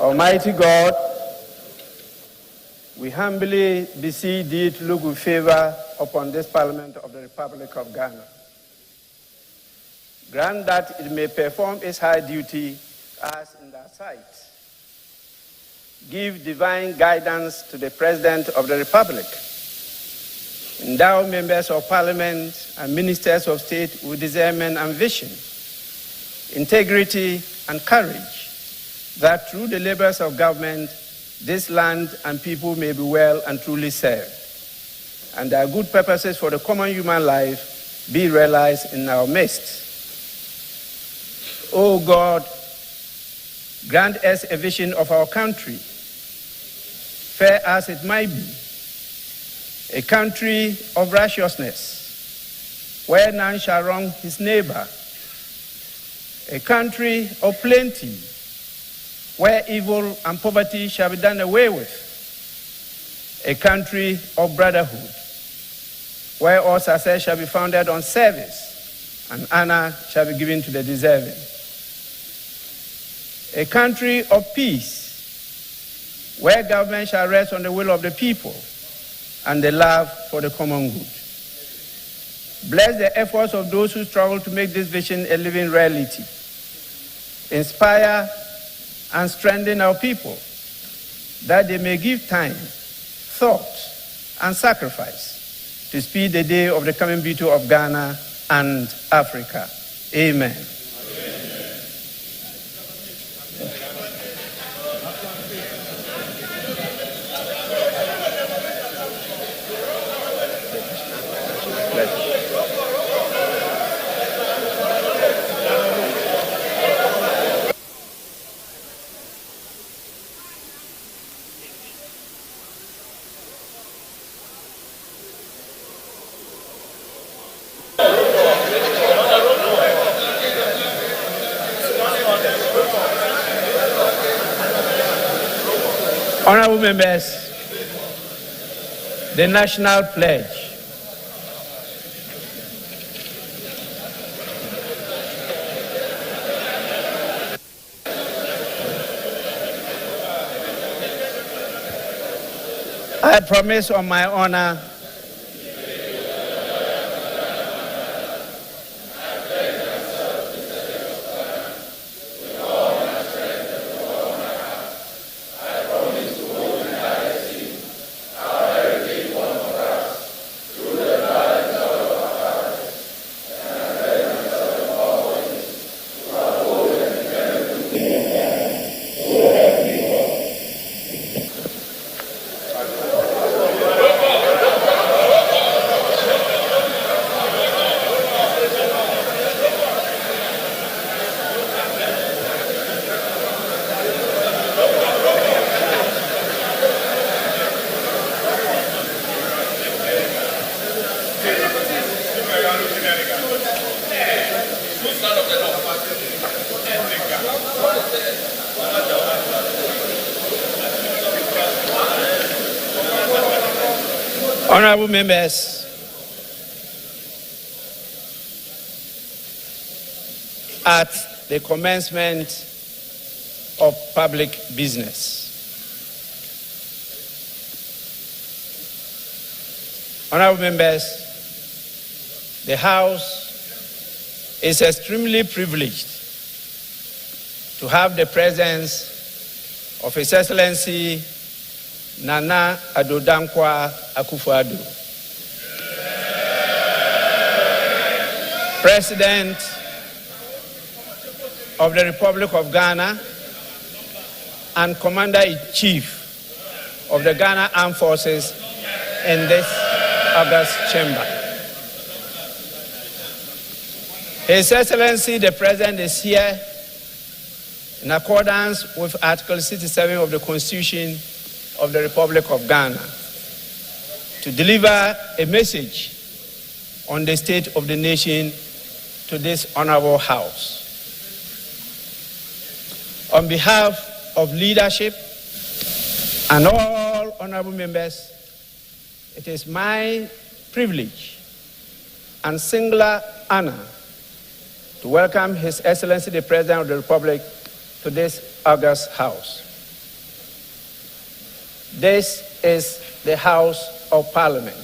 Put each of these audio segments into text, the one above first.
Almighty God, we humbly beseech thee to look with favor upon this Parliament of the Republic of Ghana. Grant that it may perform its high duty as in thy sight. Give divine guidance to the President of the Republic. Endow members of Parliament and ministers of state with discernment and vision, integrity and courage, that through the labors of government, this land and people may be well and truly served, and their good purposes for the common human life be realized in our midst. O God, grant us a vision of our country, fair as it might be, a country of righteousness, where none shall wrong his neighbor, a country of plenty, where evil and poverty shall be done away with, a country of brotherhood, where all success shall be founded on service and honor shall be given to the deserving, a country of peace, where government shall rest on the will of the people and the love for the common good. Bless the efforts of those who struggle to make this vision a living reality. Inspire and strengthen our people, that they may give time, thought, and sacrifice to speed the day of the coming beauty of Ghana and Africa. Amen. Honorable members, the National Pledge. I promise on my honor Honorable members, at the commencement of public business. Honorable members, the House is extremely privileged to have the presence of His Excellency Nana Addo Akufo-Addo, President of the Republic of Ghana and Commander-in-Chief of the Ghana Armed Forces in this August chamber. His Excellency the President is here in accordance with Article 67 of the Constitution of the Republic of Ghana to deliver a message on the state of the nation to this honorable House. On behalf of leadership and all honorable members, it is my privilege and singular honor to welcome His Excellency the President of the Republic to this august House. This is the House of Parliament.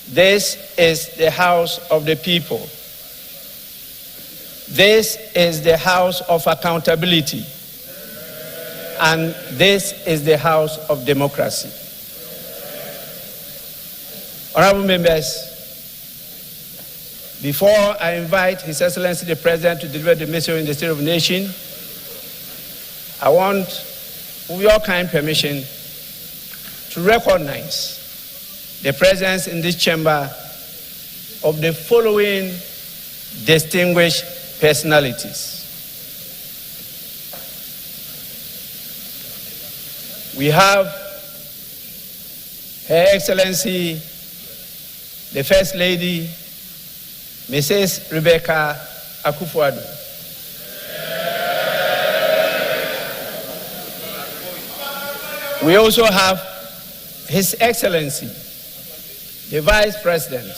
This is the House of the people. This is the House of accountability. And this is the House of democracy. Honorable members, before I invite His Excellency the President to deliver the message in the State of the Nation, I want, with your kind permission, to recognize the presence in this chamber of the following distinguished personalities. We have Her Excellency, the First Lady, Mrs. Rebecca Akufo-Addo. We also have His Excellency, the Vice President,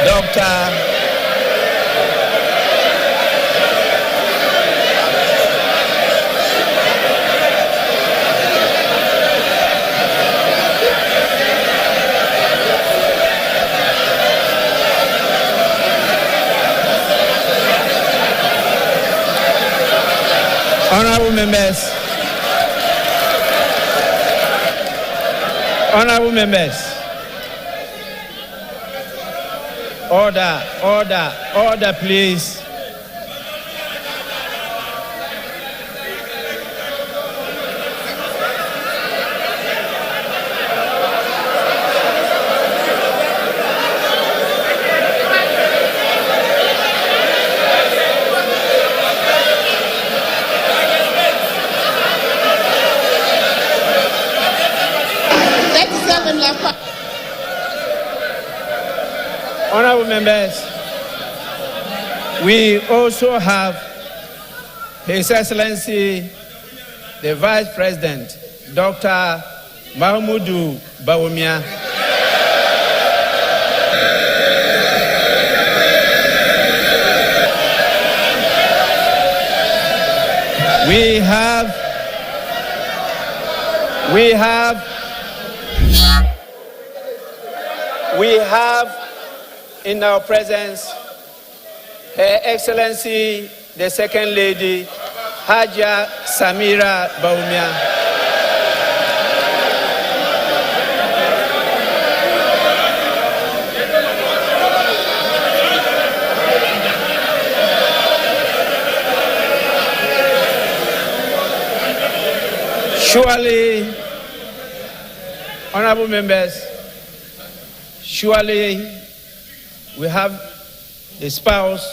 Dr. Honorable members, order, please. Honorable members, we also have His Excellency, the Vice President, Dr. Mahmoudou Bawumia. We have in our presence Her Excellency, the Second Lady, Haja Samira Bawumia. Surely, honorable members, surely we have the spouse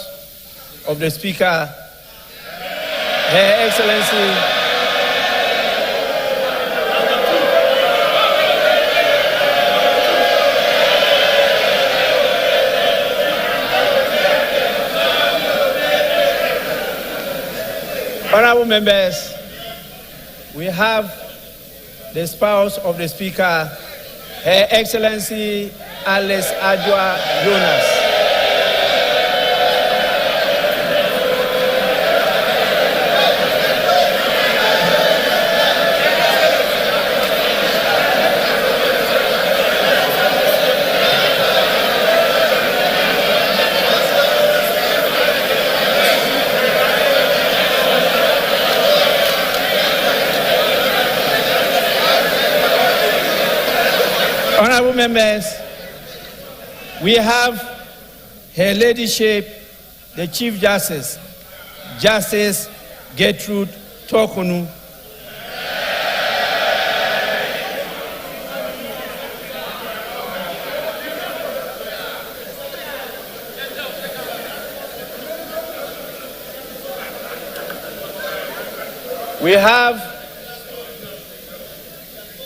of the Speaker, Her Excellency, honorable members, we have the spouse of the Speaker, Her Excellency Alice Adjoa Jonas. Honorable members, we have Her Ladyship, the Chief Justice, Justice Gertrude Tokonu. We have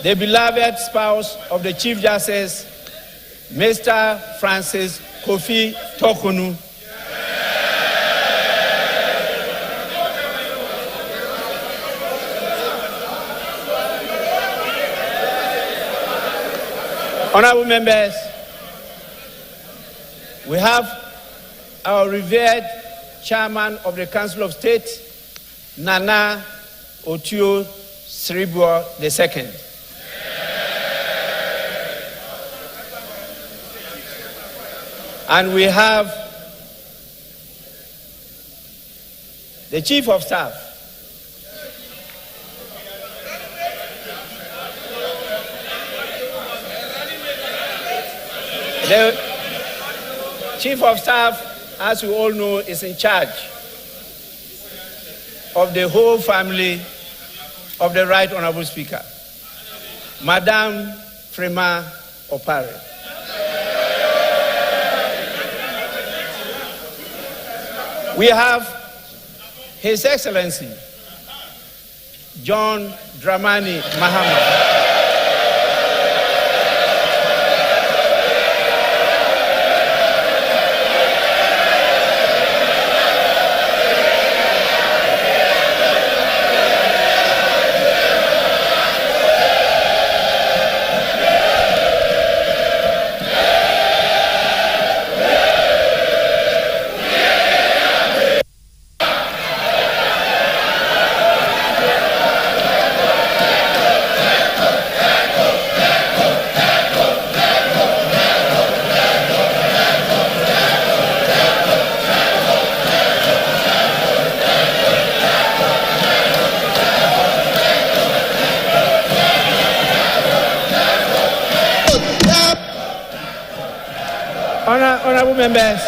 the beloved spouse of the Chief Justice, Mr. Francis Kofi Tokonu. Honorable members, we have our revered Chairman of the Council of State, Nana Otio Sribwa II. And we have the Chief of Staff, the Chief of Staff, as you all know, is in charge of the whole family of the Right Honorable Speaker, Madame Frema Opare. We have His Excellency John Dramani Mahama. Honorable members,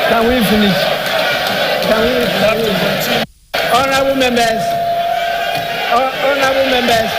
Can we finish? Can we continue? Honorable members, honorable members.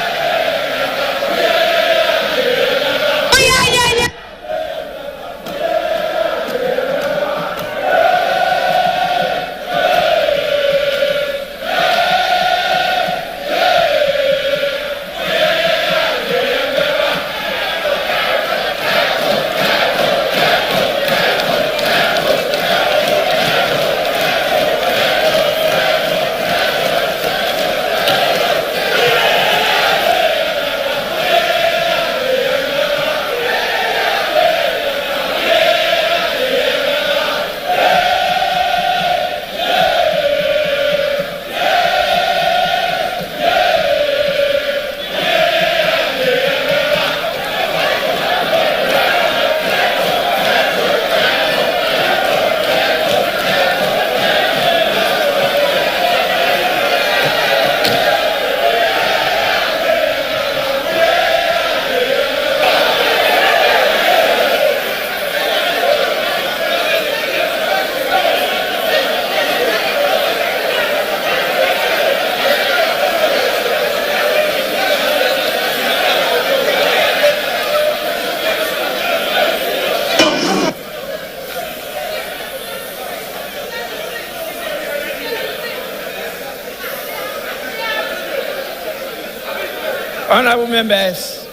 Honorable members,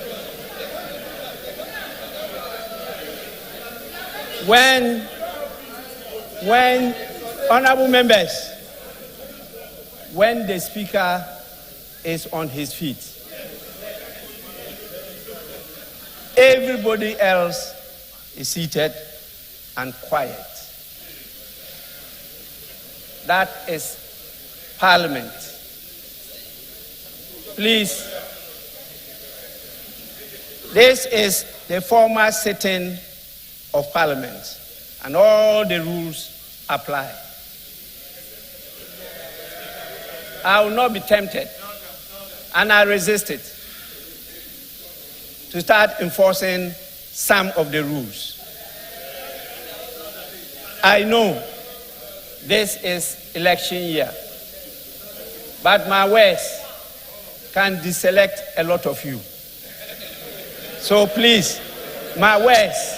when honorable members, when the speaker is on his feet, everybody else is seated and quiet. That is Parliament. Please. This is the formal sitting of Parliament, and all the rules apply. I will not be tempted, and I resist it, to start enforcing some of the rules. I know this is election year, but my words can deselect a lot of you. So please, my words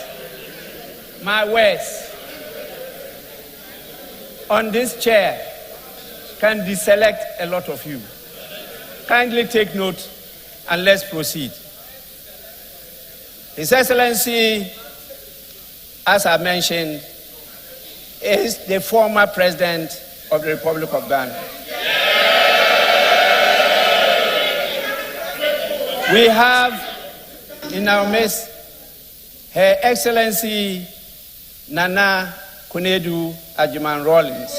on this chair can deselect a lot of you. Kindly take note and let's proceed. His Excellency, as I mentioned, is the former President of the Republic of Ghana. We have in our midst Her Excellency Nana Konadu Agyeman-Rawlings,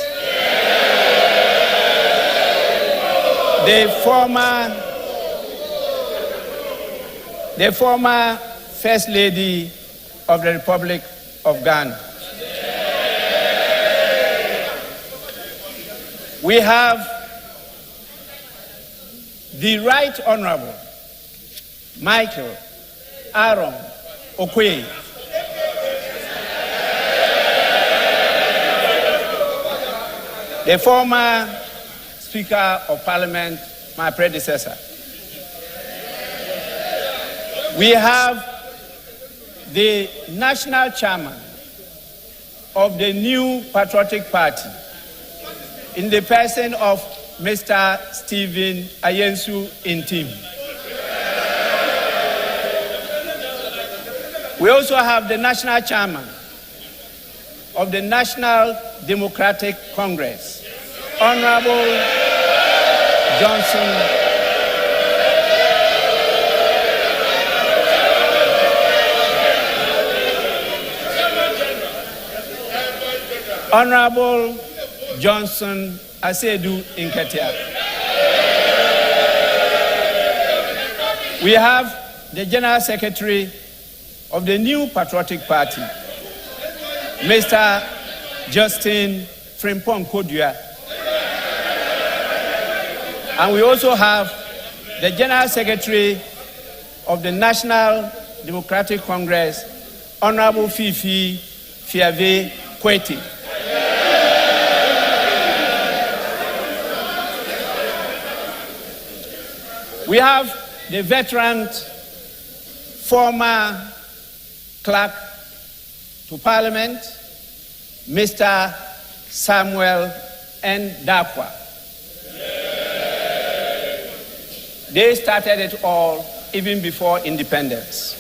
the former First Lady of the Republic of Ghana. We have the Right Honorable Michael Aaron Okoye, the former Speaker of Parliament, my predecessor. We have the National Chairman of the New Patriotic Party, in the person of Mr. Stephen Ayensu Intim. We also have the National Chairman of the National Democratic Congress, Honorable Johnson Johnson Asedu Nketia. We have the General Secretary of the New Patriotic Party, Mr. Justin Frimpong Kodua. And we also have the General Secretary of the National Democratic Congress, Honorable Fifi Fiave Kweti. We have the veteran former clerk to Parliament, Mr. Samuel N. Dakwa. They started it all even before independence.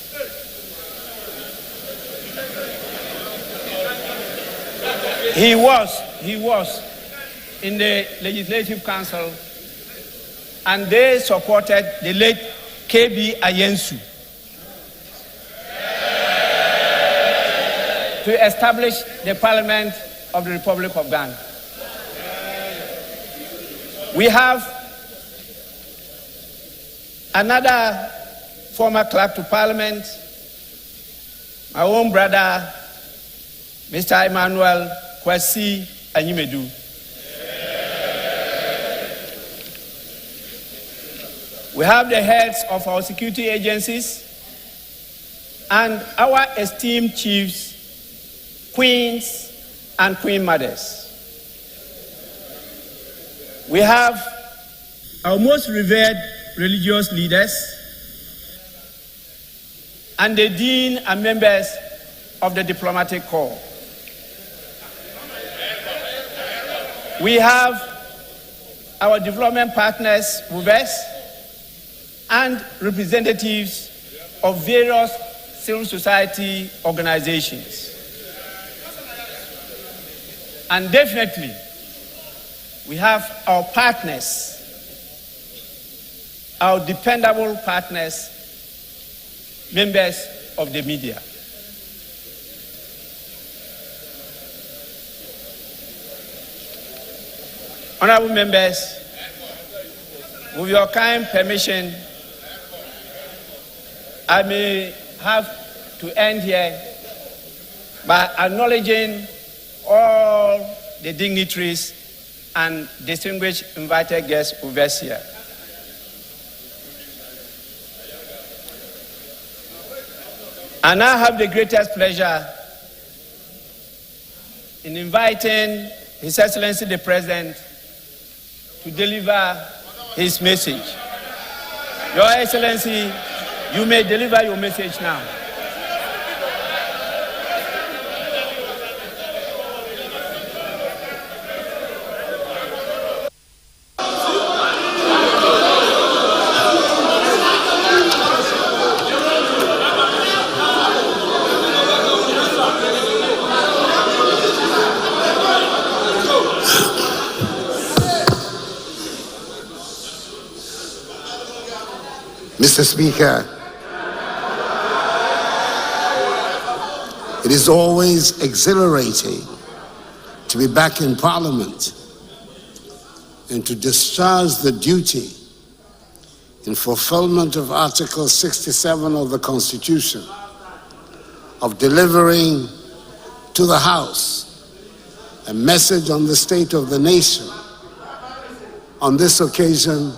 He was in the Legislative Council, and they supported the late KB Ayensu to establish the Parliament of the Republic of Ghana. We have another former clerk to Parliament, my own brother, Mr. Emmanuel Kwesi Anyimedu. We have the heads of our security agencies and our esteemed chiefs, queens, and queen mothers. We have our most revered religious leaders and the dean and members of the diplomatic corps. We have our development partners with us and representatives of various civil society organizations. And definitely, we have our partners, our dependable partners, members of the media. Honorable members, with your kind permission, I may have to end here by acknowledging all the dignitaries and distinguished invited guests with us here. I now have the greatest pleasure in inviting His Excellency the President to deliver his message. Your Excellency, you may deliver your message now. Mr. Speaker, it is always exhilarating to be back in Parliament and to discharge the duty in fulfillment of Article 67 of the Constitution of delivering to the House a message on the state of the nation on this occasion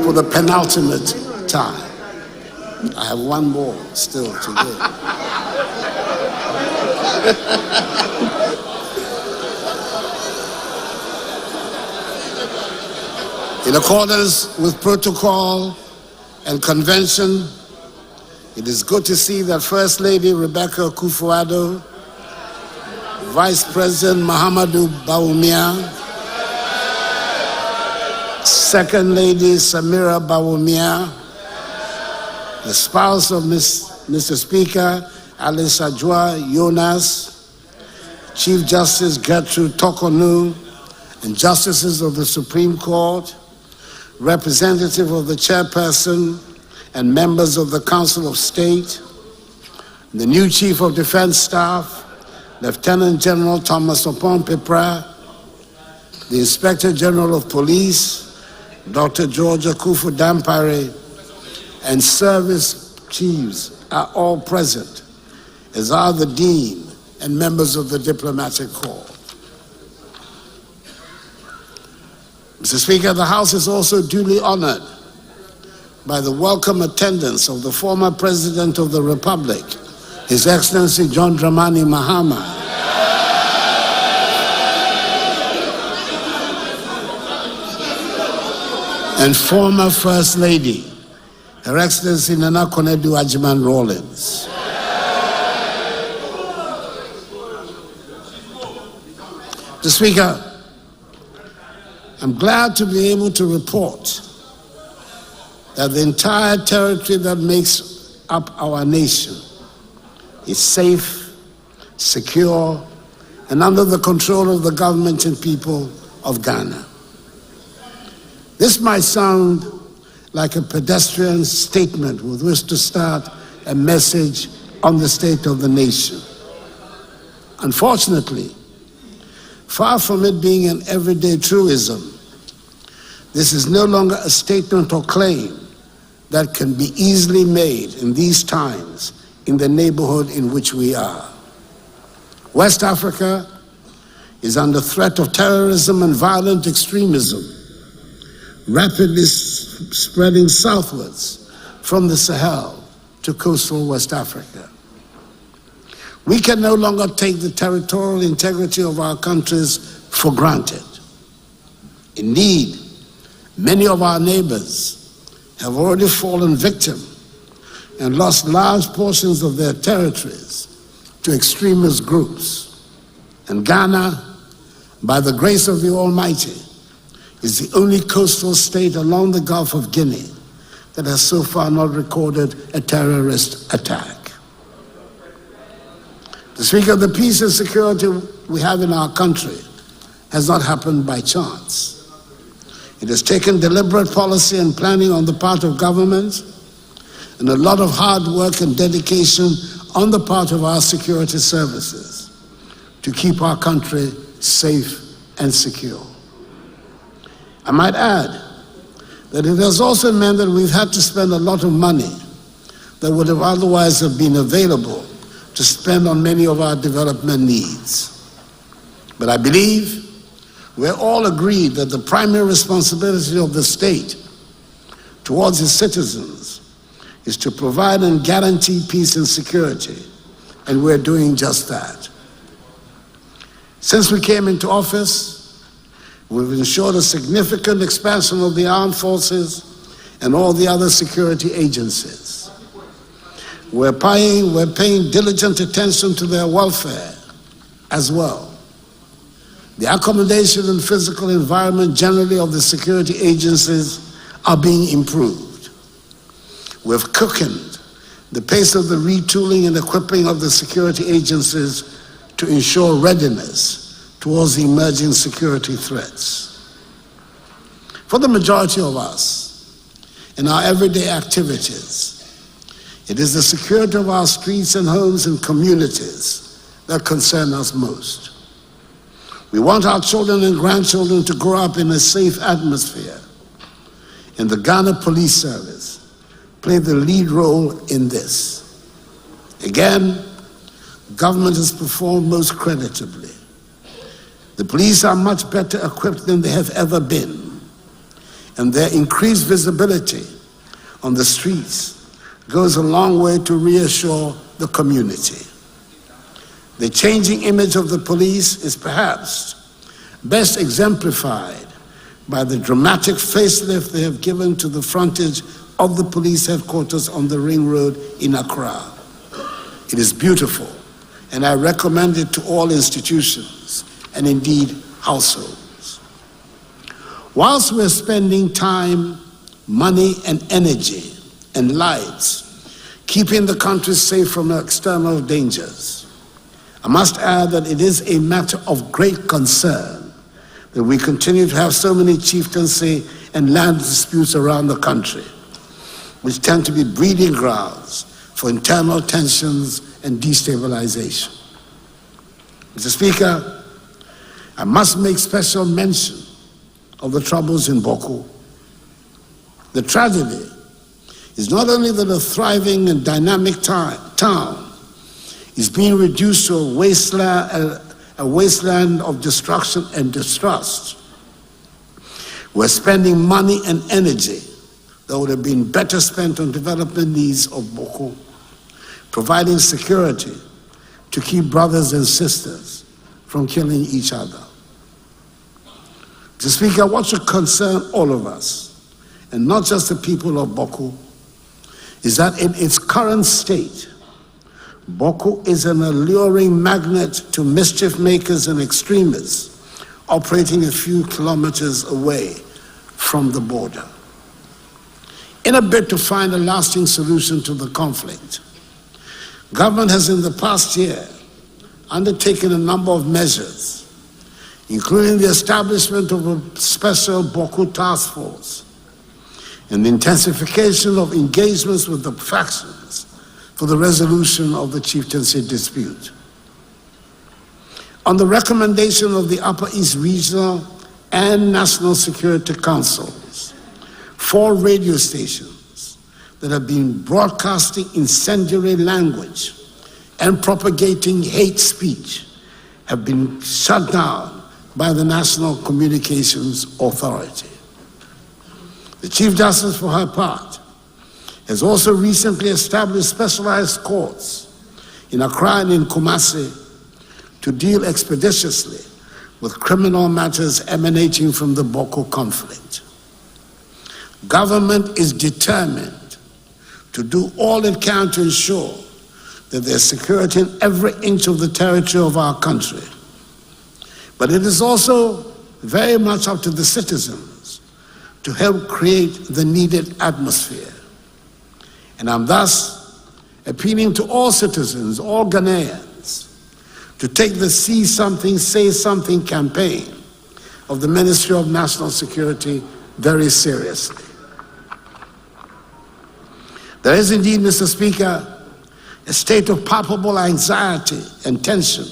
for the penultimate time. I have one more still to give. In accordance with protocol and convention, it is good to see that First Lady Rebecca Akufo-Addo, Vice President Mahamudu Bawumia, Second Lady Samira Bawumia, the spouse of Mr. Speaker Alice Ajua Jonas, Chief Justice Gertrude Tokonu, and Justices of the Supreme Court, representative of the Chairperson and members of the Council of State, the new Chief of Defense Staff, Lieutenant General Thomas Opon-Pepra, the Inspector General of Police, Dr. George Akufo-Dampare, and service chiefs are all present, as are the Dean and members of the Diplomatic Corps. Mr. Speaker, the House is also duly honored by the welcome attendance of the former President of the Republic, His Excellency John Dramani Mahama, and former First Lady, Her Excellency Nana Konadu Agyeman-Rawlings. Mr. Speaker, I'm glad to be able to report that the entire territory that makes up our nation is safe, secure, and under the control of the government and people of Ghana. This might sound like a pedestrian statement with which to start a message on the state of the nation. Unfortunately, far from it being an everyday truism, this is no longer a statement or claim that can be easily made in these times in the neighborhood in which we are. West Africa is under threat of terrorism and violent extremism, rapidly spreading southwards from the Sahel to coastal West Africa. We can no longer take the territorial integrity of our countries for granted. Indeed, many of our neighbors have already fallen victim and lost large portions of their territories to extremist groups. And Ghana, by the grace of the Almighty, is the only coastal state along the Gulf of Guinea that has so far not recorded a terrorist attack. The Speaker, the peace and security we have in our country has not happened by chance. It has taken deliberate policy and planning on the part of government and a lot of hard work and dedication on the part of our security services to keep our country safe and secure. I might add that it has also meant that we've had to spend a lot of money that would have otherwise have been available to spend on many of our development needs. But I believe we're all agreed that the primary responsibility of the state towards its citizens is to provide and guarantee peace and security, and we're doing just that. Since we came into office, we've ensured a significant expansion of the armed forces and all the other security agencies. We're paying diligent attention to their welfare as well. The accommodation and physical environment generally of the security agencies are being improved. We've quickened the pace of the retooling and equipping of the security agencies to ensure readiness towards the emerging security threats. For the majority of us, in our everyday activities, it is the security of our streets and homes and communities that concern us most. We want our children and grandchildren to grow up in a safe atmosphere, and the Ghana Police Service played the lead role in this. Again, government has performed most creditably. The police are much better equipped than they have ever been, and their increased visibility on the streets goes a long way to reassure the community. The changing image of the police is perhaps best exemplified by the dramatic facelift they have given to the frontage of the police headquarters on the Ring Road in Accra. It is beautiful, and I recommend it to all institutions and indeed households. Whilst we're spending time, money, and energy and lives keeping the country safe from external dangers, I must add that it is a matter of great concern that we continue to have so many chieftaincy and land disputes around the country, which tend to be breeding grounds for internal tensions and destabilization. Mr. Speaker, I must make special mention of the troubles in Boko. The tragedy is not only that a thriving and dynamic town is being reduced to a wasteland of destruction and distrust. We're spending money and energy that would have been better spent on developing the needs of Boko, providing security to keep brothers and sisters from killing each other. Mr. Speaker, what should concern all of us, and not just the people of Boko, is that in its current state, Boko is an alluring magnet to mischief makers and extremists operating a few kilometers away from the border. In a bid to find a lasting solution to the conflict, government has in the past year undertaken a number of measures, including the establishment of a special Boko task force and the intensification of engagements with the factions for the resolution of the chieftaincy dispute. On the recommendation of the Upper East Regional and National Security Councils, 4 radio stations that have been broadcasting incendiary language and propagating hate speech have been shut down by the National Communications Authority. The Chief Justice, for her part, has also recently established specialized courts in Accra and in Kumasi to deal expeditiously with criminal matters emanating from the Boko conflict. Government is determined to do all it can to ensure that there's security in every inch of the territory of our country. But it is also very much up to the citizens to help create the needed atmosphere. And I'm thus appealing to all citizens, all Ghanaians, to take the See Something, Say Something campaign of the Ministry of National Security very seriously. There is indeed, Mr. Speaker, a state of palpable anxiety and tension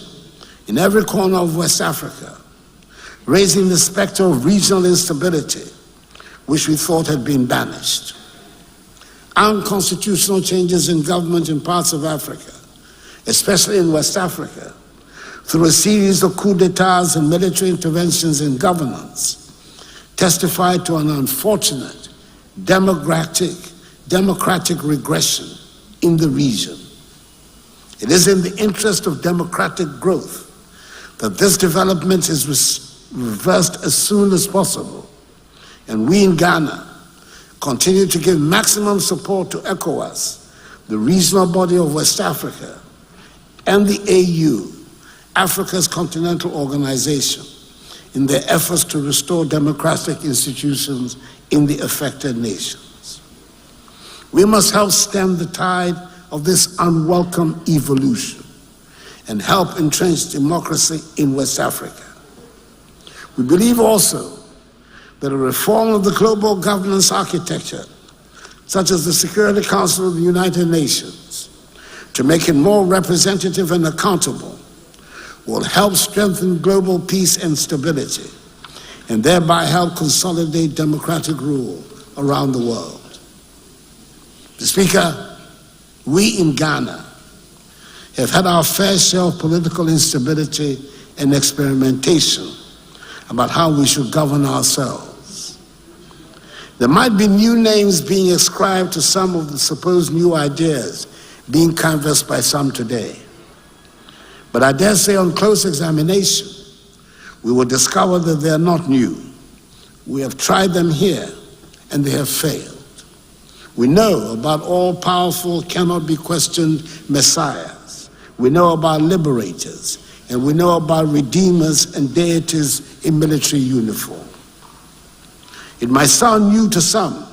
in every corner of West Africa, raising the specter of regional instability, which we thought had been banished. Unconstitutional changes in government in parts of Africa, especially in West Africa, through a series of coups d'etats and military interventions in governance, testified to an unfortunate democratic democratic regression in the region. It is in the interest of democratic growth that this development is reversed as soon as possible, and we in Ghana continue to give maximum support to ECOWAS, the regional body of West Africa, and the AU, Africa's continental organization, in their efforts to restore democratic institutions in the affected nations. We must help stem the tide of this unwelcome evolution and help entrench democracy in West Africa. We believe also that a reform of the global governance architecture, such as the Security Council of the United Nations, to make it more representative and accountable, will help strengthen global peace and stability, and thereby help consolidate democratic rule around the world. Mr. Speaker, we in Ghana have had our fair share of political instability and experimentation about how we should govern ourselves. There might be new names being ascribed to some of the supposed new ideas being canvassed by some today. But I dare say on close examination, we will discover that they are not new. We have tried them here and they have failed. We know about all-powerful, cannot be questioned messiahs. We know about liberators, and we know about redeemers and deities in military uniform. It might sound new to some,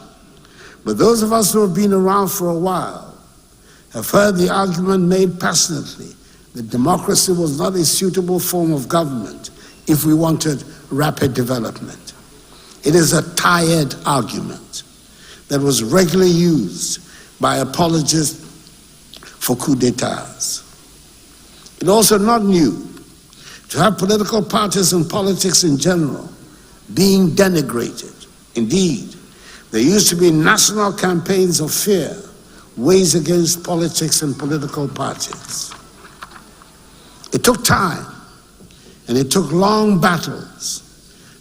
but those of us who have been around for a while have heard the argument made passionately that democracy was not a suitable form of government if we wanted rapid development. It is a tired argument that was regularly used by apologists for coup d'etats. It's also not new to have political parties and politics in general being denigrated. Indeed, there used to be national campaigns of fear waged against politics and political parties. It took time and it took long battles,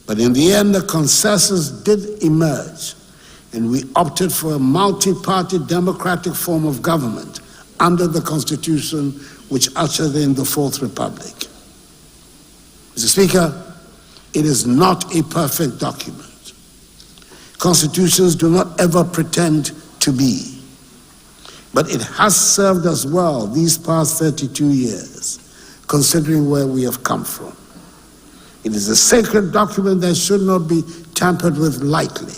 but in the end, the consensus did emerge, and we opted for a multi-party democratic form of government under the Constitution which ushered in the Fourth Republic. Mr. Speaker, it is not a perfect document. Constitutions do not ever pretend to be, but it has served us well these past 32 years, considering where we have come from. It is a sacred document that should not be tampered with lightly.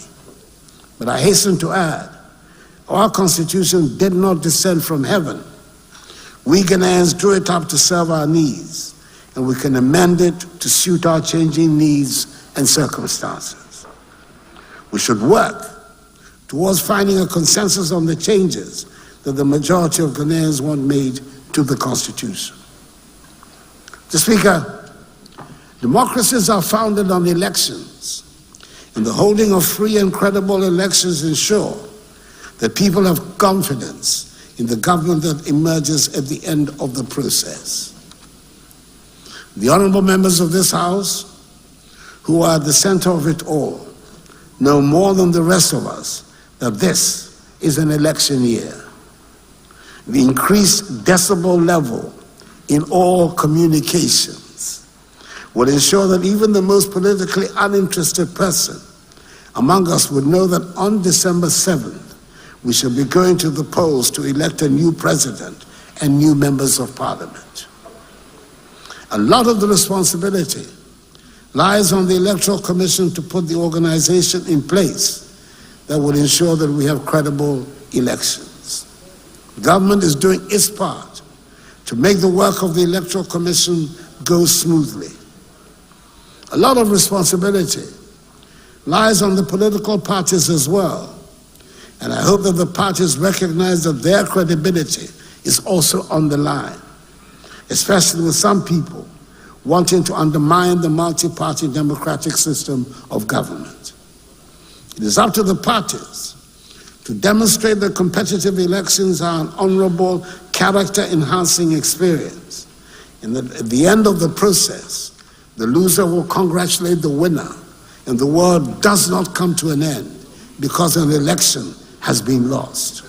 But I hasten to add, our Constitution did not descend from heaven. We Ghanaians drew it up to serve our needs, and we can amend it to suit our changing needs and circumstances. We should work towards finding a consensus on the changes that the majority of Ghanaians want made to the Constitution. Mr. Speaker, democracies are founded on elections, and the holding of free and credible elections ensure that people have confidence in the government that emerges at the end of the process. The honorable members of this House, who are at the center of it all, know more than the rest of us that this is an election year. The increased decibel level in all communications will ensure that even the most politically uninterested person among us would know that on December 7th, we shall be going to the polls to elect a new president and new members of parliament. A lot of the responsibility lies on the Electoral Commission to put the organization in place that will ensure that we have credible elections. The government is doing its part to make the work of the Electoral Commission go smoothly. A lot of responsibility lies on the political parties as well, and I hope that the parties recognize that their credibility is also on the line, especially with some people wanting to undermine the multi-party democratic system of government. It is up to the parties to demonstrate that competitive elections are an honorable, character-enhancing experience, and that at the end of the process, the loser will congratulate the winner, and the world does not come to an end because an election has been lost.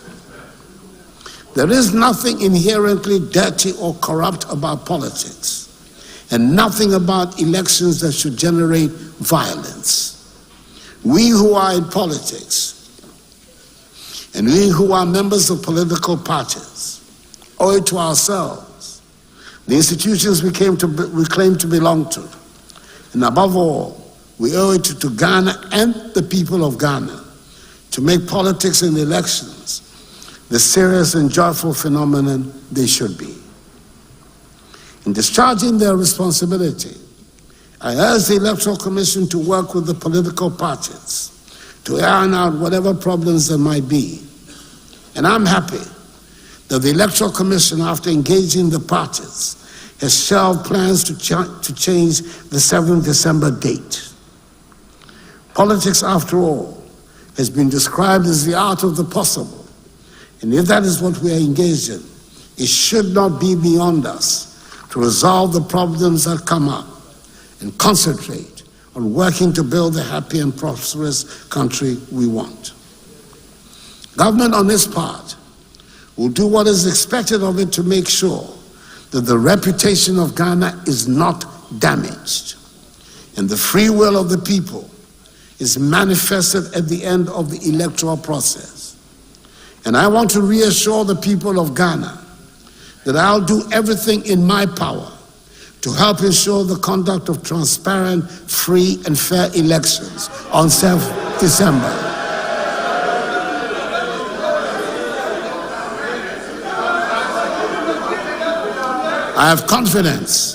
There is nothing inherently dirty or corrupt about politics, and nothing about elections that should generate violence. We who are in politics, and we who are members of political parties, owe it to ourselves, the institutions we claim to belong to, and above all, we owe it to Ghana and the people of Ghana to make politics and elections the serious and joyful phenomenon they should be. In discharging their responsibility, I urge the Electoral Commission to work with the political parties to iron out whatever problems there might be. And I'm happy that the Electoral Commission, after engaging the parties, has shelved plans to change the 7th December date. Politics, after all, has been described as the art of the possible. And if that is what we are engaged in, it should not be beyond us to resolve the problems that come up and concentrate on working to build the happy and prosperous country we want. Government on its part will do what is expected of it to make sure that the reputation of Ghana is not damaged and the free will of the people is manifested at the end of the electoral process. And I want to reassure the people of Ghana that I'll do everything in my power to help ensure the conduct of transparent, free, and fair elections on 7th December. I have confidence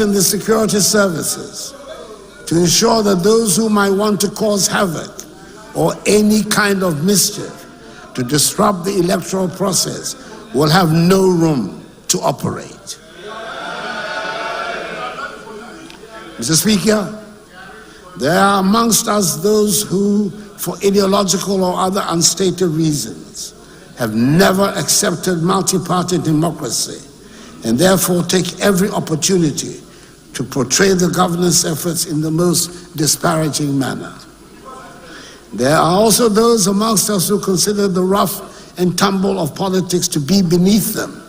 in the security services to ensure that those who might want to cause havoc or any kind of mischief to disrupt the electoral process will have no room to operate. Mr. Speaker, there are amongst us those who, for ideological or other unstated reasons, have never accepted multi-party democracy and therefore take every opportunity to portray the governance efforts in the most disparaging manner. There are also those amongst us who consider the rough and tumble of politics to be beneath them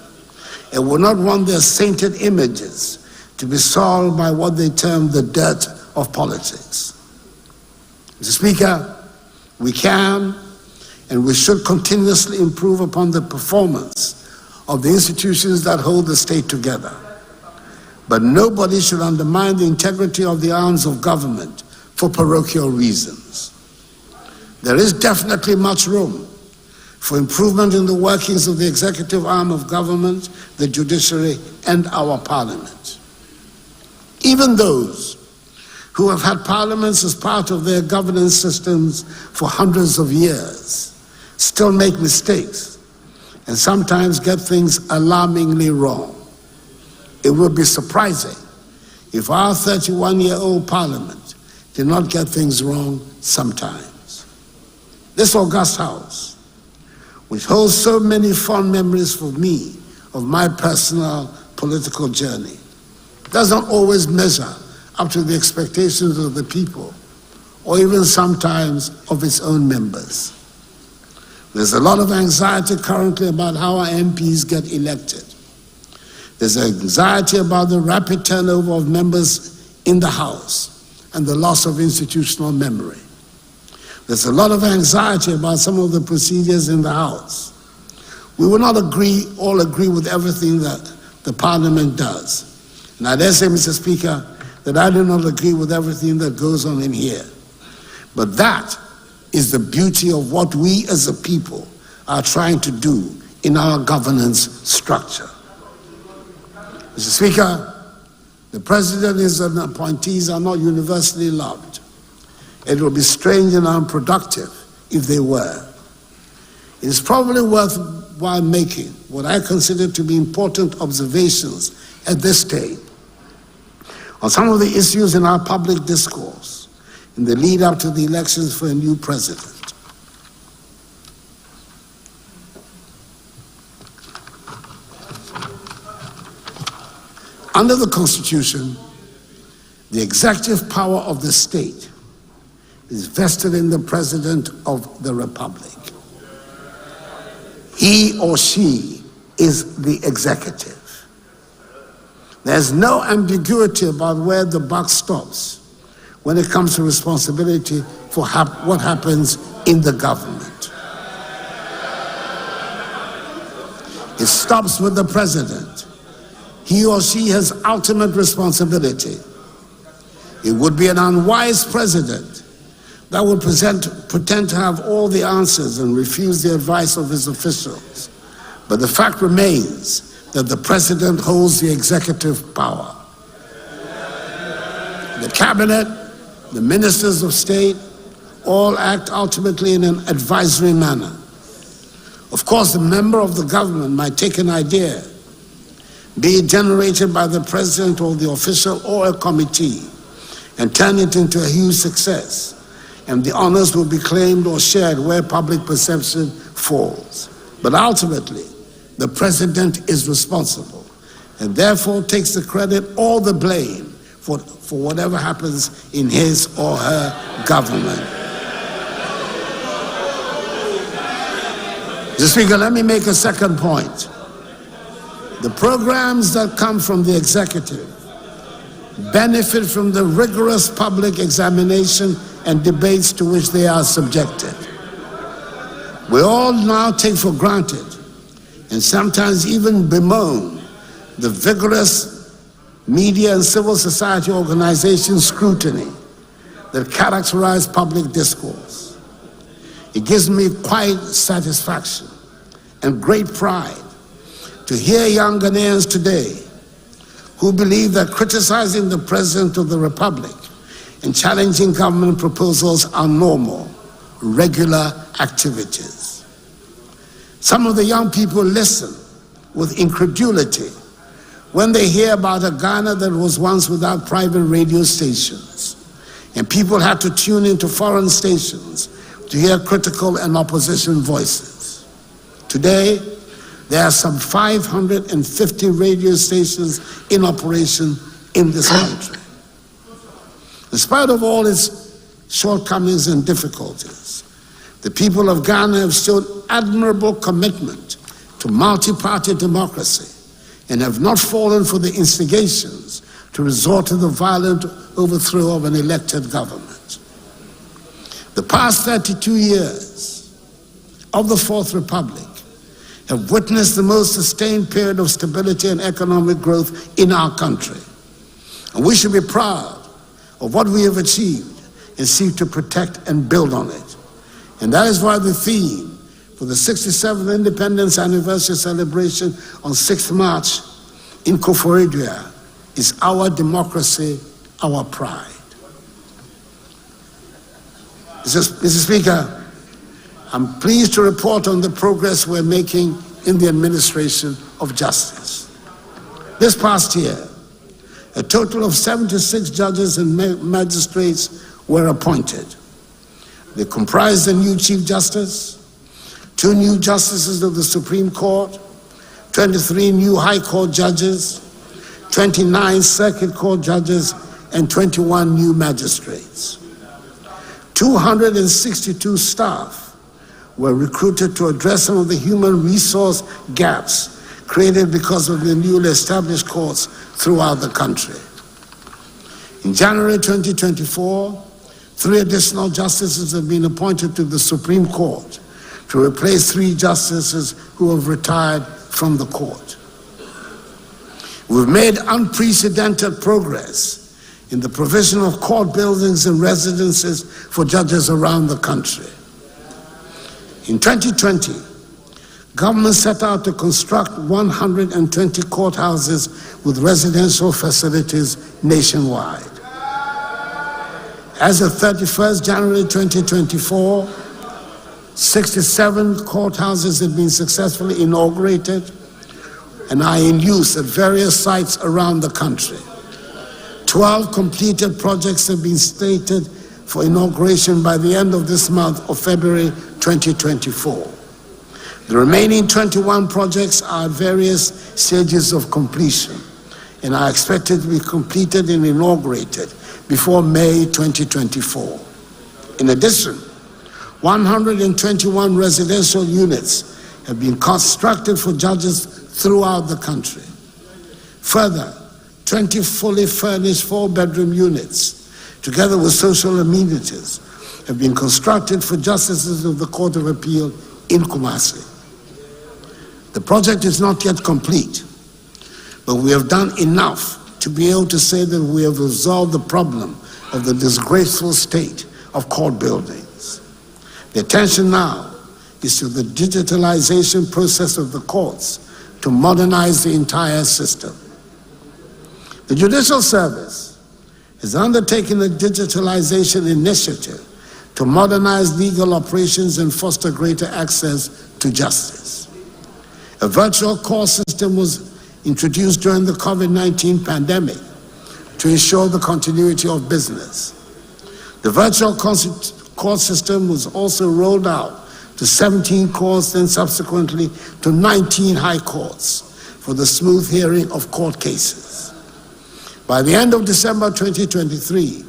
and will not want their sainted images to be soiled by what they term the dirt of politics. Mr. Speaker, we can and we should continuously improve upon the performance of the institutions that hold the state together. But nobody should undermine the integrity of the arms of government for parochial reasons. There is definitely much room for improvement in the workings of the executive arm of government, the judiciary, and our parliament. Even those who have had parliaments as part of their governance systems for hundreds of years still make mistakes and sometimes get things alarmingly wrong. It would be surprising if our 31-year-old parliament did not get things wrong sometimes. This august house, which holds so many fond memories for me of my personal political journey, doesn't always measure up to the expectations of the people, or even sometimes of its own members. There's a lot of anxiety currently about how our MPs get elected. There's anxiety about the rapid turnover of members in the House and the loss of institutional memory. There's a lot of anxiety about some of the procedures in the House. We will not all agree with everything that the Parliament does. And I dare say, Mr. Speaker, that I do not agree with everything that goes on in here. But that is the beauty of what we as a people are trying to do in our governance structure. Mr. Speaker, the President and his appointees are not universally loved. It would be strange and unproductive if they were. It is probably worthwhile making what I consider to be important observations at this stage on some of the issues in our public discourse in the lead up to the elections for a new president. Under the Constitution, the executive power of the state is vested in the President of the Republic. He or she is the executive. There's no ambiguity about where the buck stops when it comes to responsibility for what happens in the government. It stops with the President. He or she has ultimate responsibility. It would be an unwise president that would pretend to have all the answers and refuse the advice of his officials. But the fact remains that the president holds the executive power. The cabinet, the ministers of state, all act ultimately in an advisory manner. Of course, the member of the government might take an idea, be it generated by the president or the official or a committee, and turn it into a huge success, and the honors will be claimed or shared where public perception falls. But ultimately, the president is responsible and therefore takes the credit or the blame for whatever happens in his or her government. Mr. Speaker, let me make a second point. The programs that come from the executive benefit from the rigorous public examination and debates to which they are subjected. We all now take for granted and sometimes even bemoan the vigorous media and civil society organization scrutiny that characterize public discourse. It gives me quite satisfaction and great pride to hear young Ghanaians today who believe that criticizing the President of the Republic and challenging government proposals are normal, regular activities. Some of the young people listen with incredulity when they hear about a Ghana that was once without private radio stations, and people had to tune into foreign stations to hear critical and opposition voices. Today, there are some 550 radio stations in operation in this country. In spite of all its shortcomings and difficulties, the people of Ghana have shown admirable commitment to multi-party democracy and have not fallen for the instigations to resort to the violent overthrow of an elected government. The past 32 years of the Fourth Republic have witnessed the most sustained period of stability and economic growth in our country. And we should be proud of what we have achieved and seek to protect and build on it. And that is why the theme for the 67th Independence Anniversary celebration on 6th March in Akufo-Addo is Our Democracy, Our Pride. Mr. Speaker, I'm pleased to report on the progress we're making in the administration of justice. This past year, a total of 76 judges and magistrates were appointed. They comprise the new Chief Justice, 2 new Justices of the Supreme Court, 23 new High Court judges, 29 Circuit Court judges, and 21 new magistrates. 262 staff were recruited to address some of the human resource gaps created because of the newly established courts throughout the country. In January 2024, 3 additional justices have been appointed to the Supreme Court to replace 3 justices who have retired from the court. We've made unprecedented progress in the provision of court buildings and residences for judges around the country. In 2020, government set out to construct 120 courthouses with residential facilities nationwide. As of 31st January 2024, 67 courthouses have been successfully inaugurated and are in use at various sites around the country. 12 completed projects have been slated for inauguration by the end of this month of February 2024. The remaining 21 projects are at various stages of completion and are expected to be completed and inaugurated before May 2024. In addition, 121 residential units have been constructed for judges throughout the country. Further, 20 fully furnished 4-bedroom units, together with social amenities, have been constructed for justices of the Court of Appeal in Kumasi. The project is not yet complete, but we have done enough to be able to say that we have resolved the problem of the disgraceful state of court buildings. The attention now is to the digitalization process of the courts to modernize the entire system. The Judicial Service has undertaken a digitalization initiative to modernize legal operations and foster greater access to justice. A virtual court system was introduced during the COVID-19 pandemic to ensure the continuity of business. The virtual court system was also rolled out to 17 courts, then subsequently to 19 high courts for the smooth hearing of court cases. By the end of December 2023,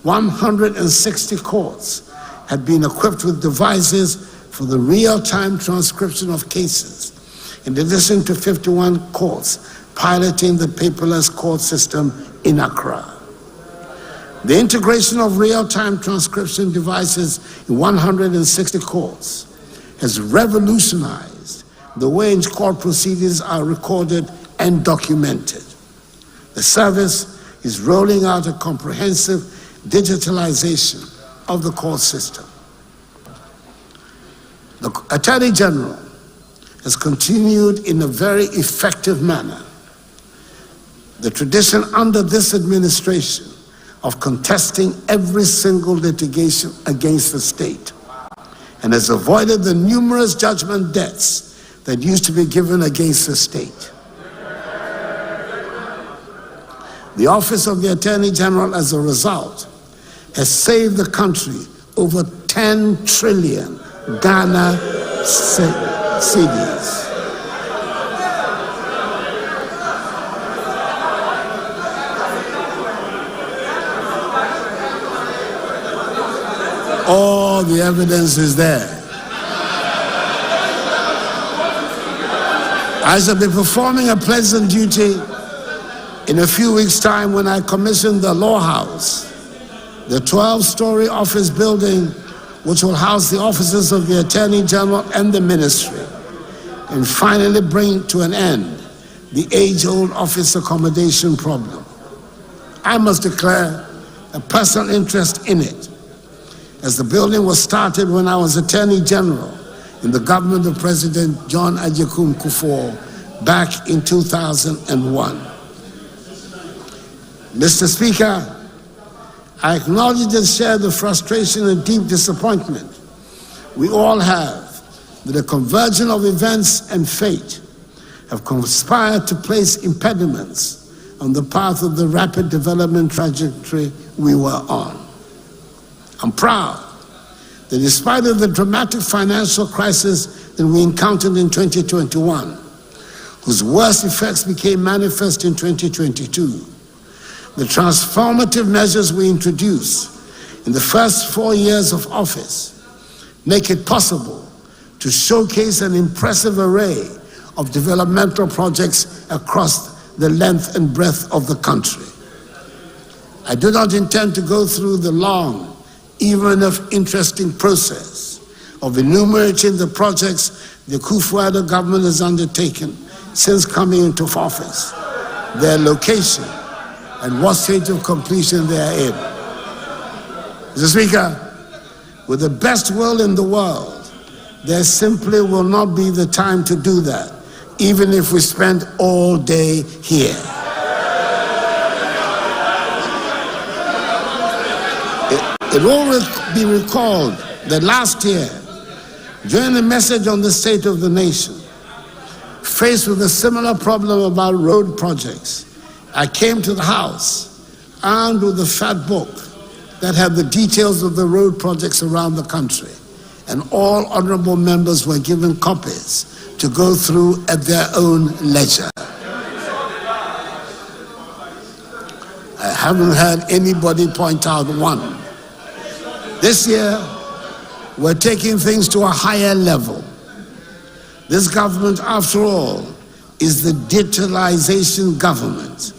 160 courts had been equipped with devices for the real-time transcription of cases, in addition to 51 courts piloting the paperless court system in Accra. The integration of real-time transcription devices in 160 courts has revolutionized the way in which court proceedings are recorded and documented. The service is rolling out a comprehensive digitalization of the court system. The Attorney General has continued in a very effective manner the tradition under this administration of contesting every single litigation against the state, and has avoided the numerous judgment debts that used to be given against the state. The Office of the Attorney General, as a result, has saved the country over 10 trillion Ghana cedis. All the evidence is there. I shall be performing a pleasant duty in a few weeks' time when I commission the Law House, the 12-story office building which will house the offices of the Attorney General and the Ministry, and finally bring to an end the age-old office accommodation problem. I must declare a personal interest in it, as the building was started when I was Attorney General in the government of President John Agyekum Kufuor back in 2001. Mr. Speaker, I acknowledge and share the frustration and deep disappointment we all have that a convergence of events and fate have conspired to place impediments on the path of the rapid development trajectory we were on. I'm proud that despite of the dramatic financial crisis that we encountered in 2021, whose worst effects became manifest in 2022, the transformative measures we introduced in the first 4 years of office make it possible to showcase an impressive array of developmental projects across the length and breadth of the country. I do not intend to go through the long, even if interesting process of enumerating the projects the Akufo-Addo government has undertaken since coming into office, their location, and what stage of completion they are in. Mr. Speaker, with the best will in the world, there simply will not be the time to do that, even if we spend all day here. It will be recalled that last year, during the message on the state of the nation, faced with a similar problem about road projects, I came to the House armed with a fat book that had the details of the road projects around the country, and all honorable members were given copies to go through at their own leisure. I haven't heard anybody point out one This year, we're taking things to a higher level. This government, after all, is the digitalization government.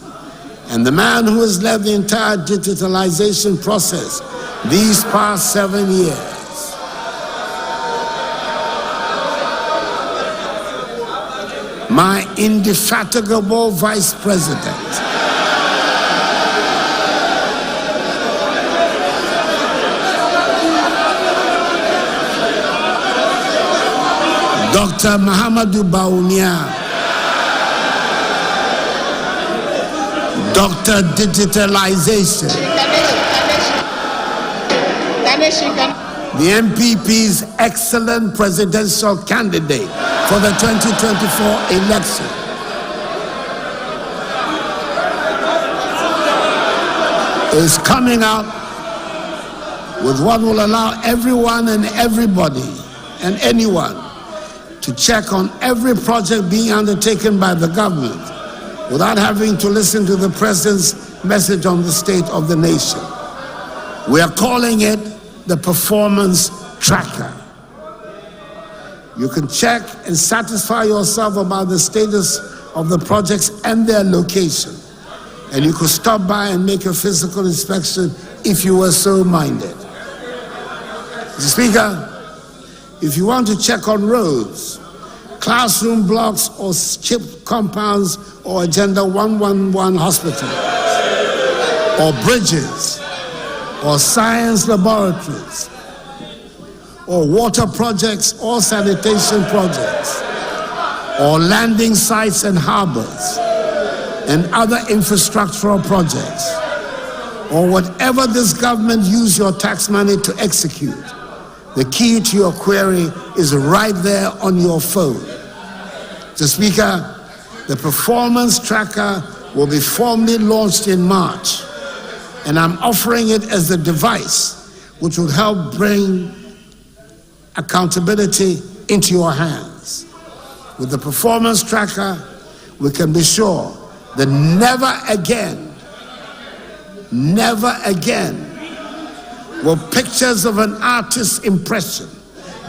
And the man who has led the entire digitalization process these past 7 years my indefatigable vice president, Dr. Mahamadou Bawumia, Dr. Digitalization, the MPP's excellent presidential candidate for the 2024 election, is coming out with what will allow everyone and everybody and anyone to check on every project being undertaken by the government without having to listen to the president's message on the state of the nation. We are calling it the performance tracker. You can check and satisfy yourself about the status of the projects and their location. And you could stop by and make a physical inspection if you were so minded. Mr. Speaker, if you want to check on roads, classroom blocks or chip compounds or Agenda 111 hospitals, or bridges, or science laboratories, or water projects or sanitation projects, or landing sites and harbors, and other infrastructural projects, or whatever this government use your tax money to execute, the key to your query is right there on your phone. Mr. Speaker, the performance tracker will be formally launched in March, and I'm offering it as the device which will help bring accountability into your hands. With the performance tracker, we can be sure that never again will pictures of an artist's impression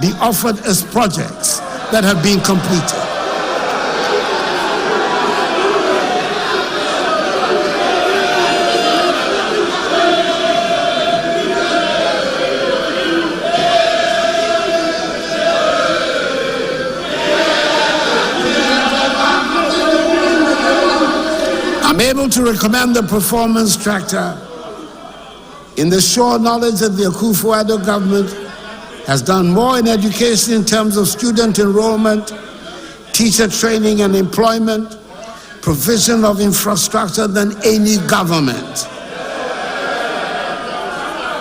be offered as projects that have been completed. I'm able to recommend the performance tracker in the sure knowledge that the Akufo-Addo government has done more in education in terms of student enrollment, teacher training and employment, provision of infrastructure than any government.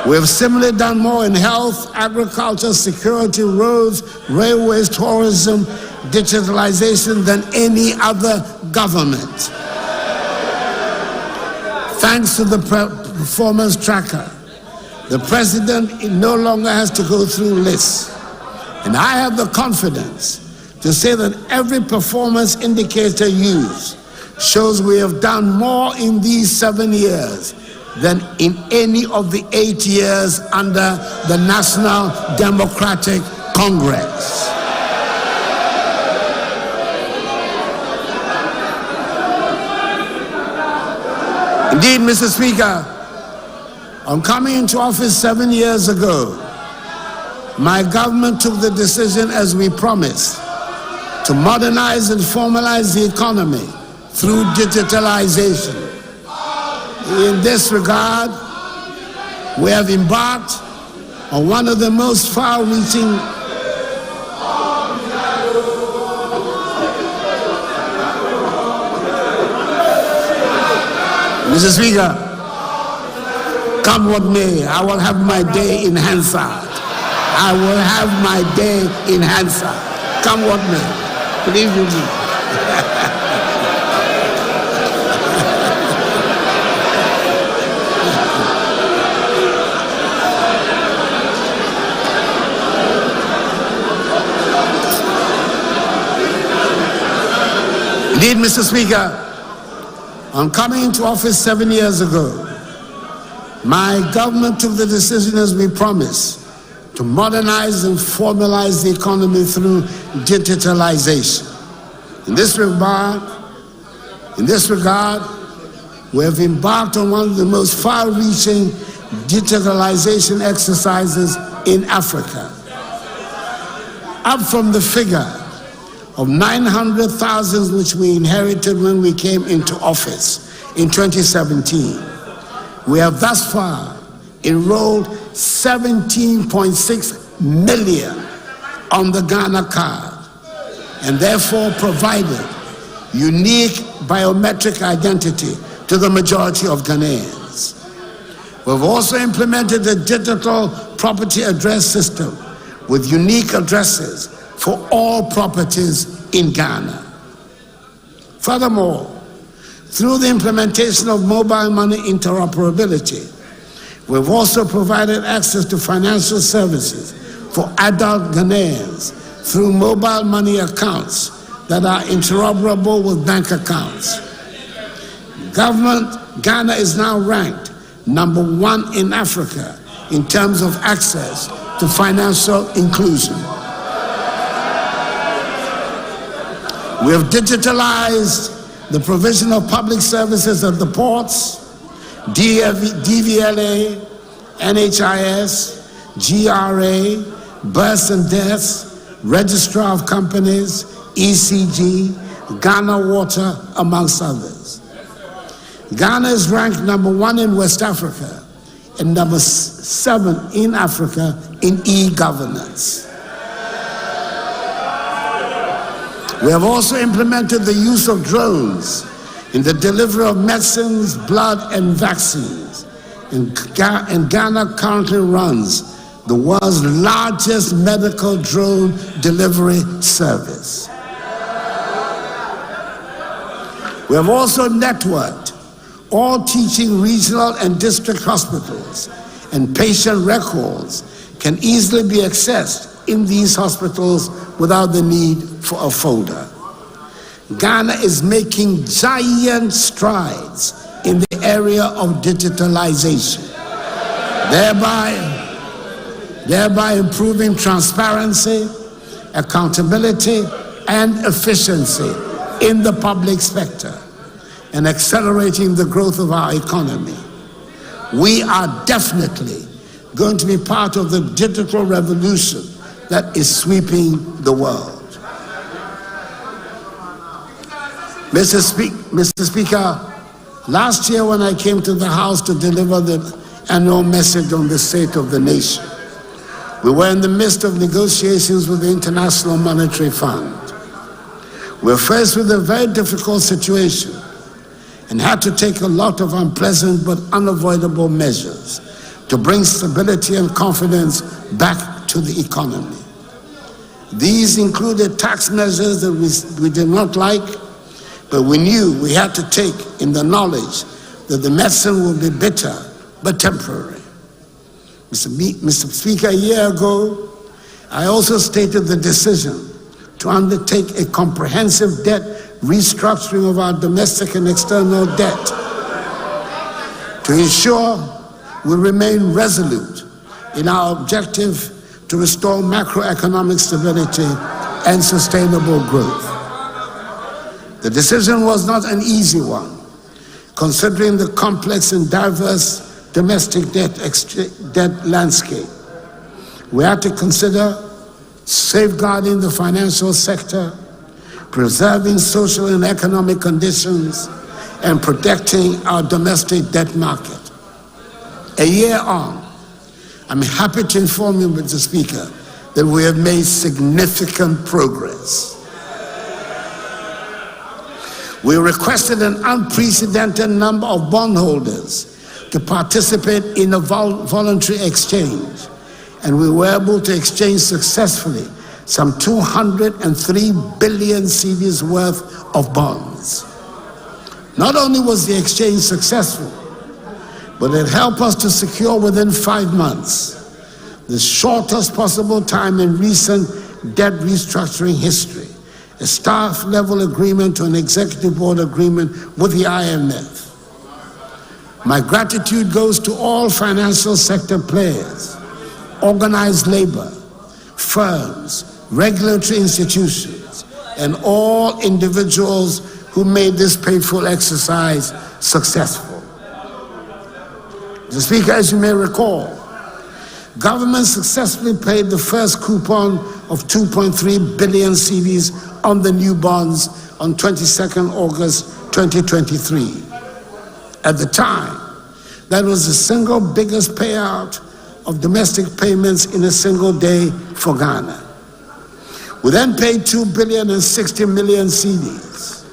We have similarly done more in health, agriculture, security, roads, railways, tourism, digitalization than any other government. Thanks to the performance tracker, the president no longer has to go through lists. And I have the confidence to say that every performance indicator used shows we have done more in these 7 years than in any of the 8 years under the National Democratic Congress. Indeed, Mr. Speaker, on coming into office 7 years ago, my government took the decision, as we promised, to modernize and formalize the economy through digitalization. In this regard, we have embarked on one of the most far-reaching Mr. Speaker, come what may, I will have my day in Hansard. I will have my day in Hansard. Come what may. Believe you me. Indeed, Mr. Speaker, on coming into office 7 years ago, My government took the decision, as we promised, to modernize and formalize the economy through digitalization. In this regard, we have embarked on one of the most far-reaching digitalization exercises in Africa. Up from the figure of 900,000 which we inherited when we came into office in 2017, we have thus far enrolled 17.6 million on the Ghana card, and therefore provided unique biometric identity to the majority of Ghanaians. We've also implemented a digital property address system with unique addresses for all properties in Ghana. Furthermore, through the implementation of mobile money interoperability, we've also provided access to financial services for adult Ghanaians through mobile money accounts that are interoperable with bank accounts. Ghana is now ranked #1 in Africa in terms of access to financial inclusion. We have digitalized the provision of public services at the ports, DVLA, NHIS, GRA, births and deaths, Registrar of Companies, ECG, Ghana Water, amongst others. Ghana is ranked #1 in West Africa and #7 in Africa in e-governance. We have also implemented the use of drones in the delivery of medicines, blood, and vaccines. And Ghana currently runs the world's largest medical drone delivery service. We have also networked all teaching regional and district hospitals, and patient records can easily be accessed in these hospitals without the need for a folder. Ghana is making giant strides in the area of digitalization, thereby improving transparency, accountability, and efficiency in the public sector and accelerating the growth of our economy. We are definitely going to be part of the digital revolution that is sweeping the world. Mr. Speaker, last year when I came to the House to deliver the annual message on the state of the nation, we were in the midst of negotiations with the International Monetary Fund. We were faced with a very difficult situation and had to take a lot of unpleasant but unavoidable measures to bring stability and confidence back to the economy. These included tax measures that we did not like, but we knew we had to take in the knowledge that the medicine will be bitter but temporary. Mr. Speaker, a year ago, I also stated the decision to undertake a comprehensive debt restructuring of our domestic and external debt to ensure we remain resolute in our objective to restore macroeconomic stability and sustainable growth. The decision was not an easy one, considering the complex and diverse domestic debt landscape. We had to consider safeguarding the financial sector, preserving social and economic conditions, and protecting our domestic debt market. A year on, I'm happy to inform you, Mr. Speaker, that we have made significant progress. We requested an unprecedented number of bondholders to participate in a voluntary exchange, and we were able to exchange successfully some 203 billion cedis worth of bonds. Not only was the exchange successful, but it helped us to secure within 5 months, the shortest possible time in recent debt restructuring history, a staff-level agreement to an executive board agreement with the IMF. My gratitude goes to all financial sector players, organized labor, firms, regulatory institutions, and all individuals who made this painful exercise successful. Mr. Speaker, as you may recall, government successfully paid the first coupon of 2.3 billion cedis on the new bonds on 22nd August 2023. At the time, that was the single biggest payout of domestic payments in a single day for Ghana. We then paid 2 billion and 60 million cedis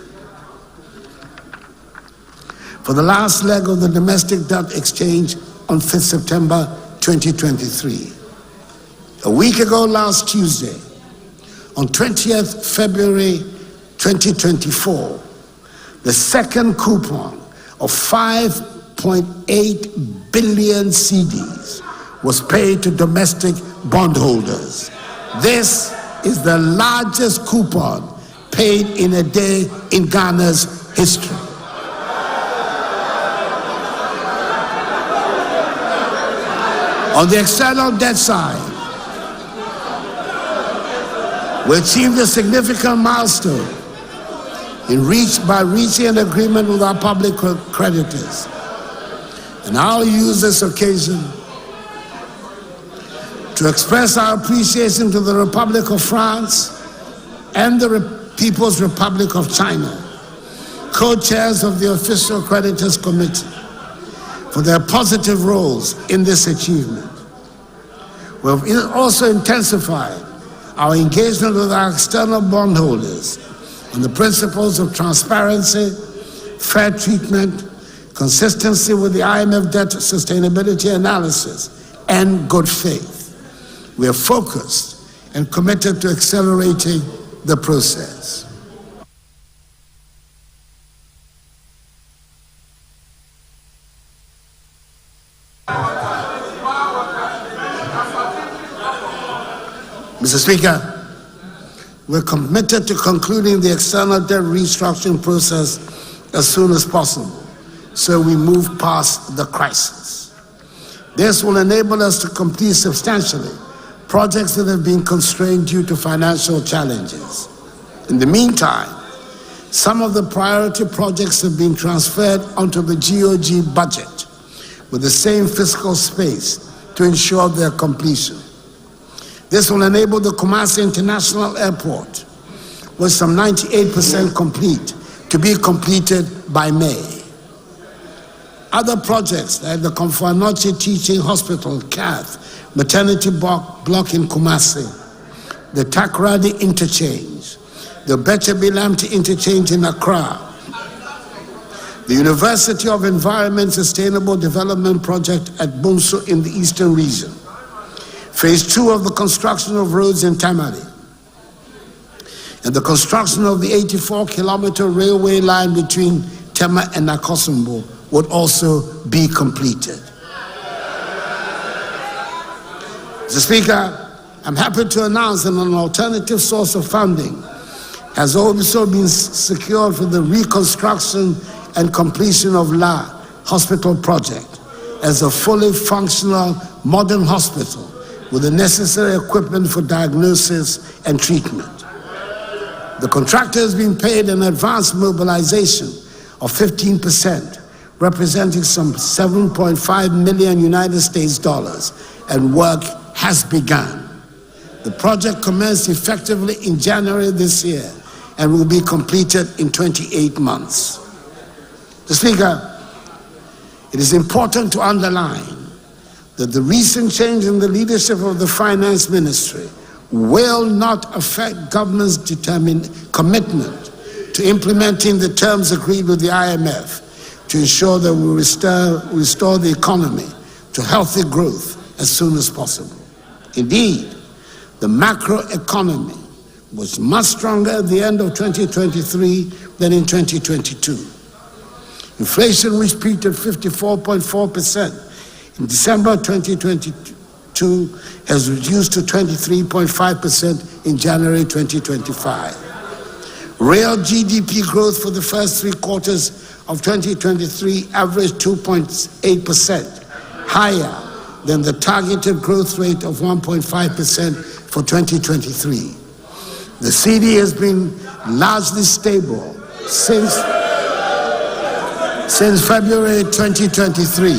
for the last leg of the domestic debt exchange on 5th September 2023. A week ago last Tuesday, on 20th February 2024, the second coupon of 5.8 billion cedis was paid to domestic bondholders. This is the largest coupon paid in a day in Ghana's history. On the external debt side, we achieved a significant milestone by reaching an agreement with our public creditors. And I'll use this occasion to express our appreciation to the Republic of France and the People's Republic of China, co-chairs of the Official Creditors Committee, for their positive roles in this achievement. We've also intensified our engagement with our external bondholders on the principles of transparency, fair treatment, consistency with the IMF debt sustainability analysis, and good faith. We are focused and committed to accelerating the process. Mr. Speaker, we're committed to concluding the external debt restructuring process as soon as possible, so we move past the crisis. This will enable us to complete substantially projects that have been constrained due to financial challenges. In the meantime, some of the priority projects have been transferred onto the GOG budget with the same fiscal space to ensure their completion. This will enable the Kumasi International Airport, with some 98% complete, to be completed by May. Other projects like the Akufo-Addo Teaching Hospital, CATH, maternity block in Kumasi, the Takoradi Interchange, the Bechebi-Lamte Interchange in Accra, the University of Environment Sustainable Development Project at Bunso in the Eastern Region, Phase 2 of the construction of roads in Tamale, and the construction of the 84-kilometer railway line between Tema and Nakosombo would also be completed. Mr. Speaker, I'm happy to announce that an alternative source of funding has also been secured for the reconstruction and completion of La Hospital project as a fully functional modern hospital with the necessary equipment for diagnosis and treatment. The contractor has been paid an advance mobilization of 15%, representing some 7.5 million United States dollars, and work has begun. The project commenced effectively in January this year and will be completed in 28 months. Mr. Speaker, it is important to underline that the recent change in the leadership of the Finance Ministry will not affect government's determined commitment to implementing the terms agreed with the IMF to ensure that we restore the economy to healthy growth as soon as possible. Indeed, the macro economy was much stronger at the end of 2023 than in 2022. Inflation, which peaked at 54.4% in December 2022, has reduced to 23.5% in January 2025. Real GDP growth for the first 3 quarters of 2023 averaged 2.8%, higher than the targeted growth rate of 1.5% for 2023. The CD has been largely stable since February 2023,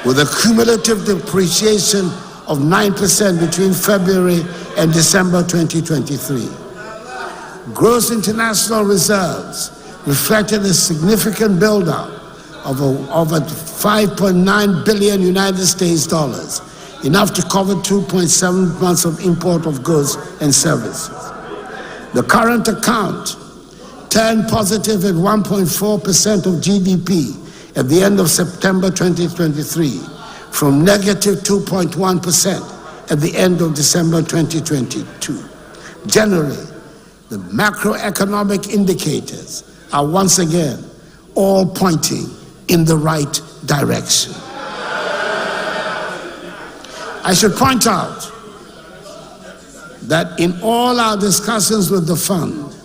with a cumulative depreciation of 9% between February and December 2023. Gross international reserves reflected a significant buildup of over 5.9 billion United States dollars, enough to cover 2.7 months of import of goods and services. The current account turned positive at 1.4% of GDP at the end of September 2023, from negative 2.1% at the end of December 2022. Generally, the macroeconomic indicators are once again all pointing in the right direction. I should point out that in all our discussions with the fund,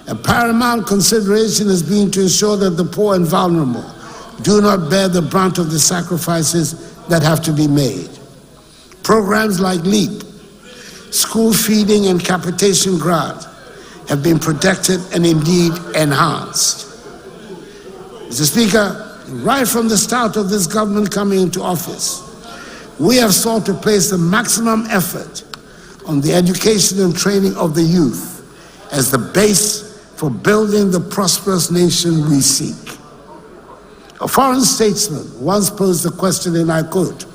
a paramount consideration has been to ensure that the poor and vulnerable do not bear the brunt of the sacrifices that have to be made. Programs like LEAP, school feeding and capitation grant have been protected and indeed enhanced. Mr. Speaker, right from the start of this government coming into office, we have sought to place the maximum effort on the education and training of the youth as the base for building the prosperous nation we seek. A foreign statesman once posed the question, and I quote,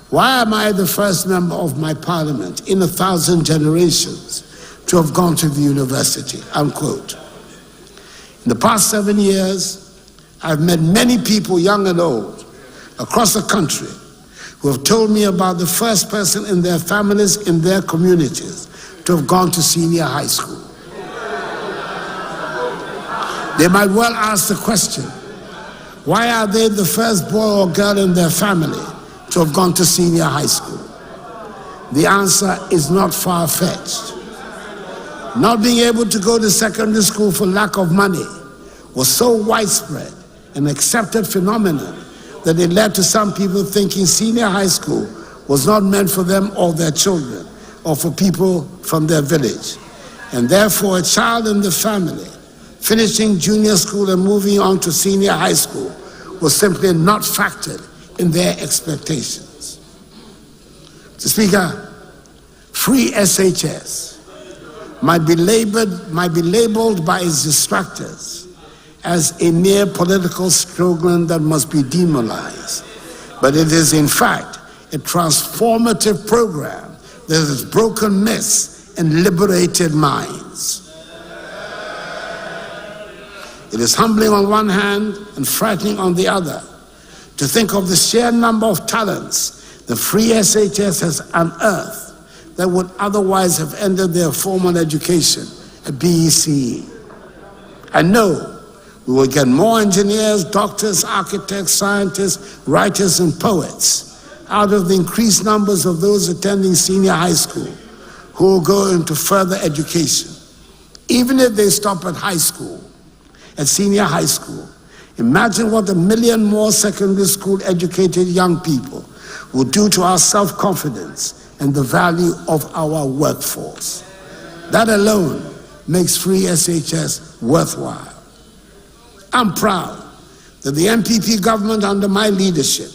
"Why am I the first member of my parliament in 1,000 generations to have gone to the university?" Unquote. In the past 7 years, I've met many people, young and old, across the country who have told me about the first person in their families, in their communities, to have gone to senior high school. They might well ask the question, why are they the first boy or girl in their family to have gone to senior high school? The answer is not far-fetched. Not being able to go to secondary school for lack of money was so widespread an accepted phenomenon that it led to some people thinking senior high school was not meant for them or their children or for people from their village. And therefore, a child in the family finishing junior school and moving on to senior high school was simply not factored in their expectations. Mr. Speaker, free SHS might be labeled by its distractors as a mere political slogan that must be demonized, but it is in fact a transformative program that has broken myths and liberated minds. It is humbling on one hand and frightening on the other to think of the sheer number of talents the free SHS has unearthed that would otherwise have ended their formal education at BECE. I know we will get more engineers, doctors, architects, scientists, writers, and poets out of the increased numbers of those attending senior high school who will go into further education. Even if they stop at high school, at senior high school, imagine what 1 million more secondary school educated young people will do to our self-confidence and the value of our workforce. That alone makes free SHS worthwhile. I'm proud that the MPP government under my leadership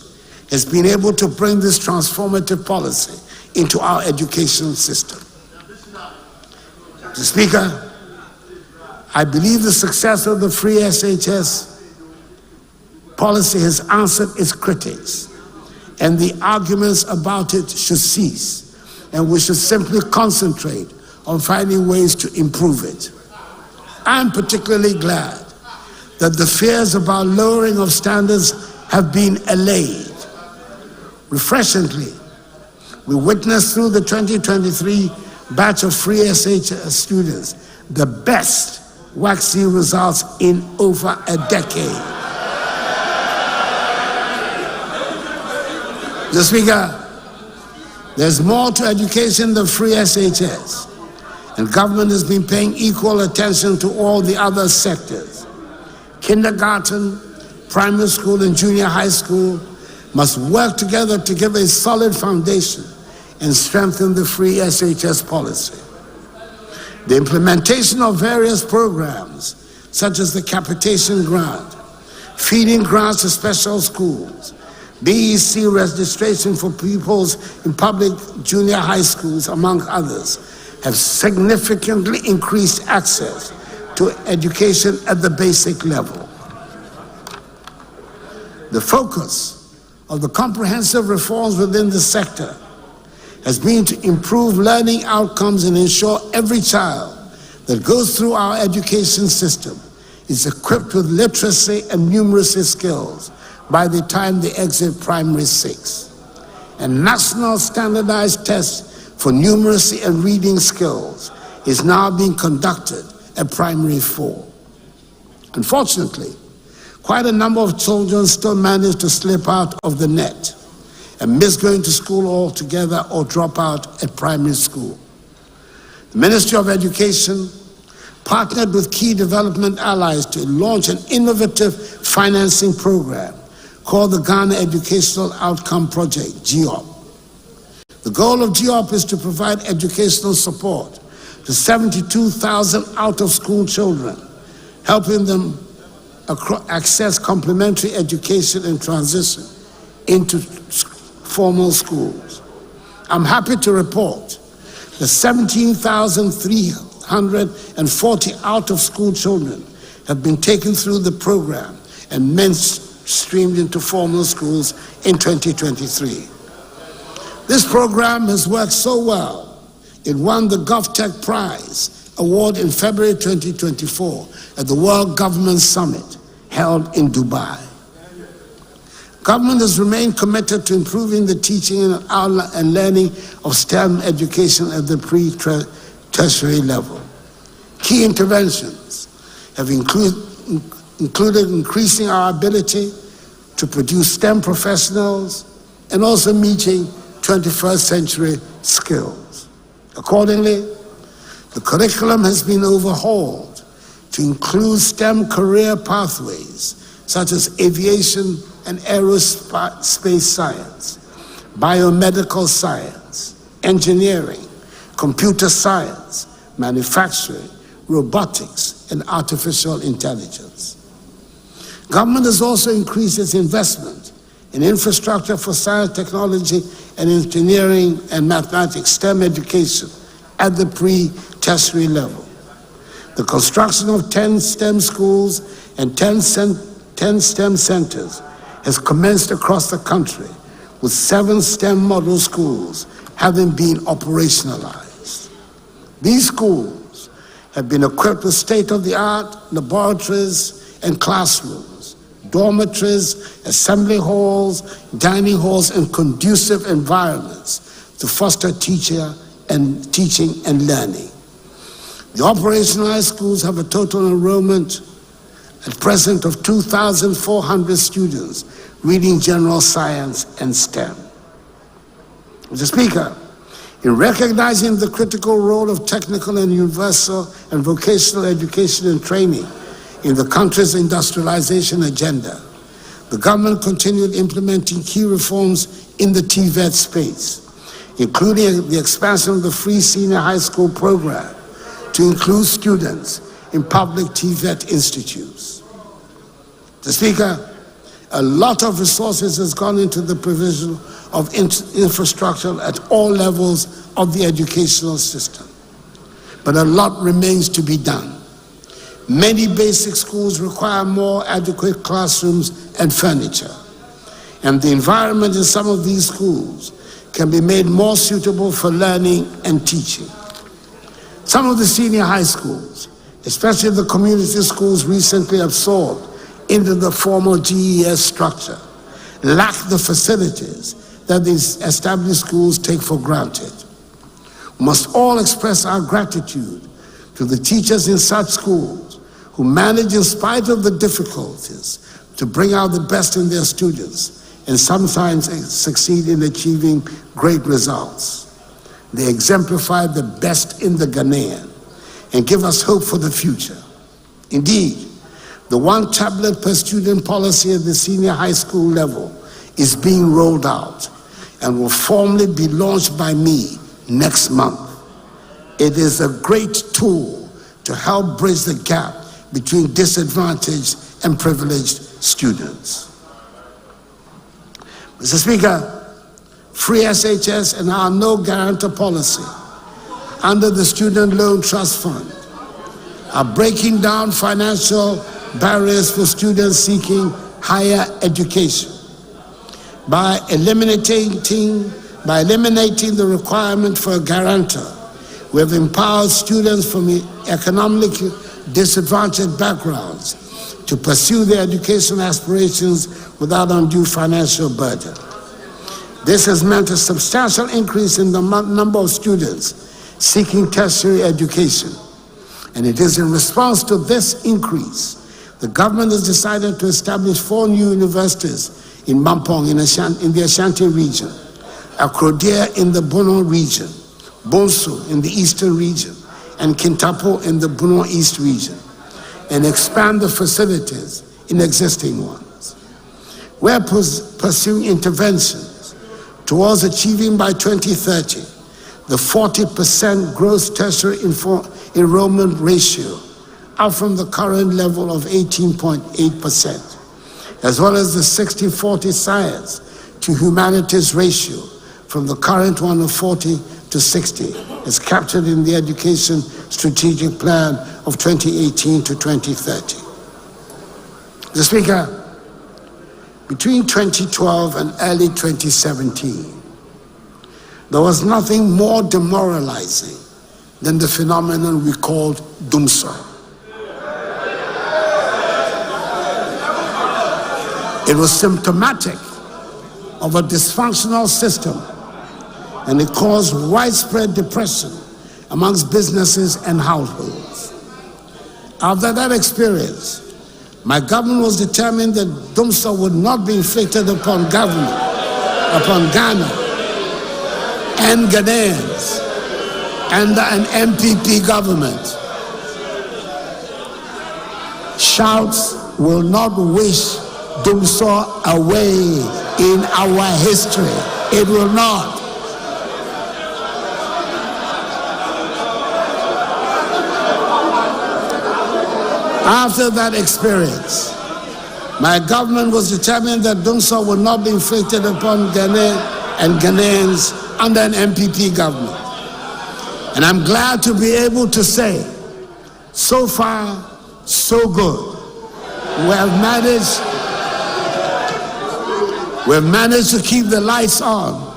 has been able to bring this transformative policy into our educational system. Mr. Speaker, I believe the success of the free SHS policy has answered its critics, and the arguments about it should cease, and we should simply concentrate on finding ways to improve it. I'm particularly glad that the fears about lowering of standards have been allayed. Refreshingly, we witnessed through the 2023 batch of free SHS students the best waxy results in over a decade. Mr. Speaker, there's more to education than free SHS, And government has been paying equal attention to all the other sectors. Kindergarten, primary school, and junior high school must work together to give a solid foundation and strengthen the free SHS policy. The implementation of various programs, such as the capitation grant, feeding grants to special schools, BEC registration for pupils in public junior high schools, among others, have significantly increased access to education at the basic level. The focus of the comprehensive reforms within the sector has been to improve learning outcomes and ensure every child that goes through our education system is equipped with literacy and numeracy skills by the time they exit primary 6. A national standardized test for numeracy and reading skills is now being conducted at primary 4. Unfortunately, quite a number of children still manage to slip out of the net and miss going to school altogether or drop out at primary school. The Ministry of Education partnered with key development allies to launch an innovative financing program called the Ghana Educational Outcome Project, GEOP. The goal of GEOP is to provide educational support to 72,000 out-of-school children, helping them access complementary education and transition into formal schools. I'm happy to report that 17,340 out-of-school children have been taken through the program and mainstreamed into formal schools in 2023. This program has worked so well, it won the GovTech Prize Award in February 2024 at the World Government Summit held in Dubai. Government has remained committed to improving the teaching and learning of STEM education at the pre-tertiary level. Key interventions have included increasing our ability to produce STEM professionals and also meeting 21st century skills. Accordingly, the curriculum has been overhauled to include STEM career pathways such as aviation and aerospace science, biomedical science, engineering, computer science, manufacturing, robotics, and artificial intelligence. Government has also increased its investment in infrastructure for science, technology, and engineering and mathematics, STEM education at the pre-tertiary level. The construction of 10 STEM schools and 10 STEM centers has commenced across the country, with 7 STEM model schools having been operationalized. These schools have been equipped with state-of-the-art laboratories and classrooms, dormitories, assembly halls, dining halls, and conducive environments to foster teaching and learning. The operationalized schools have a total enrollment at present of 2,400 students reading general science and STEM. Mr. Speaker, in recognizing the critical role of technical and universal and vocational education and training in the country's industrialization agenda, the government continued implementing key reforms in the TVET space, including the expansion of the free senior high school program to include students in public TVET institutes. Mr. Speaker, a lot of resources has gone into the provision of infrastructure at all levels of the educational system, but a lot remains to be done. Many basic schools require more adequate classrooms and furniture, and the environment in some of these schools can be made more suitable for learning and teaching. Some of the senior high schools, especially the community schools recently absorbed into the formal GES structure, lack the facilities that these established schools take for granted. We must all express our gratitude to the teachers in such schools who manage, in spite of the difficulties, to bring out the best in their students and sometimes succeed in achieving great results. They exemplify the best in the Ghanaian and give us hope for the future. Indeed, the one tablet per student policy at the senior high school level is being rolled out and will formally be launched by me next month. It is a great tool to help bridge the gap between disadvantaged and privileged students. Mr. Speaker, free SHS and our no guarantor policy under the Student Loan Trust Fund are breaking down financial barriers for students seeking higher education. By eliminating the requirement for a guarantor, we have empowered students from economically disadvantaged backgrounds to pursue their educational aspirations without undue financial burden. This has meant a substantial increase in the number of students seeking tertiary education. And it is in response to this increase, the government has decided to establish 4 new universities in Mampong in the Ashanti region, Akrodea in the Bono region, Bonsu in the eastern region, and Kintapo in the Bono East region, and expand the facilities in existing ones. We're pursuing interventions towards achieving by 2030 the 40% gross tertiary enrollment ratio, up from the current level of 18.8%, as well as the 60-40 science to humanities ratio from the current one of 40 to 60, as captured in the Education Strategic Plan of 2018 to 2030. Mr. Speaker, between 2012 and early 2017, there was nothing more demoralizing than the phenomenon we called doomsday. It was symptomatic of a dysfunctional system, and it caused widespread depression amongst businesses and households. After that experience, my government was determined that doomsday would not be inflicted upon Ghana and Ghanaians under an MPP government. Shouts will not wish doomsday away in our history. It will not. After that experience, my government was determined that doomsday would not be inflicted upon Ghana and Ghanaians under an MPP government. And I'm glad to be able to say, so far, so good. We've managed to keep the lights on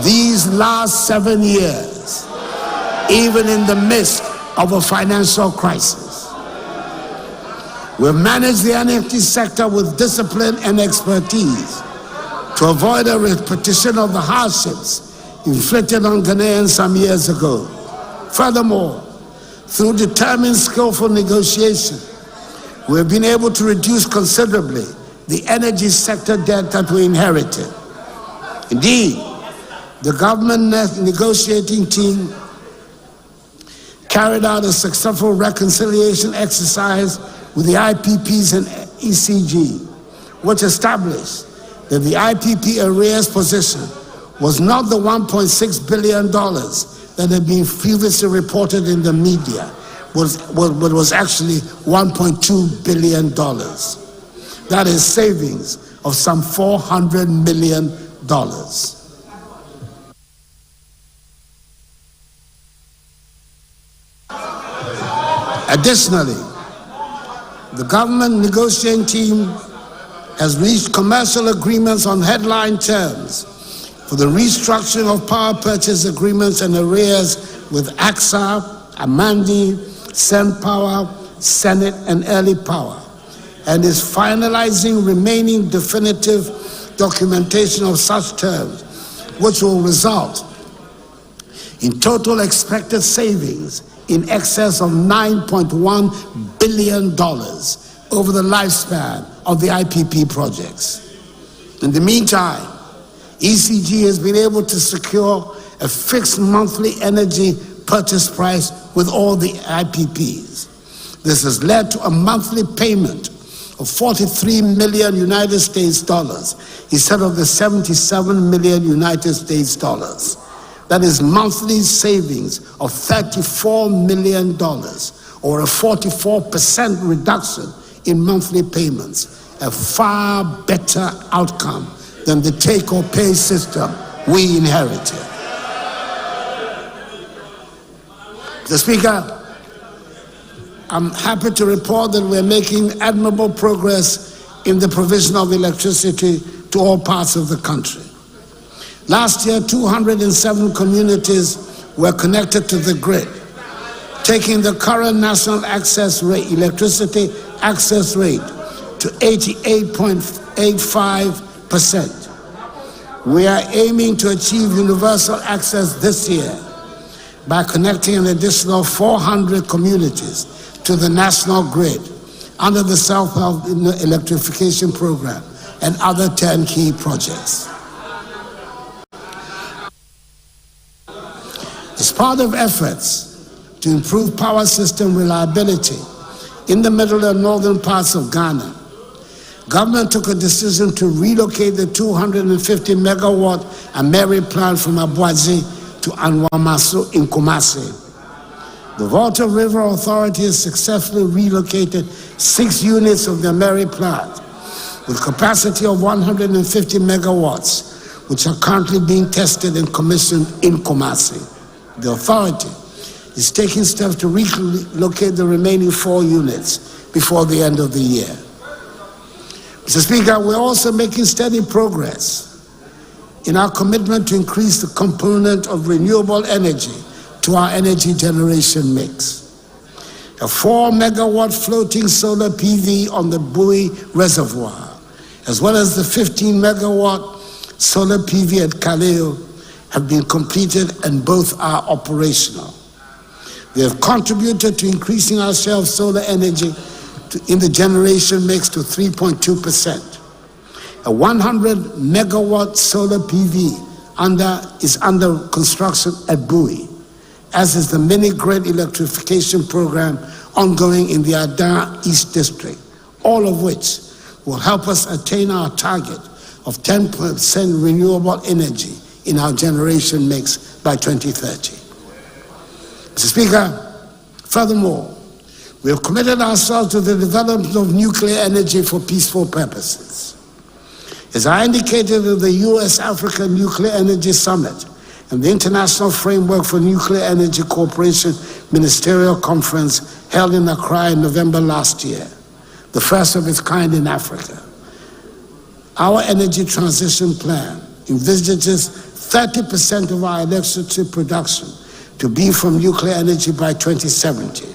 these last 7 years, even in the midst of a financial crisis. We've managed the NFT sector with discipline and expertise to avoid a repetition of the hardships inflicted on Ghanaians some years ago. Furthermore, through determined, skillful negotiation, we have been able to reduce considerably the energy sector debt that we inherited. Indeed, the government negotiating team carried out a successful reconciliation exercise with the IPPs and ECG, which established that the IPP arrears position was not the $1.6 billion that had been previously reported in the media, but was actually $1.2 billion. That is savings of some $400 million. Additionally, the government negotiating team has reached commercial agreements on headline terms for the restructuring of power purchase agreements and arrears with AXA, Amandi, SenPower, Senate, and Early Power, and is finalizing remaining definitive documentation of such terms, which will result in total expected savings in excess of $9.1 billion over the lifespan of the IPP projects. In the meantime, ECG has been able to secure a fixed monthly energy purchase price with all the IPPs. This has led to a monthly payment of 43 million United States dollars instead of the 77 million United States dollars. That is monthly savings of $34 million, or a 44% reduction in monthly payments, a far better outcome than the take-or-pay system we inherited. Mr. Speaker, I'm happy to report that we're making admirable progress in the provision of electricity to all parts of the country. Last year, 207 communities were connected to the grid, taking the current national electricity access rate to 88.85%. We are aiming to achieve universal access this year by connecting an additional 400 communities to the national grid under the self-help electrification program and other 10 key projects. As part of efforts to improve power system reliability in the middle and northern parts of Ghana, government took a decision to relocate the 250 megawatt Ameri plant from Abuazi to Anwamaso in Kumasi. The Volta River Authority has successfully relocated 6 units of the Ameri plant with capacity of 150 megawatts, which are currently being tested and commissioned in Kumasi. The authority is taking steps to relocate the remaining 4 units before the end of the year. Mr. Speaker, we're also making steady progress in our commitment to increase the component of renewable energy to our energy generation mix. A 4 megawatt floating solar PV on the Bui Reservoir, as well as the 15 megawatt solar PV at Kaleo, have been completed and both are operational. They have contributed to increasing our share of solar energy in the generation mix to 3.2%. A 100 megawatt solar PV is under construction at Bui, as is the mini-grid electrification program ongoing in the Adan East District, all of which will help us attain our target of 10% renewable energy in our generation mix by 2030. Mr. Speaker, furthermore, we have committed ourselves to the development of nuclear energy for peaceful purposes. As I indicated at the U.S.-Africa Nuclear Energy Summit and the International Framework for Nuclear Energy Cooperation Ministerial Conference held in Accra in November last year, the first of its kind in Africa, our energy transition plan envisages 30% of our electricity production to be from nuclear energy by 2070,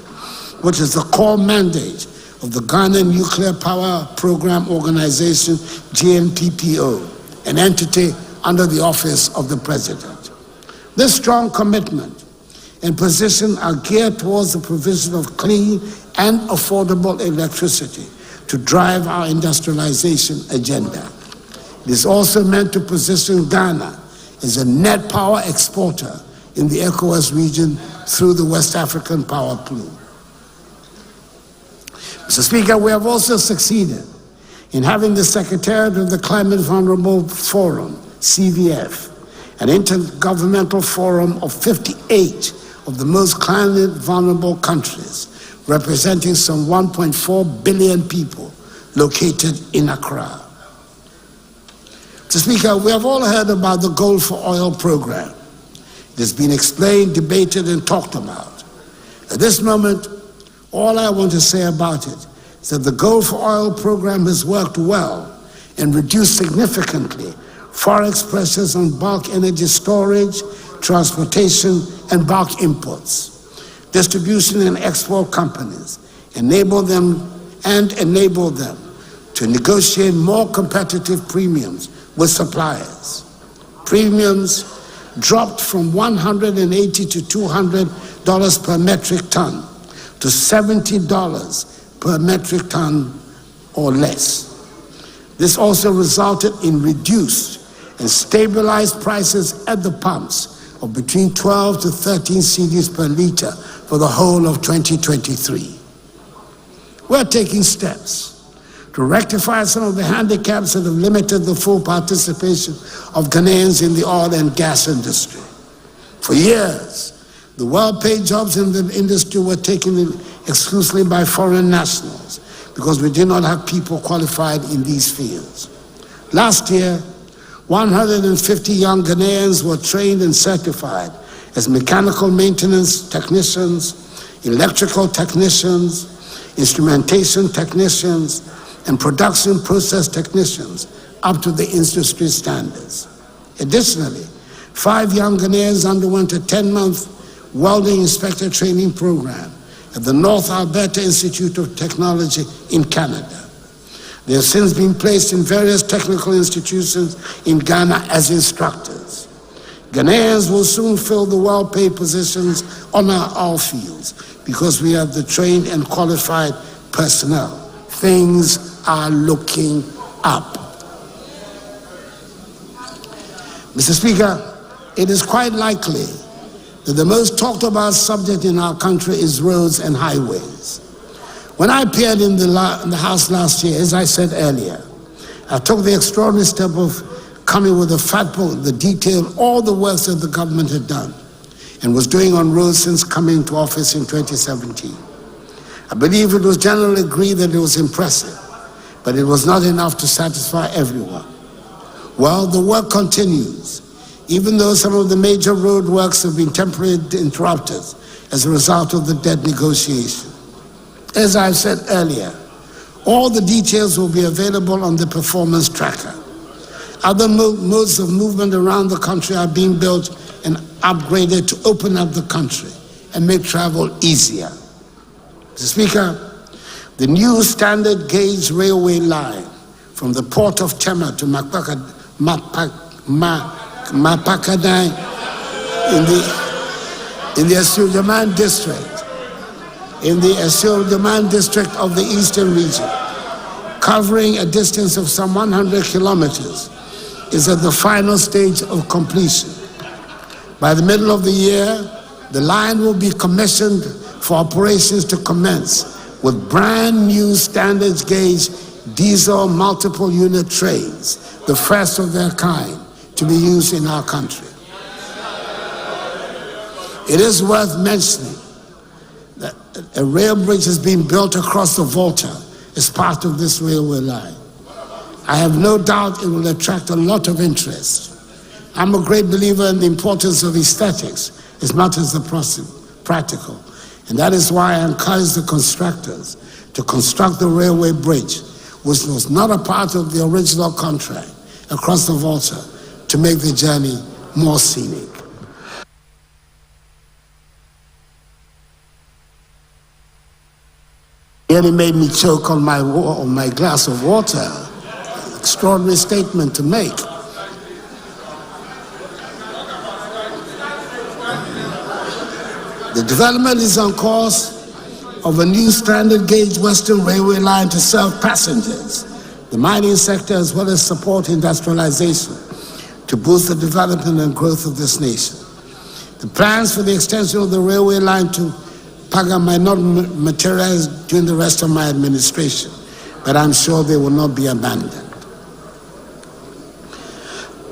which is the core mandate of the Ghanaian Nuclear Power Program Organization, GNPPO, an entity under the office of the President. This strong commitment and position are geared towards the provision of clean and affordable electricity to drive our industrialization agenda. It is also meant to position Ghana as a net power exporter in the ECOWAS region through the West African Power Pool. Mr. Speaker, we have also succeeded in having the Secretariat of the Climate Vulnerable Forum, CVF, an intergovernmental forum of 58 of the most climate vulnerable countries, representing some 1.4 billion people located in Accra. Mr. Speaker, we have all heard about the Gold for Oil program. It has been explained, debated, and talked about. At this moment, all I want to say about it is that the Gold for Oil program has worked well and reduced significantly forex pressures on bulk energy storage, transportation, and bulk imports. Distribution and export companies enable them to negotiate more competitive premiums with suppliers. Premiums dropped from $180 to $200 per metric ton to $70 per metric ton or less. This also resulted in reduced and stabilized prices at the pumps of between 12 to 13 cedis per litre for the whole of 2023. We're taking steps to rectify some of the handicaps that have limited the full participation of Ghanaians in the oil and gas industry. For years, the well-paid jobs in the industry were taken in exclusively by foreign nationals because we did not have people qualified in these fields. Last year, 150 young Ghanaians were trained and certified as mechanical maintenance technicians, electrical technicians, instrumentation technicians, and production process technicians up to the industry standards. Additionally, 5 young Ghanaians underwent a 10-month welding inspector training program at the North Alberta Institute of Technology in Canada. They have since been placed in various technical institutions in Ghana as instructors. Ghanaians will soon fill the well-paid positions on our oil fields because we have the trained and qualified personnel. Things are looking up. Mr. Speaker, it is quite likely that the most talked about subject in our country is roads and highways. When I appeared in the House last year, as I said earlier, I took the extraordinary step of coming with a fat book that detailed all the works that the government had done and was doing on roads since coming to office in 2017. I believe it was generally agreed that it was impressive, but it was not enough to satisfy everyone. Well, the work continues, even though some of the major road works have been temporarily interrupted as a result of the debt negotiation. As I've said earlier, all the details will be available on the performance tracker. Other modes of movement around the country are being built and upgraded to open up the country and make travel easier. Mr. Speaker, the new standard gauge railway line from the port of Tema to Mapakadai in the Asurjaman district, of the Eastern region, covering a distance of some 100 kilometers, is at the final stage of completion. By the middle of the year, the line will be commissioned for operations to commence with brand new standard gauge diesel multiple unit trains, the first of their kind to be used in our country. It is worth mentioning that a rail bridge is being built across the Volta as part of this railway line. I have no doubt it will attract a lot of interest. I'm a great believer in the importance of aesthetics as much as the practical, and that is why I encourage the constructors to construct the railway bridge, which was not a part of the original contract, across the Volta to make the journey more scenic. Nearly made me choke on my glass of water. Extraordinary statement to make. The development is on course of a new standard gauge Western Railway line to serve passengers, the mining sector, as well as support industrialization to boost the development and growth of this nation. The plans for the extension of the railway line to Paga might not materialize during the rest of my administration, but I'm sure they will not be abandoned.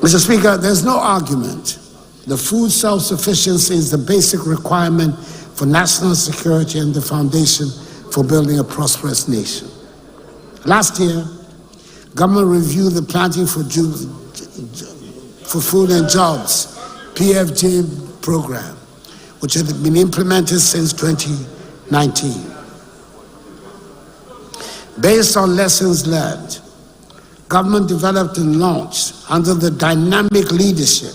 Mr. Speaker, there's no argument that food self-sufficiency is the basic requirement for national security and the foundation for building a prosperous nation. Last year, government reviewed the Planting for Food and Jobs, PFJ program, which had been implemented since 2019. Based on lessons learned, government developed and launched, under the dynamic leadership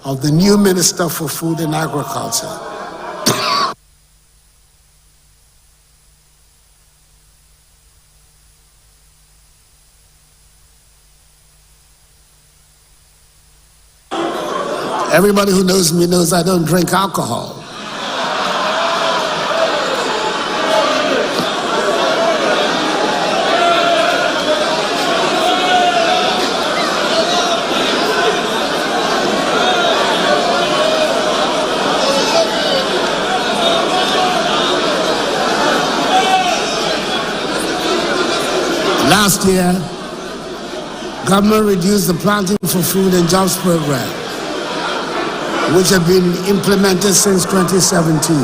of the new Minister for Food and Agriculture, everybody who knows me knows I don't drink alcohol. Last year, government reduced the Planting for Food and Jobs program, which had been implemented since 2017.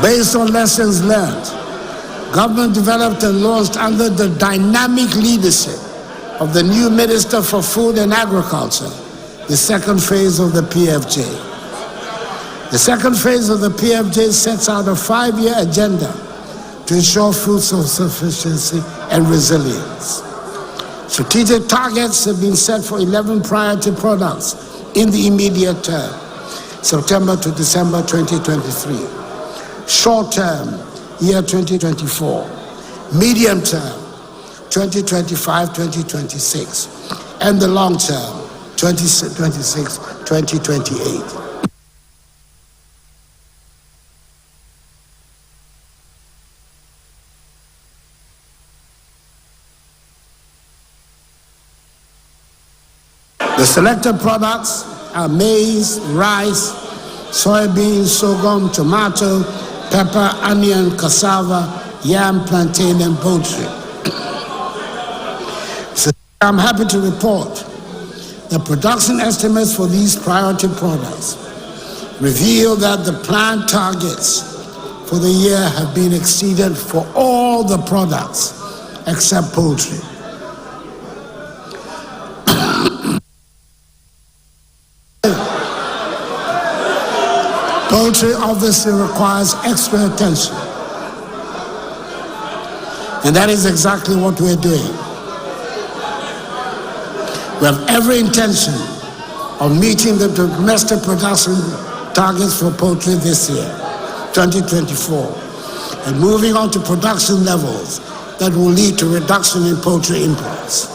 Based on lessons learned, government developed and launched under the dynamic leadership of the new Minister for Food and Agriculture, the second phase of the PFJ. The second phase of the PFJ sets out a 5-year agenda to ensure food self-sufficiency and resilience. Strategic targets have been set for 11 priority products in the immediate term, September to December 2023. Short term, year 2024. Medium term, 2025-2026. And the long term, 2026-2028. The selected products are maize, rice, soybeans, sorghum, tomato, pepper, onion, cassava, yam, plantain, and poultry. So I'm happy to report the production estimates for these priority products reveal that the planned targets for the year have been exceeded for all the products except poultry. Poultry obviously requires extra attention. And that is exactly what we're doing. We have every intention of meeting the domestic production targets for poultry this year, 2024, and moving on to production levels that will lead to reduction in poultry imports.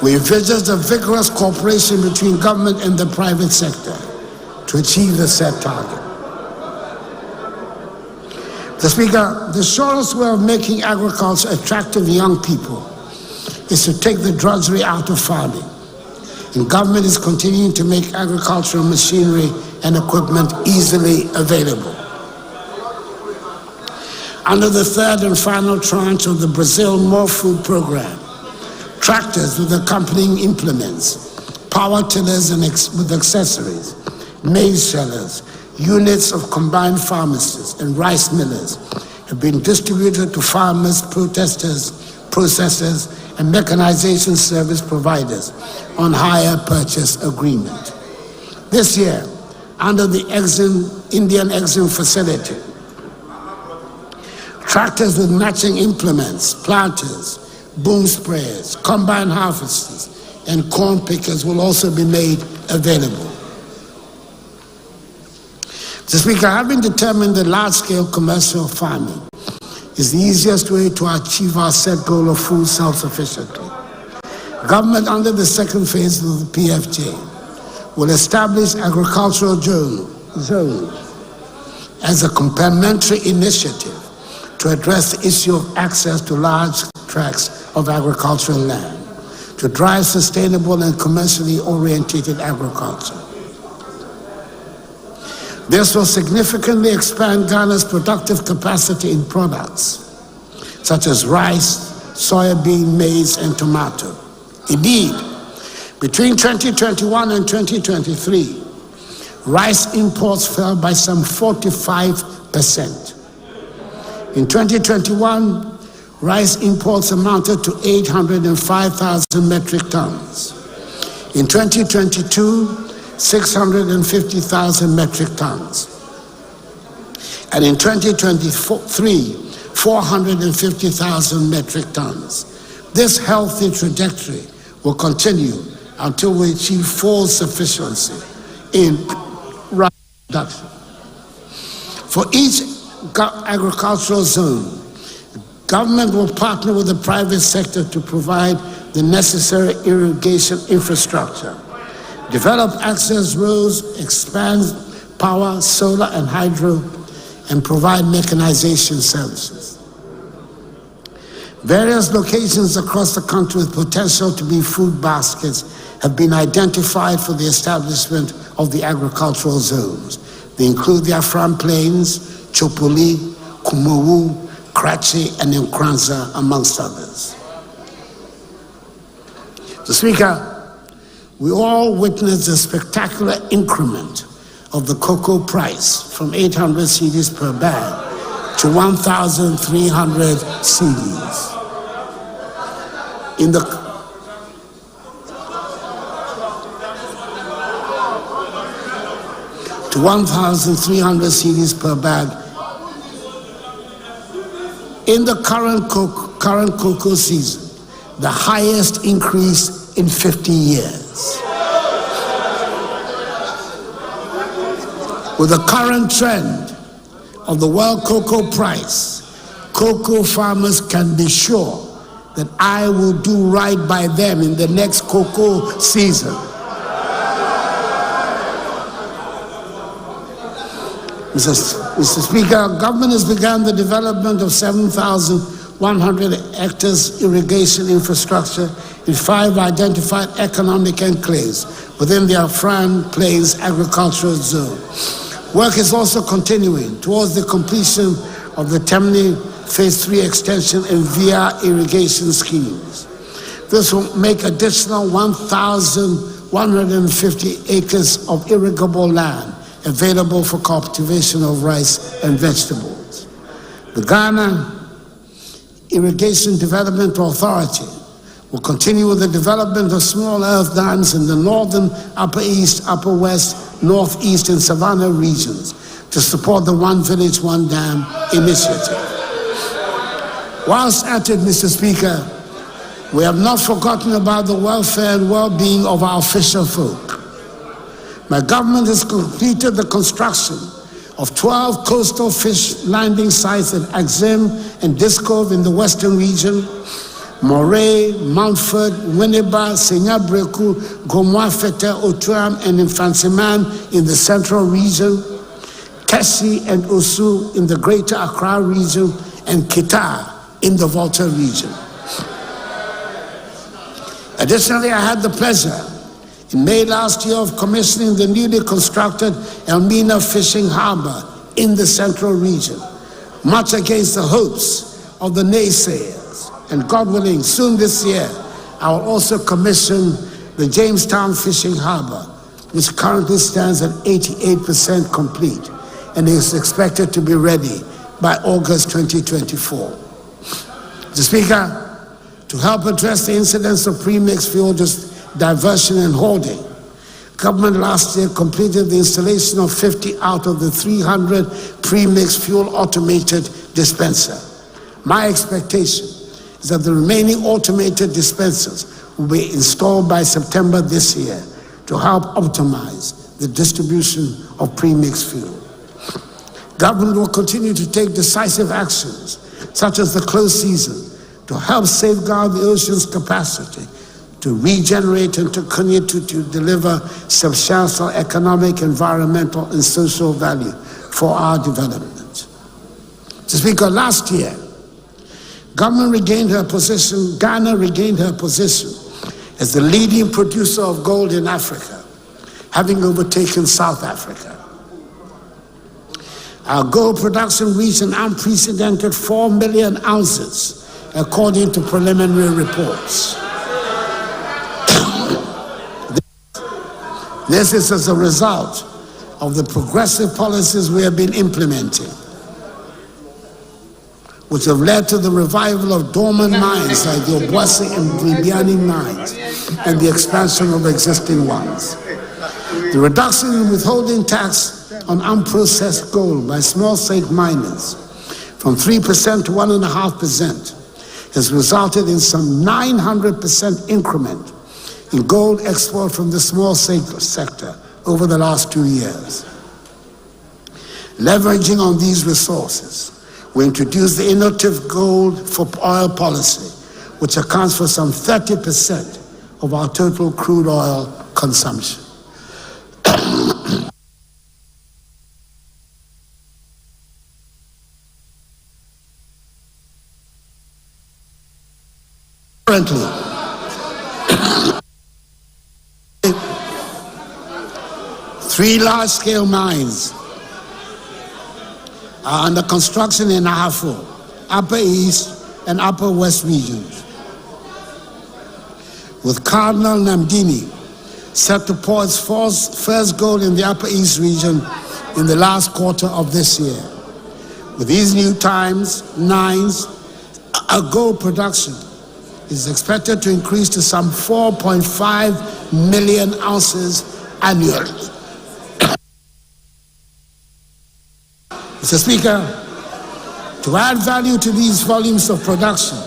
We envisage a vigorous cooperation between government and the private sector to achieve the set target. Mr. Speaker, the surest way of making agriculture attractive to young people is to take the drudgery out of farming. And government is continuing to make agricultural machinery and equipment easily available. Under the third and final tranche of the Brazil More Food program, tractors with accompanying implements, power tillers and with accessories, maize shellers, units of combined pharmacies, and rice millers have been distributed to farmers, processors, and mechanization service providers on hire purchase agreement. This year, under the Indian Exim facility, tractors with matching implements, planters, boom sprayers, combine harvesters, and corn pickers will also be made available. Mr. Speaker, having determined that large-scale commercial farming is the easiest way to achieve our set goal of food self-sufficiency, government under the second phase of the PFJ will establish agricultural zones as a complementary initiative to address the issue of access to large tracts of agricultural land, to drive sustainable and commercially oriented agriculture. This will significantly expand Ghana's productive capacity in products such as rice, soybean, maize, and tomato. Indeed, between 2021 and 2023, rice imports fell by some 45%. In 2021, rice imports amounted to 805,000 metric tons. In 2022, 650,000 metric tons. And in 2023, 450,000 metric tons. This healthy trajectory will continue until we achieve full sufficiency in rice production. For each agricultural zone, government will partner with the private sector to provide the necessary irrigation infrastructure, develop access roads, expand power, solar and hydro, and provide mechanization services. Various locations across the country with potential to be food baskets have been identified for the establishment of the agricultural zones. They include the Afram Plains, Chopoli, Kumowu, Kratchi and Nkranza, amongst others. Mr. Speaker, we all witnessed a spectacular increment of the cocoa price from 800 cedis per bag to 1,300 cedis. To 1,300 cedis per bag in the current cocoa season, the highest increase in 50 years. With the current trend of the world cocoa price, cocoa farmers can be sure that I will do right by them in the next cocoa season. Mr. Speaker, government has begun the development of 7,100 hectares irrigation infrastructure in 5 identified economic enclaves within the Afran Plains agricultural zone. Work is also continuing towards the completion of the Temne Phase 3 extension and via irrigation schemes. This will make additional 1,150 acres of irrigable land available for cultivation of rice and vegetables. The Ghana Irrigation Development Authority will continue with the development of small earth dams in the northern, upper east, upper west, northeast, and savannah regions to support the One Village, One Dam initiative. Whilst at it, Mr. Speaker, we have not forgotten about the welfare and well-being of our fisher folk. My government has completed the construction of 12 coastal fish landing sites at Axim and Discove in the western region, Moray, Mountford, Winneba, Senyabreku, Gomoa Fete, Otuam, and Infansiman in the central region, Kessi and Osu in the greater Accra region, and Kita in the Volta region. Additionally, I had the pleasure in May last year of commissioning the newly constructed Elmina Fishing Harbor in the central region, much against the hopes of the naysayers. And God willing, soon this year, I will also commission the Jamestown Fishing Harbor, which currently stands at 88% complete and is expected to be ready by August 2024. Mr. Speaker, to help address the incidence of premixed fuel diversion and hoarding, government last year completed the installation of 50 out of the 300 premixed fuel automated dispenser. My expectation is that the remaining automated dispensers will be installed by September this year to help optimize the distribution of premixed fuel. Government will continue to take decisive actions, such as the close season, to help safeguard the ocean's capacity to regenerate and to continue to deliver substantial economic, environmental, and social value for our development. Mr. Speaker, last year, Ghana regained her position as the leading producer of gold in Africa, having overtaken South Africa. Our gold production reached an unprecedented 4 million ounces, according to preliminary reports. This is as a result of the progressive policies we have been implementing, which have led to the revival of dormant mines like the Obuasi and Bibiani mines and the expansion of existing ones. The reduction in withholding tax on unprocessed gold by small-scale miners from 3% to 1.5% has resulted in some 900% increment in gold export from the small sector over the last 2 years. Leveraging on these resources, we introduced the innovative gold for oil policy, which accounts for some 30% of our total crude oil consumption. Currently, 3 large-scale mines are under construction in Ahafo, Upper East, and Upper West regions, with Cardinal Namdini set to pour its first gold in the Upper East region in the last quarter of this year. With these new nines, gold production is expected to increase to some 4.5 million ounces annually. Mr. Speaker, to add value to these volumes of production,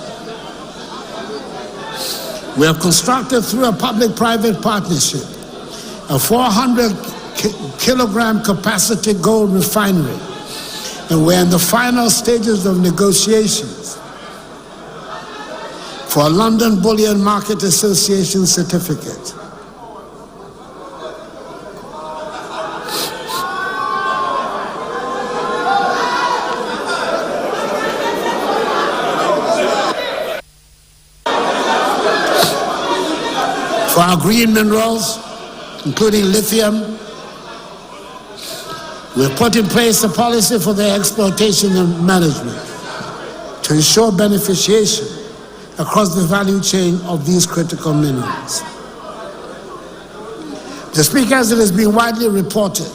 we have constructed through a public-private partnership a 400 kilogram capacity gold refinery, and we're in the final stages of negotiations for a London Bullion Market Association certificate. For our green minerals, including lithium, we have put in place a policy for their exploitation and management to ensure beneficiation across the value chain of these critical minerals. The Speaker, as it has been widely reported,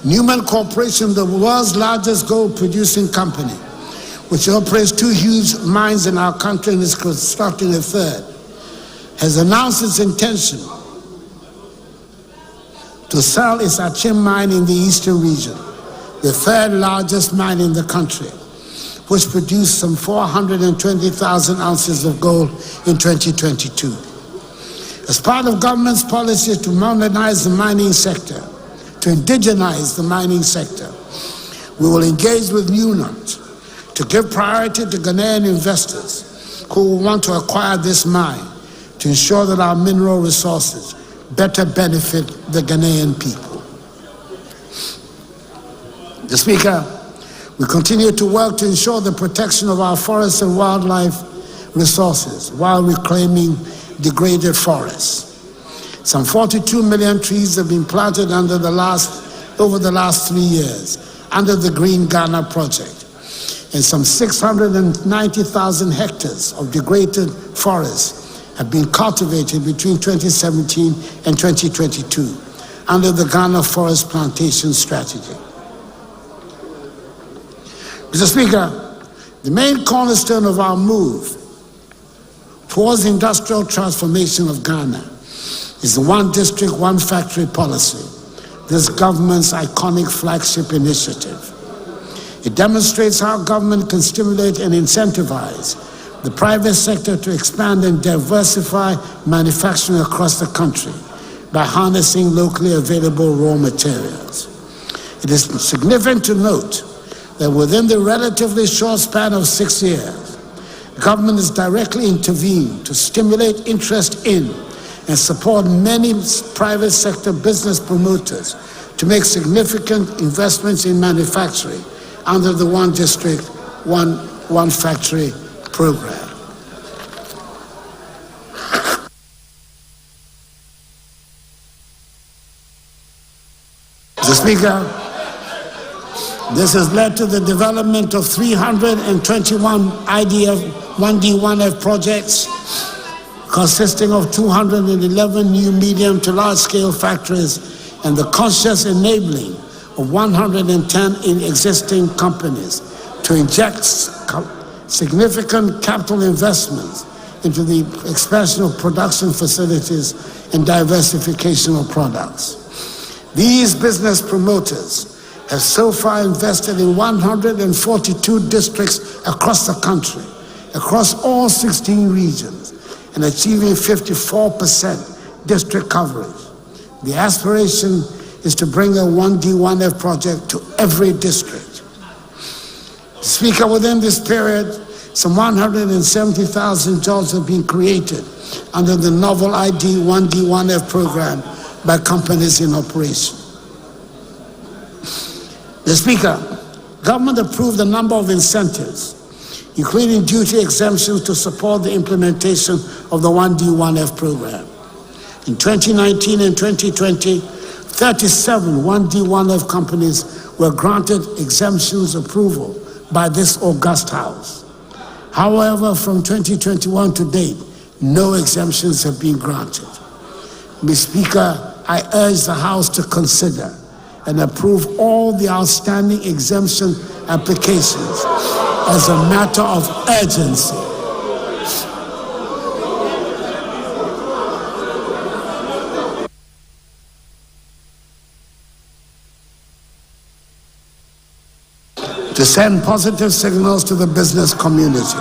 Newman Corporation, the world's largest gold producing company, which operates 2 huge mines in our country and is constructing a third, has announced its intention to sell its Achim mine in the eastern region, the 3rd largest mine in the country, which produced some 420,000 ounces of gold in 2022. As part of government's policy to modernize the mining sector, to indigenize the mining sector, we will engage with Newmont to give priority to Ghanaian investors who will want to acquire this mine to ensure that our mineral resources better benefit the Ghanaian people. The Speaker, we continue to work to ensure the protection of our forests and wildlife resources while reclaiming degraded forests. Some 42 million trees have been planted over the last 3 years under the Green Ghana project, and some 690,000 hectares of degraded forests have been cultivated between 2017 and 2022 under the Ghana Forest Plantation Strategy. Mr. Speaker, the main cornerstone of our move towards the industrial transformation of Ghana is the One District, One Factory policy, this government's iconic flagship initiative. It demonstrates how government can stimulate and incentivize the private sector to expand and diversify manufacturing across the country by harnessing locally available raw materials. It is significant to note that within the relatively short span of 6 years, government has directly intervened to stimulate interest in and support many private sector business promoters to make significant investments in manufacturing under the One District, One Factory program. Mr. Speaker, this has led to the development of 321 IDF 1D1F projects consisting of 211 new medium to large-scale factories and the conscious enabling of 110 existing companies to inject significant capital investments into the expansion of production facilities and diversification of products. These business promoters have so far invested in 142 districts across the country, across all 16 regions, and achieving 54% district coverage. The aspiration is to bring a 1D1F project to every district. Speaker, within this period, some 170,000 jobs have been created under the novel ID 1D1F program by companies in operation. The Speaker, government approved a number of incentives, including duty exemptions to support the implementation of the 1D1F program. In 2019 and 2020, 37 1D1F companies were granted exemptions approval by this august House. However, from 2021 to date, no exemptions have been granted. Mr. Speaker, I urge the House to consider and approve all the outstanding exemption applications as a matter of urgency. To send positive signals to the business community.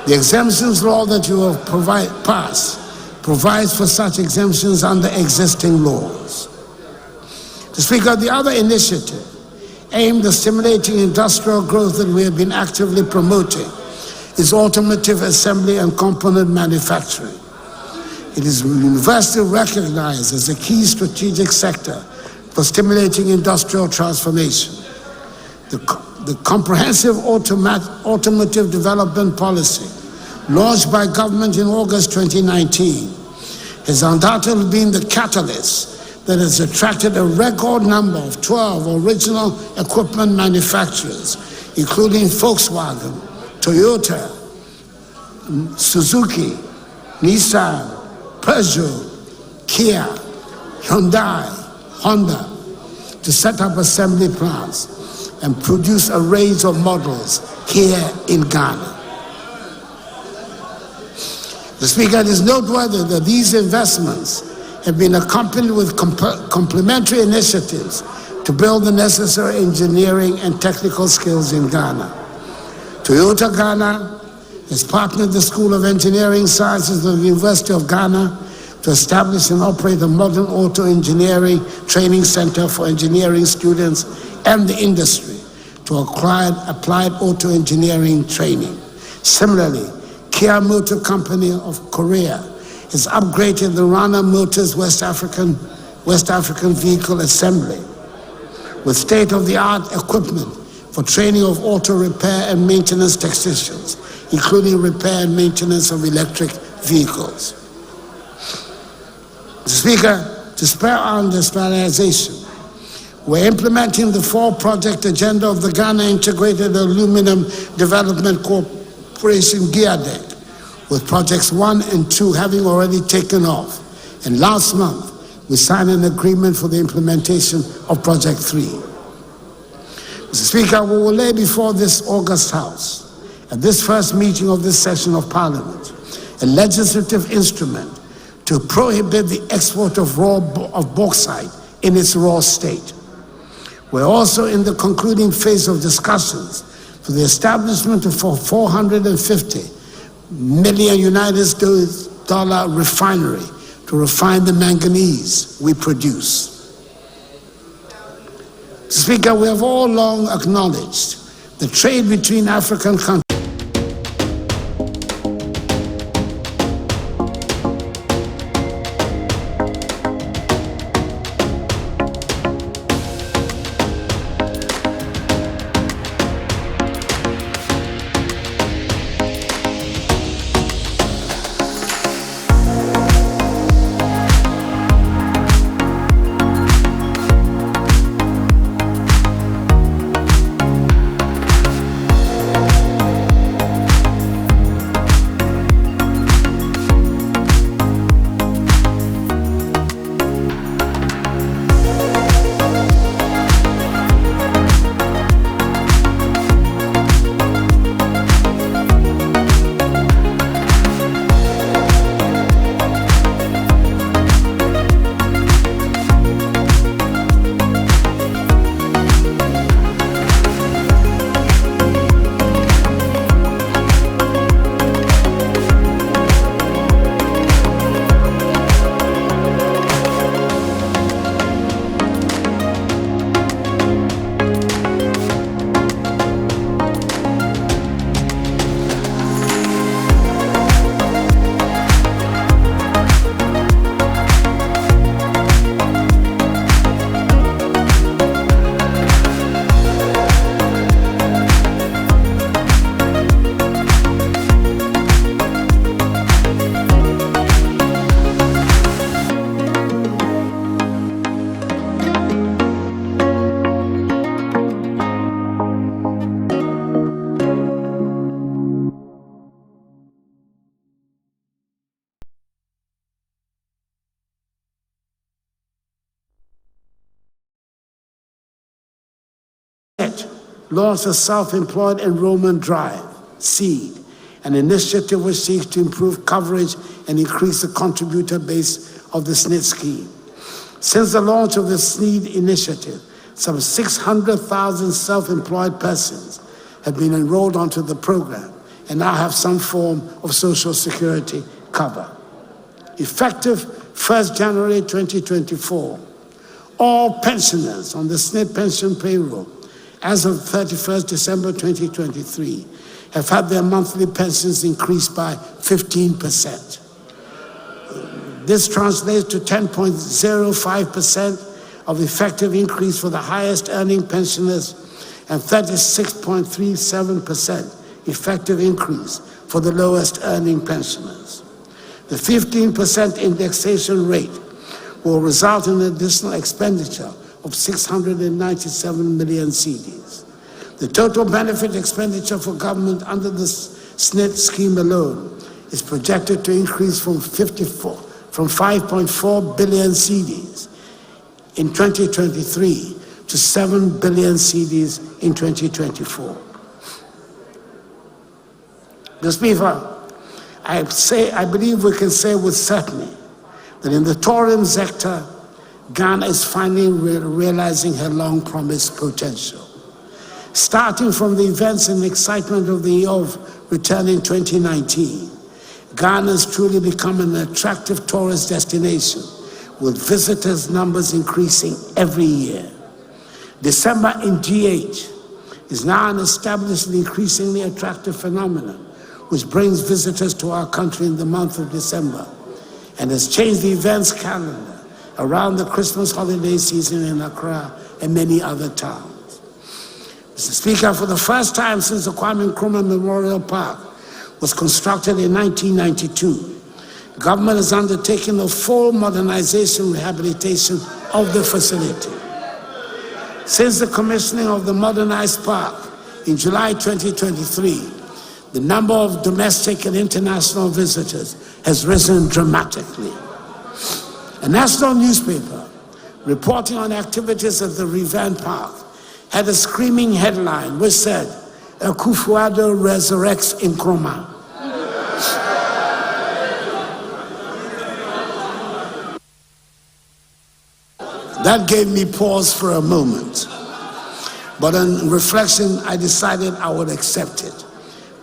The exemptions law that you have passed provides for such exemptions under existing laws. Mr. Speaker, the other initiative aimed at stimulating industrial growth that we have been actively promoting is automotive assembly and component manufacturing. It is universally recognized as a key strategic sector for stimulating industrial transformation. The comprehensive automotive development policy launched by government in August 2019 has undoubtedly been the catalyst that has attracted a record number of 12 original equipment manufacturers, including Volkswagen, Toyota, Suzuki, Nissan, Peugeot, Kia, Hyundai, Honda, to set up assembly plants and produce a range of models here in Ghana. Mr. Speaker, it is noteworthy that these investments have been accompanied with complementary initiatives to build the necessary engineering and technical skills in Ghana. Toyota Ghana has partnered the School of Engineering Sciences of the University of Ghana to establish and operate a modern auto engineering training center for engineering students and the industry to acquire applied auto engineering training. Similarly, Kia Motor Company of Korea has upgraded the Rana Motors West African vehicle assembly with state-of-the-art equipment for training of auto repair and maintenance technicians, including repair and maintenance of electric vehicles. Mr. Speaker, to spur our industrialization, we're implementing the 4-project agenda of the Ghana Integrated Aluminum Development Corporation, GIADEC, with projects 1 and 2 having already taken off. And last month, we signed an agreement for the implementation of Project 3. Mr. Speaker, we will lay before this august House, at this first meeting of this session of Parliament, a legislative instrument to prohibit the export of bauxite in its raw state. We're also in the concluding phase of discussions for the establishment of a $450 million US refinery to refine the manganese we produce. Speaker, we have all long acknowledged the trade between African countries launched a self-employed enrollment drive, SEED, an initiative which seeks to improve coverage and increase the contributor base of the SNID scheme. Since the launch of the SNID initiative, some 600,000 self-employed persons have been enrolled onto the program and now have some form of social security cover. Effective 1st January 2024, all pensioners on the SNID pension payroll as of 31st December 2023 have had their monthly pensions increased by 15%. This translates to 10.05% of effective increase for the highest earning pensioners and 36.37% effective increase for the lowest earning pensioners. The 15% indexation rate will result in an additional expenditure of 697 million cedis. The total benefit expenditure for government under the SNID scheme alone is projected to increase from 5.4 billion cedis in 2023 to 7 billion cedis in 2024. Mr. Speaker, I believe we can say with certainty that in the tourism sector, Ghana is finally realizing her long-promised potential. Starting from the events and excitement of the year of return in 2019, Ghana has truly become an attractive tourist destination, with visitors' numbers increasing every year. December in GH is now an established and increasingly attractive phenomenon, which brings visitors to our country in the month of December and has changed the events calendar around the Christmas holiday season in Accra and many other towns. Mr. Speaker, for the first time since the Kwame Nkrumah Memorial Park was constructed in 1992, the government has undertaken a full modernization rehabilitation of the facility. Since the commissioning of the modernized park in July 2023, the number of domestic and international visitors has risen dramatically. A national newspaper reporting on activities at the revamped park had a screaming headline which said, "Akufo-Addo resurrects Nkrumah." That gave me pause for a moment. But on reflection, I decided I would accept it,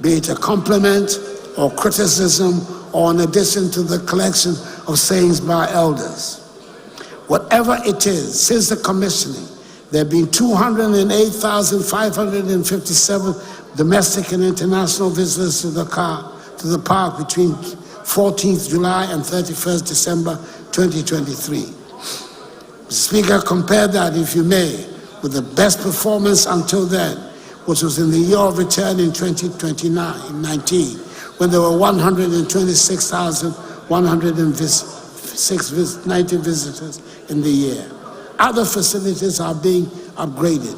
be it a compliment or criticism or an addition to the collection of sayings by elders. Whatever it is, since the commissioning, there have been 208,557 domestic and international visitors to the park between 14th July and 31st December 2023. Mr. Speaker, compare that, if you may, with the best performance until then, which was in the year of return in 2019, when there were 126,190 visitors in the year. Other facilities are being upgraded,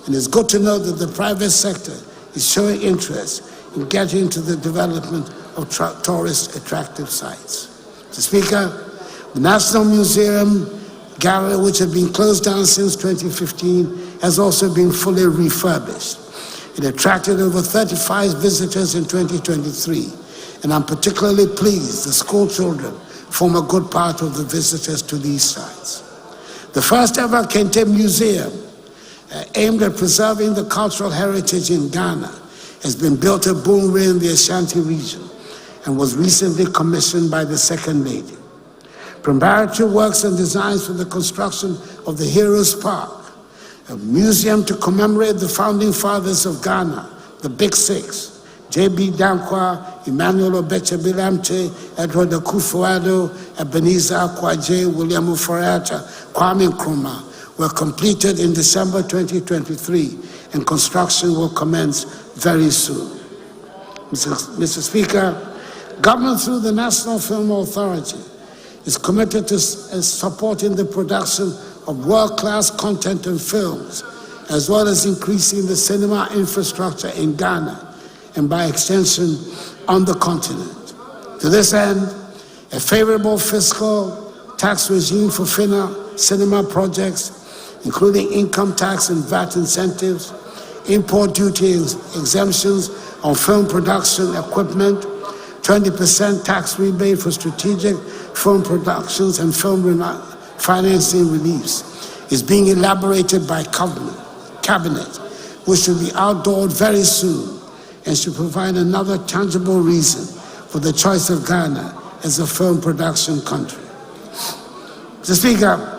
and it's good to know that the private sector is showing interest in getting into the development of tourist attractive sites. Mr. Speaker, the National Museum Gallery, which had been closed down since 2015, has also been fully refurbished. It attracted over 35 visitors in 2023, and I'm particularly pleased the school children form a good part of the visitors to these sites. The first ever Kente Museum, aimed at preserving the cultural heritage in Ghana, has been built at Boomre in the Ashanti region and was recently commissioned by the Second Lady. Preparatory works and designs for the construction of the Heroes Park, a museum to commemorate the founding fathers of Ghana, the Big Six, J.B. Dankwa, Emmanuel Obeche-Bilamte, Edward Akufo-Addo, Ebenezer Akwaje, William Uforiacha, Kwame Nkrumah, were completed in December 2023, and construction will commence very soon. Mr. Speaker, government through the National Film Authority is committed to supporting the production of world-class content and films, as well as increasing the cinema infrastructure in Ghana and by extension on the continent. To this end, a favorable fiscal tax regime for cinema projects, including income tax and VAT incentives, import duty exemptions on film production equipment, 20% tax rebate for strategic film productions and film financing reliefs is being elaborated by cabinet, which should be outlawed very soon and should provide another tangible reason for the choice of Ghana as a film production country. Mr. Speaker,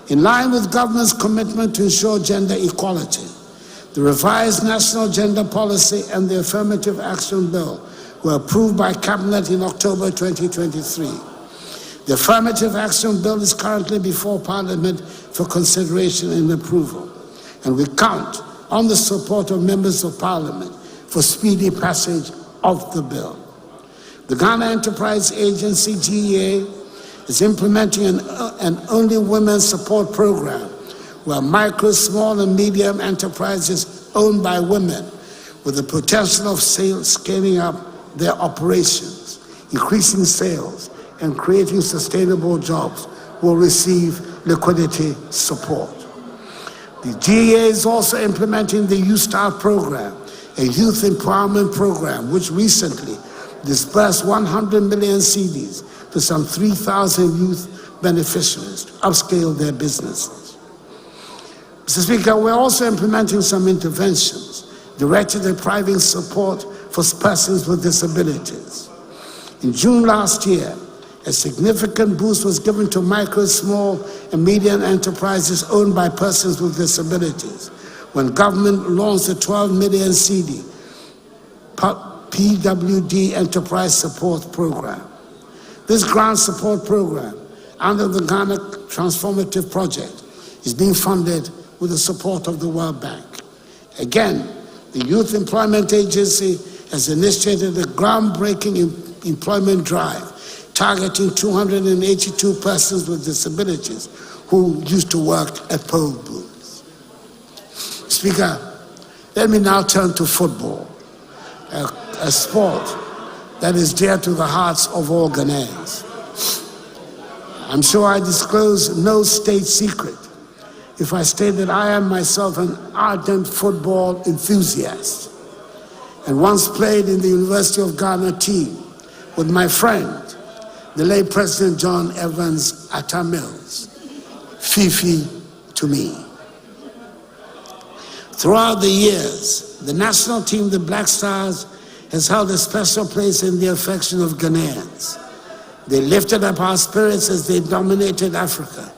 in line with government's commitment to ensure gender equality, the revised National Gender Policy and the Affirmative Action Bill were approved by Cabinet in October 2023. The Affirmative Action Bill is currently before Parliament for consideration and approval, and we count on the support of members of Parliament for speedy passage of the bill. The Ghana Enterprise Agency, GEA, is implementing an Only Women Support Program where micro, small, and medium enterprises owned by women with the potential of scaling up their operations, increasing sales, and creating sustainable jobs will receive liquidity support. The GEA is also implementing the Youth Start Program, a youth empowerment program which recently disbursed 100 million cedis to some 3,000 youth beneficiaries to upscale their businesses. Mr. Speaker, we're also implementing some interventions directed at providing support for persons with disabilities. In June last year, a significant boost was given to micro, small, and medium enterprises owned by persons with disabilities when government launched the 12 million CD PWD Enterprise Support Program. This grant support program under the Ghana Transformative Project is being funded with the support of the World Bank. Again, the Youth Employment Agency has initiated a groundbreaking employment drive targeting 282 persons with disabilities who used to work at poll booths. Speaker, let me now turn to football, a sport that is dear to the hearts of all Ghanaians. I'm sure I disclose no state secret if I state that I am myself an ardent football enthusiast and once played in the University of Ghana team with my friend, the late President John Evans Atta Mills, Fifi to me. Throughout the years, the national team, the Black Stars, has held a special place in the affection of Ghanaians. They lifted up our spirits as they dominated Africa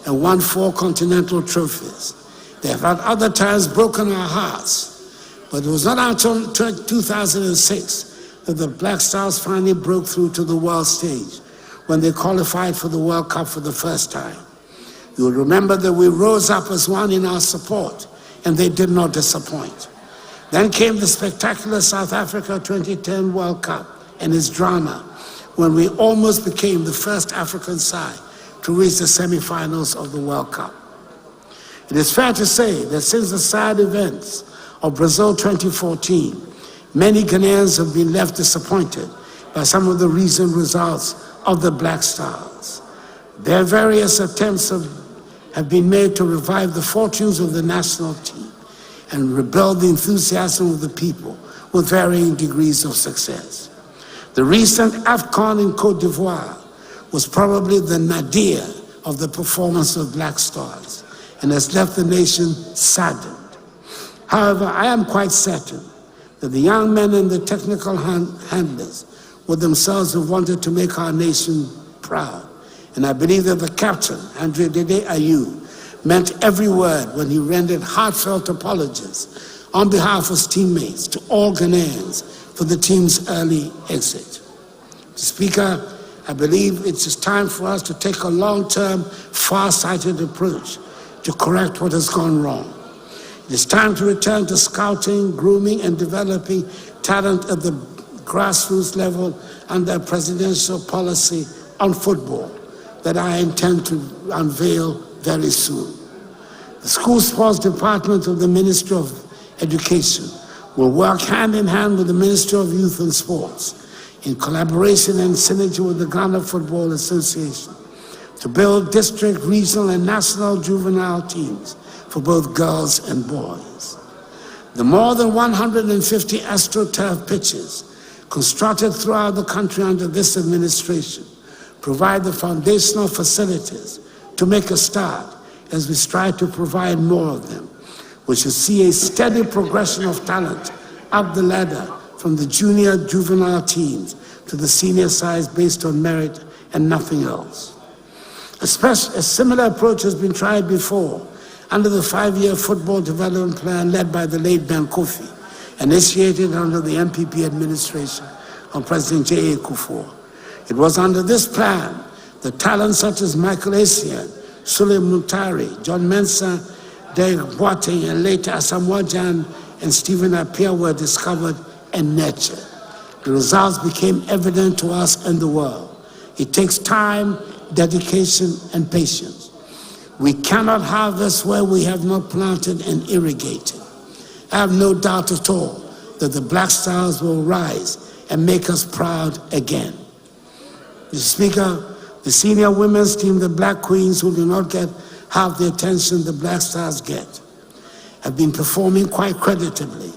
and won 4 continental trophies. They have at other times broken our hearts, but it was not until 2006 that the Black Stars finally broke through to the world stage when they qualified for the World Cup for the first time. You will remember that we rose up as one in our support, and they did not disappoint. Then came the spectacular South Africa 2010 World Cup and its drama, when we almost became the first African side to reach the semi-finals of the World Cup. It is fair to say that since the sad events of Brazil 2014, many Ghanaians have been left disappointed by some of the recent results of the Black Stars. Their various attempts have been made to revive the fortunes of the national team and rebuild the enthusiasm of the people with varying degrees of success. The recent AFCON in Cote d'Ivoire was probably the nadir of the performance of Black Stars and has left the nation saddened. However, I am quite certain that the young men and the technical handlers would themselves have wanted to make our nation proud. And I believe that the captain, Andre Dede Ayew, meant every word when he rendered heartfelt apologies on behalf of his teammates to all Ghanaians for the team's early exit. Speaker, I believe it is time for us to take a long-term, far-sighted approach to correct what has gone wrong. It is time to return to scouting, grooming, and developing talent at the grassroots level under a presidential policy on football that I intend to unveil very soon. The School Sports Department of the Ministry of Education will work hand in hand with the Ministry of Youth and Sports in collaboration and synergy with the Ghana Football Association to build district, regional, and national juvenile teams for both girls and boys. The more than 150 AstroTurf pitches constructed throughout the country under this administration provide the foundational facilities to make a start as we strive to provide more of them, which should see a steady progression of talent up the ladder from the junior juvenile teams to the senior sides based on merit and nothing else. A similar approach has been tried before under the 5-year football development plan led by the late Ben Kofi, initiated under the MPP administration of President J. Akufo-Addo. It was under this plan that talents such as Michael Essien, Sule Mutari, John Mensah, Derek Boateng, and later Asamoah Gyan and Stephen Appiah were discovered and nurtured. The results became evident to us and the world. It takes time, dedication, and patience. We cannot harvest where we have not planted and irrigated. I have no doubt at all that the Black Stars will rise and make us proud again. Mr. Speaker, the senior women's team, the Black Queens, who do not get half the attention the Black Stars get, have been performing quite creditably.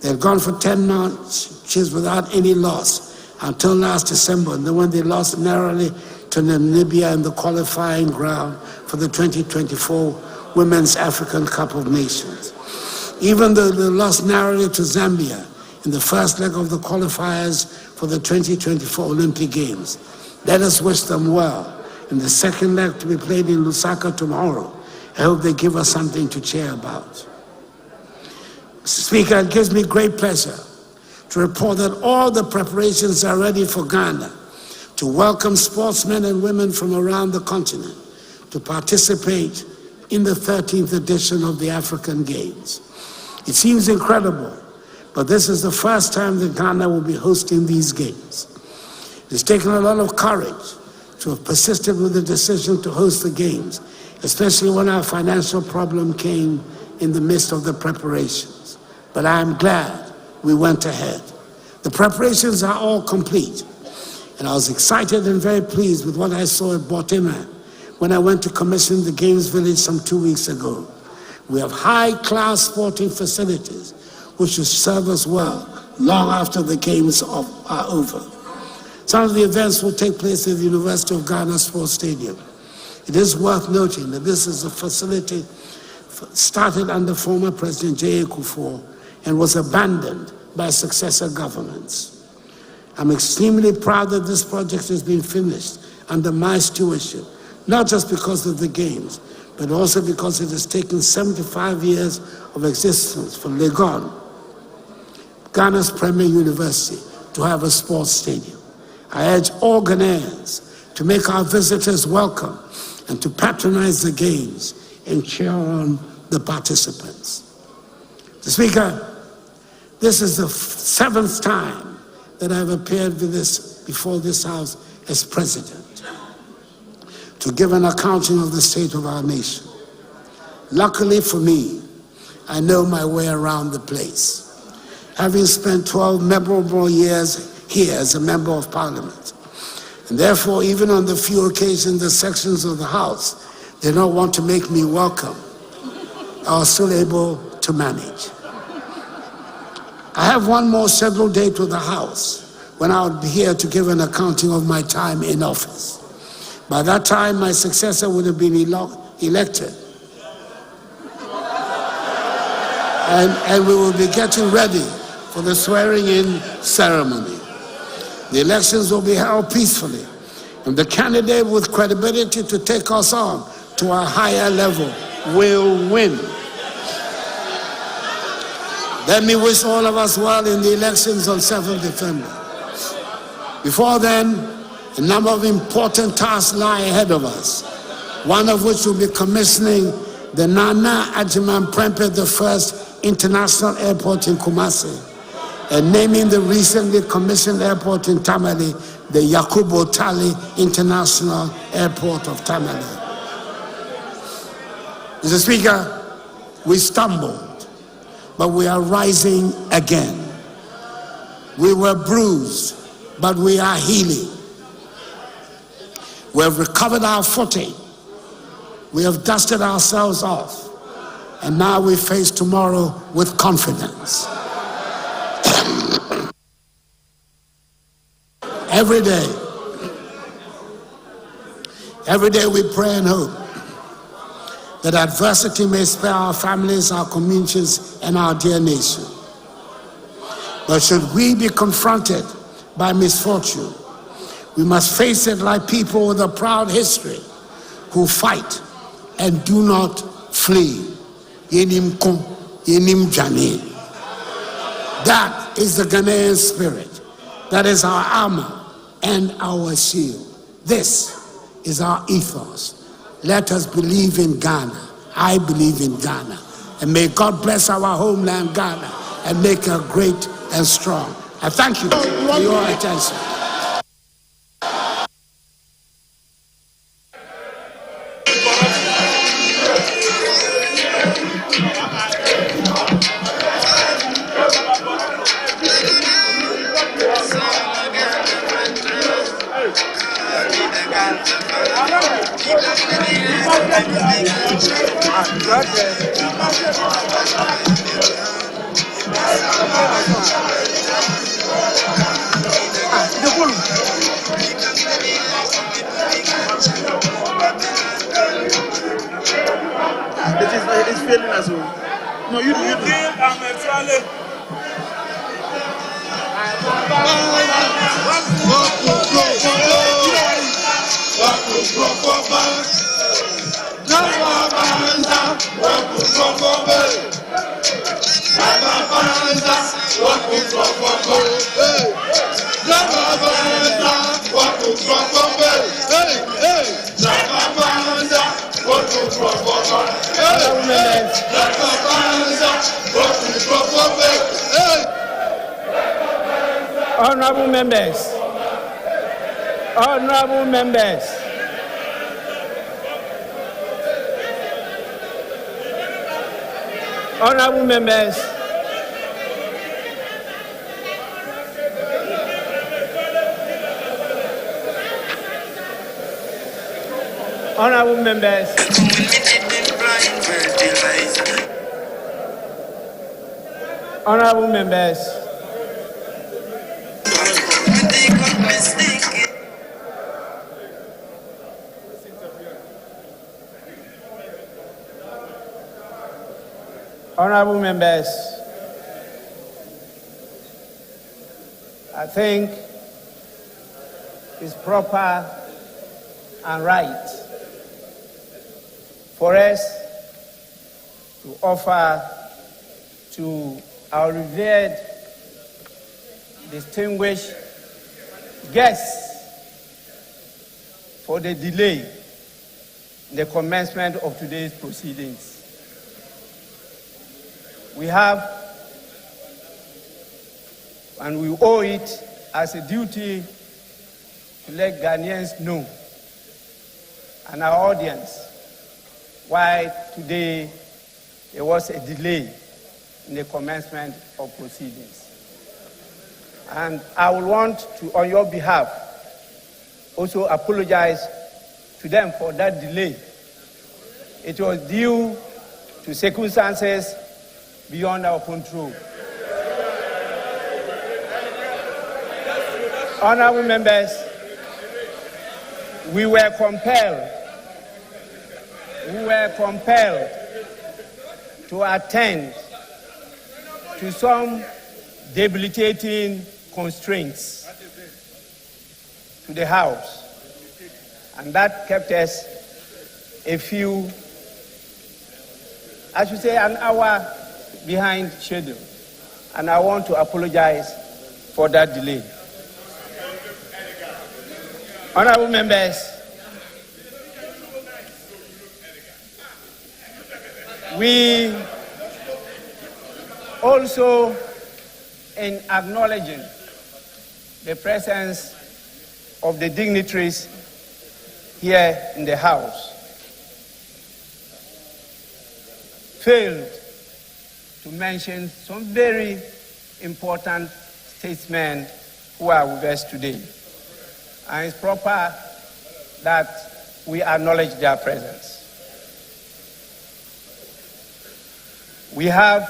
They had gone for 10 matches without any loss until last December, and then when they lost narrowly to Namibia in the qualifying ground for the 2024 Women's African Cup of Nations. Even though they lost narrowly to Zambia in the first leg of the qualifiers for the 2024 Olympic Games, let us wish them well in the second leg to be played in Lusaka tomorrow. I hope they give us something to cheer about. Mr. Speaker, it gives me great pleasure to report that all the preparations are ready for Ghana to welcome sportsmen and women from around the continent to participate in the 13th edition of the African Games. It seems incredible, but this is the first time that Ghana will be hosting these games. It's taken a lot of courage to have persisted with the decision to host the games, especially when our financial problem came in the midst of the preparations. But I am glad we went ahead. The preparations are all complete, and I was excited and very pleased with what I saw at Botima when I went to commission the Games Village some 2 weeks ago. We have high-class sporting facilities which should serve us well long after the Games are over. Some of the events will take place at the University of Ghana Sports Stadium. It is worth noting that this is a facility started under former President J. Akufo-Addo and was abandoned by successor governments. I'm extremely proud that this project has been finished under my stewardship, not just because of the Games, but also because it has taken 75 years of existence for Legon, Ghana's premier university, to have a sports stadium. I urge all Ghanaians to make our visitors welcome and to patronize the Games and cheer on the participants. Mr. Speaker, this is the 7th time that I've appeared before this House as President to give an accounting of the state of our nation. Luckily for me, I know my way around the place, having spent 12 memorable years here as a member of Parliament. And therefore, even on the few occasions the sections of the House did not want to make me welcome, I was still able to manage. I have one more scheduled date with the House when I will be here to give an accounting of my time in office. By that time, my successor would have been elected. And we will be getting ready for the swearing-in ceremony. The elections will be held peacefully, and the candidate with credibility to take us on to a higher level will win. Let me wish all of us well in the elections on 7th December. Before then, a number of important tasks lie ahead of us, one of which will be commissioning the Nana Adjumani Prempeh I International Airport in Kumasi, and naming the recently commissioned airport in Tamale, the Yakubu Tali International Airport of Tamale. Mr. Speaker, we stumbled, but we are rising again. We were bruised, but we are healing. We have recovered our footing. We have dusted ourselves off. and now we face tomorrow with confidence. Every day we pray and hope that adversity may spare our families, our communities, and our dear nation. But should we be confronted by misfortune, we must face it like people with a proud history who fight and do not flee. Yenim kun, yenim jani. That is the Ghanaian spirit. That is our armor and our shield. This is our ethos. Let us believe in Ghana. I believe in Ghana. And may God bless our homeland, Ghana, and make her great and strong. I thank you for your attention. It's failing as well. No, you do. Honorable members, honorable members, honorable members, honorable members, honorable members, honorable members, I think it's proper and right for us to offer to our revered, distinguished guests for the delay in the commencement of today's proceedings. We have, and we owe it as a duty to let Ghanaians know and our audience why today there was a delay in the commencement of proceedings. And I would want to, on your behalf, also apologize to them for that delay. It was due to circumstances beyond our control. Honorable members, we were compelled to attend to some debilitating constraints to the House, and that kept us an hour behind schedule, and I want to apologize for that delay. Honorable members, we also, in acknowledging the presence of the dignitaries here in the House, failed to mention some very important statesmen who are with us today. And it's proper that we acknowledge their presence. We have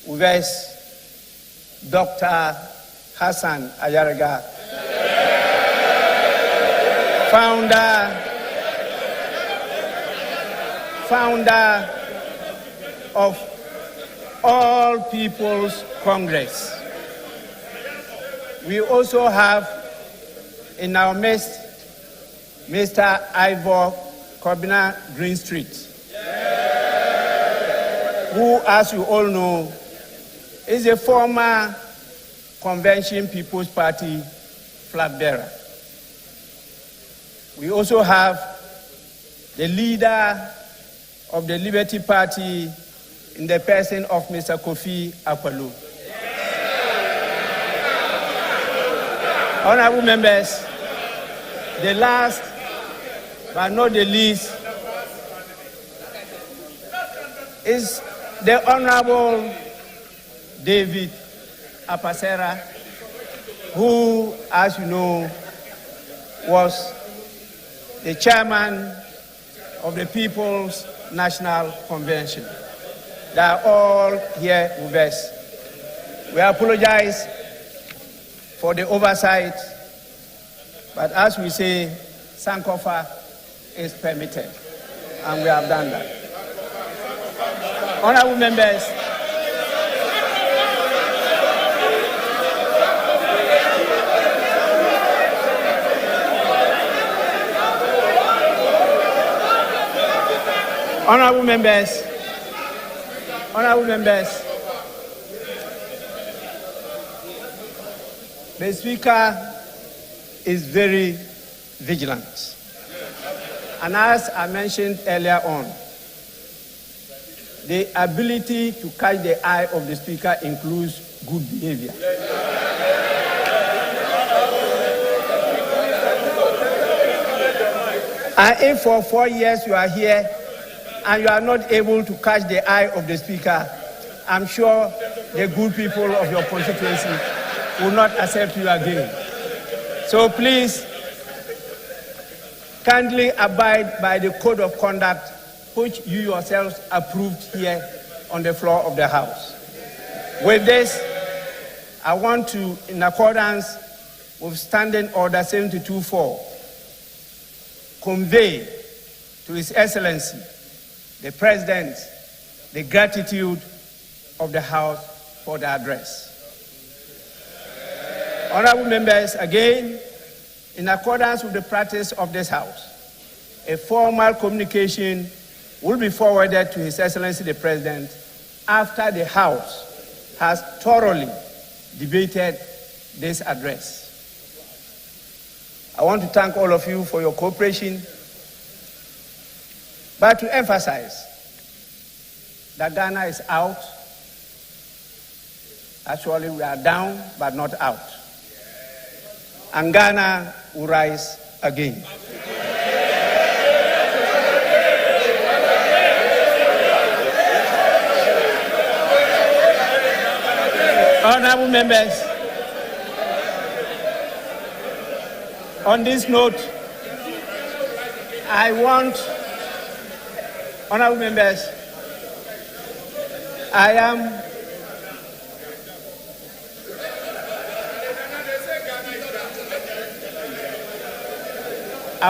with us Dr. Hassan Ayariga, founder of All People's Congress. We also have in our midst Mr. Ivor Kobina Greenstreet, who, as you all know, is a former Convention People's Party flag bearer. We also have the leader of the Liberty Party in the person of Mr. Akufo-Addo. Honorable members, the last but not the least is the Honorable David Apasera, who, as you know, was the chairman of the People's National Convention. They are all here with us. We apologize for the oversight, but as we say, Sankofa is permitted, and we have done that. Honorable members, the Speaker is very vigilant. And as I mentioned earlier on, the ability to catch the eye of the Speaker includes good behavior. And if for 4 years you are here and you are not able to catch the eye of the Speaker, I'm sure the good people of your constituency will not accept you again. So please, kindly abide by the code of conduct which you yourselves approved here on the floor of the House. With this, I want to, in accordance with Standing Order 72-4, convey to His Excellency, the President, the gratitude of the House for the address. Honorable members, again, in accordance with the practice of this House, a formal communication will be forwarded to His Excellency the President after the House has thoroughly debated this address. I want to thank all of you for your cooperation, but to emphasize that Ghana is out. Actually, we are down, but not out. And Ghana will rise again. Honorable members, on this note, honorable members, I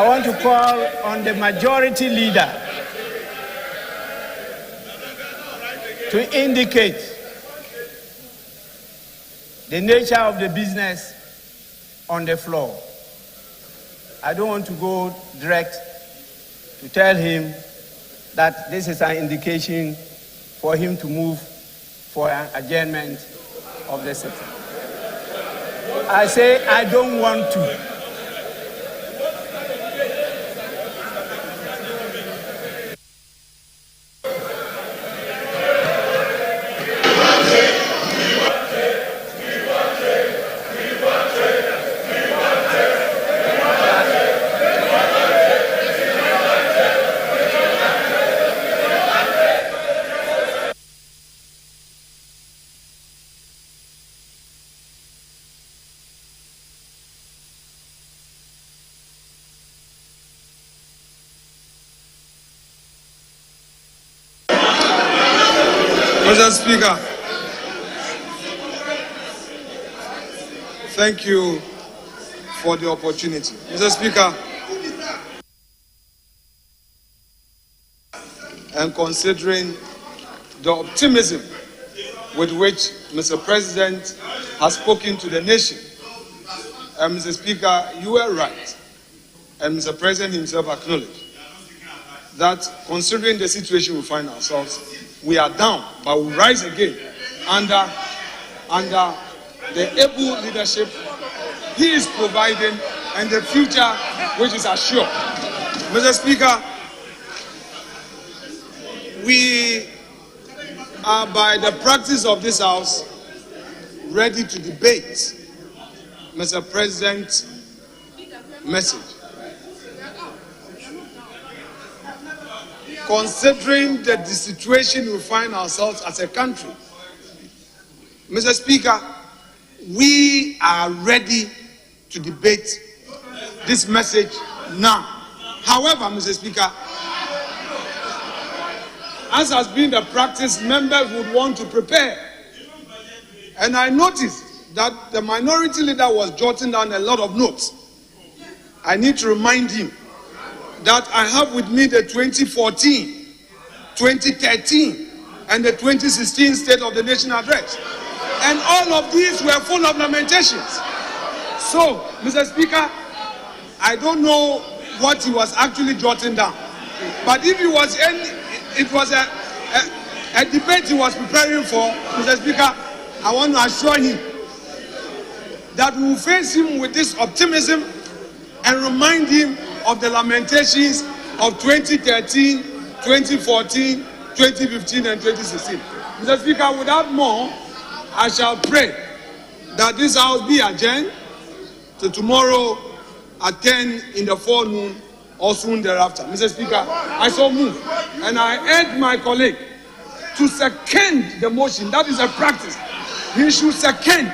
want to call on the majority leader to indicate the nature of the business on the floor. I don't want to go direct to tell him that this is an indication for him to move for an adjournment of the session. I say I don't want to. Mr. Speaker, thank you for the opportunity. Mr. Speaker, and considering the optimism with which Mr. President has spoken to the nation, and Mr. Speaker, you were right, and Mr. President himself acknowledged that considering the situation we find ourselves, we are down, but we rise again under the able leadership he is providing and the future which is assured. Mr. Speaker, we are, by the practice of this House, ready to debate Mr. President's message. Considering the situation we find ourselves as a country, Mr. Speaker, we are ready to debate this message now. However, Mr. Speaker, as has been the practice, members would want to prepare. And I noticed that the minority leader was jotting down a lot of notes. I need to remind him that I have with me the 2014, 2013, and the 2016 State of the Nation address. And all of these were full of lamentations. So, Mr. Speaker, I don't know what he was actually jotting down. But if it was a debate he was preparing for, Mr. Speaker, I want to assure him that we will face him with this optimism and remind him of the lamentations of 2013, 2014, 2015, and 2016. Mr. Speaker, without more, I shall pray that this House be adjourned to tomorrow at 10 in the forenoon or soon thereafter. Mr. Speaker, I so move, and I urge my colleague to second the motion. That is a practice. He should second.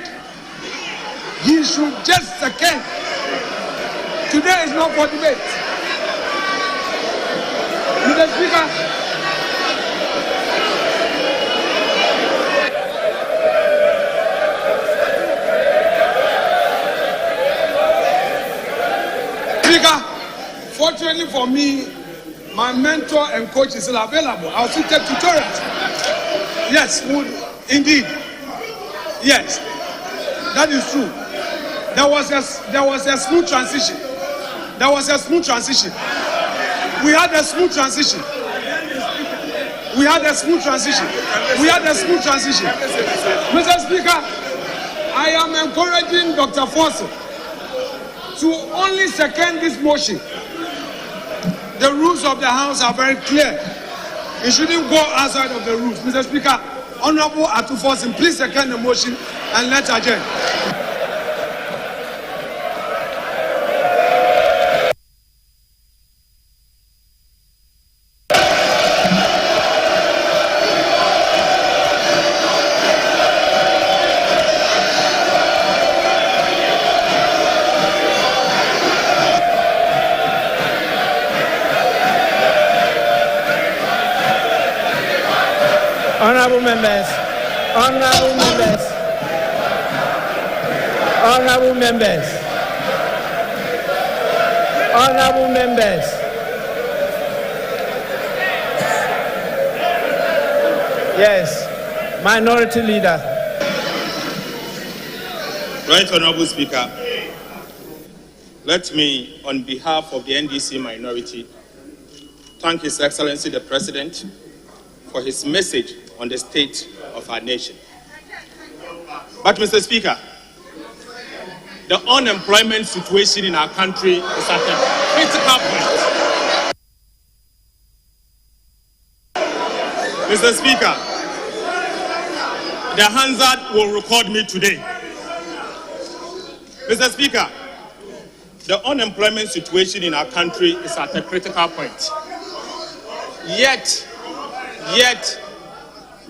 He should just second. Today is not for debate. Mr. Speaker, fortunately for me, my mentor and coach is still available. I'll still take tutorials. Yes, indeed. Yes, that is true. There was a smooth transition. There was a smooth transition. We had a smooth transition. We had a smooth transition. We had a smooth transition. Mr. Speaker, I am encouraging Dr. Foster to only second this motion. The rules of the House are very clear. It shouldn't go outside of the rules. Mr. Speaker, Honorable Akufo-Addo, please second the motion and let's adjourn. Honorable members, honorable members, honorable members, honorable members. Yes, minority leader. Right, Honorable Speaker, let me, on behalf of the NDC minority, thank His Excellency the President for his message on the state of our nation. But, Mr. Speaker, the unemployment situation in our country is at a critical point. Mr. Speaker, the Hansard will record me today. Mr. Speaker, the unemployment situation in our country is at a critical point. Yet,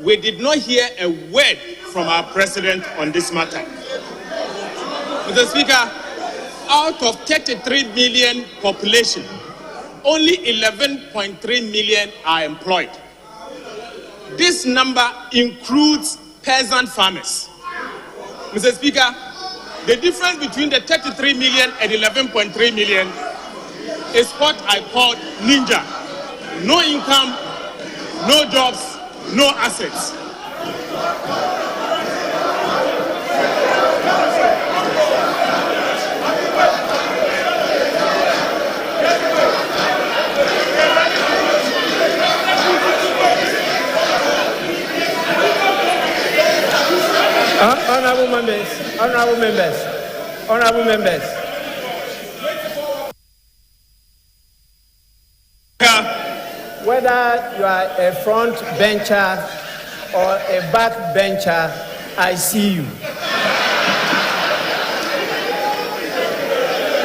we did not hear a word from our president on this matter. Mr. Speaker, out of 33 million population, only 11.3 million are employed. this number includes peasant farmers. Mr. Speaker, the difference between the 33 million and 11.3 million is what I call ninja. No income, no jobs, no assets. Honorable members. Whether you are a front bencher or a back bencher, I see you.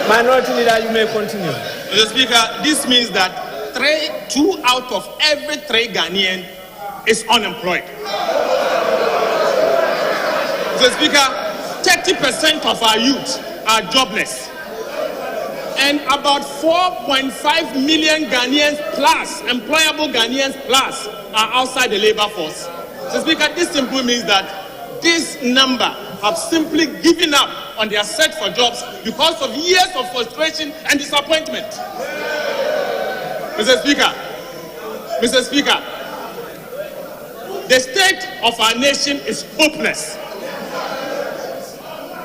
Minority Leader, you may continue. Mr. Speaker, this means that 2 out of every 3 Ghanaian is unemployed. Mr. Speaker, 30% of our youth are jobless. And about 4.5 million Ghanaians plus, employable Ghanaians plus, are outside the labor force. Mr. Speaker, this simply means that this number have simply given up on their search for jobs because of years of frustration and disappointment. Mr. Speaker, the state of our nation is hopeless.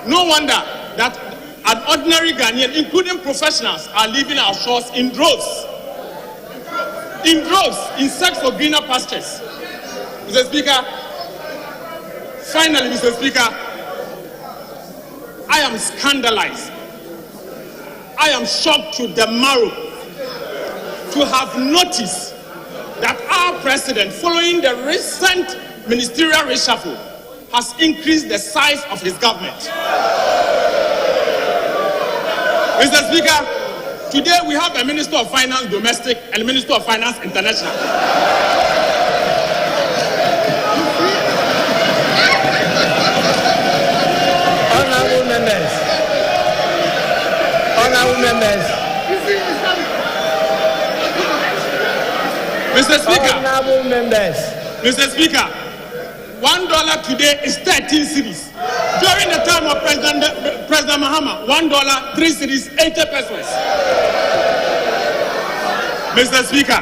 No wonder that an ordinary Ghanaian, including professionals, are leaving our shores in droves, in search for greener pastures. Mr. Speaker, finally, Mr. Speaker, I am scandalized. I am shocked to the marrow to have noticed that our president, following the recent ministerial reshuffle, has increased the size of his government. Mr. Speaker, today we have a Minister of Finance Domestic and a Minister of Finance International. Honorable members. Mr. Speaker. Honorable members. Mr. Speaker, $1 today is 13 cedis. During the time of President Mahama, $1, 3 cedis, 80 pesos. Mr. Speaker,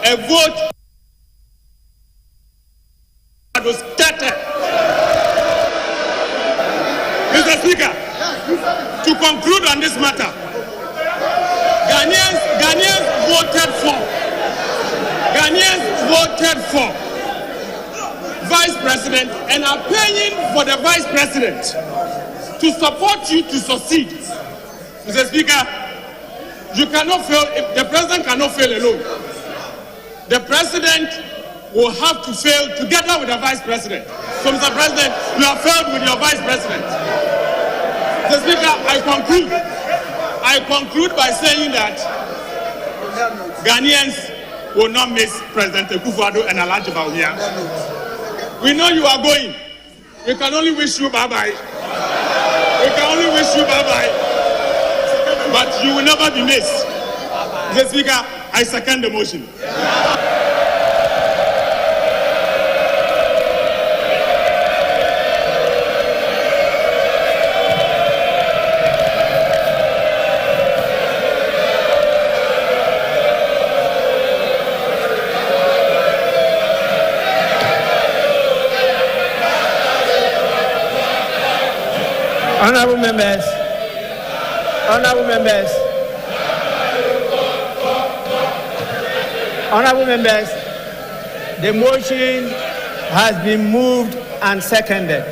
a vote was scattered. Mr. Speaker, to conclude on this matter, Ghanaians voted for Vice President and are paying for the Vice President to support you to succeed. Mr. Speaker, you cannot fail. The President cannot fail alone. The President will have to fail together with the Vice President. So, Mr. President, you have failed with your Vice President. Mr. Speaker, I conclude by saying that Ghanaians will not miss President Akufo-Addo and Alhaji Bawumia. We know you are going. We can only wish you bye-bye. But you will never be missed. Mr. Speaker, I second the motion. Honorable members, the motion has been moved and seconded.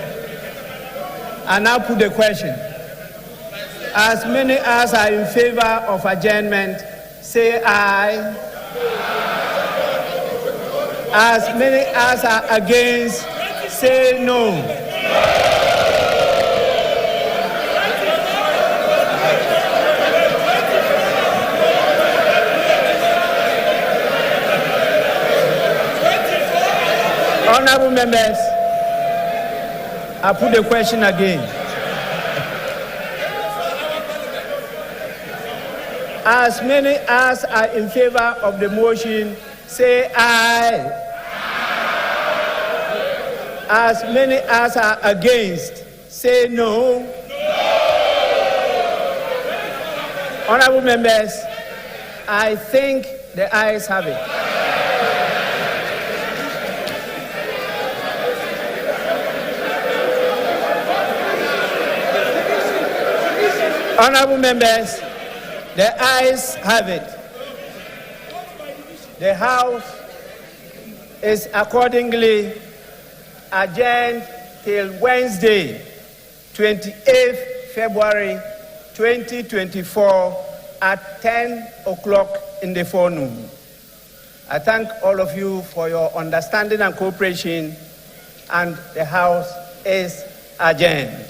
I now put the question. As many as are in favor of adjournment, say aye. As many as are against, say no. Honorable members, I put the question again. As many as are in favor of the motion, say aye. As many as are against, say no. Honorable members, I think the ayes have it. Honorable members, the ayes have it. The House is accordingly adjourned till Wednesday, 28th February 2024 at 10 o'clock in the forenoon. I thank all of you for your understanding and cooperation, and the House is adjourned.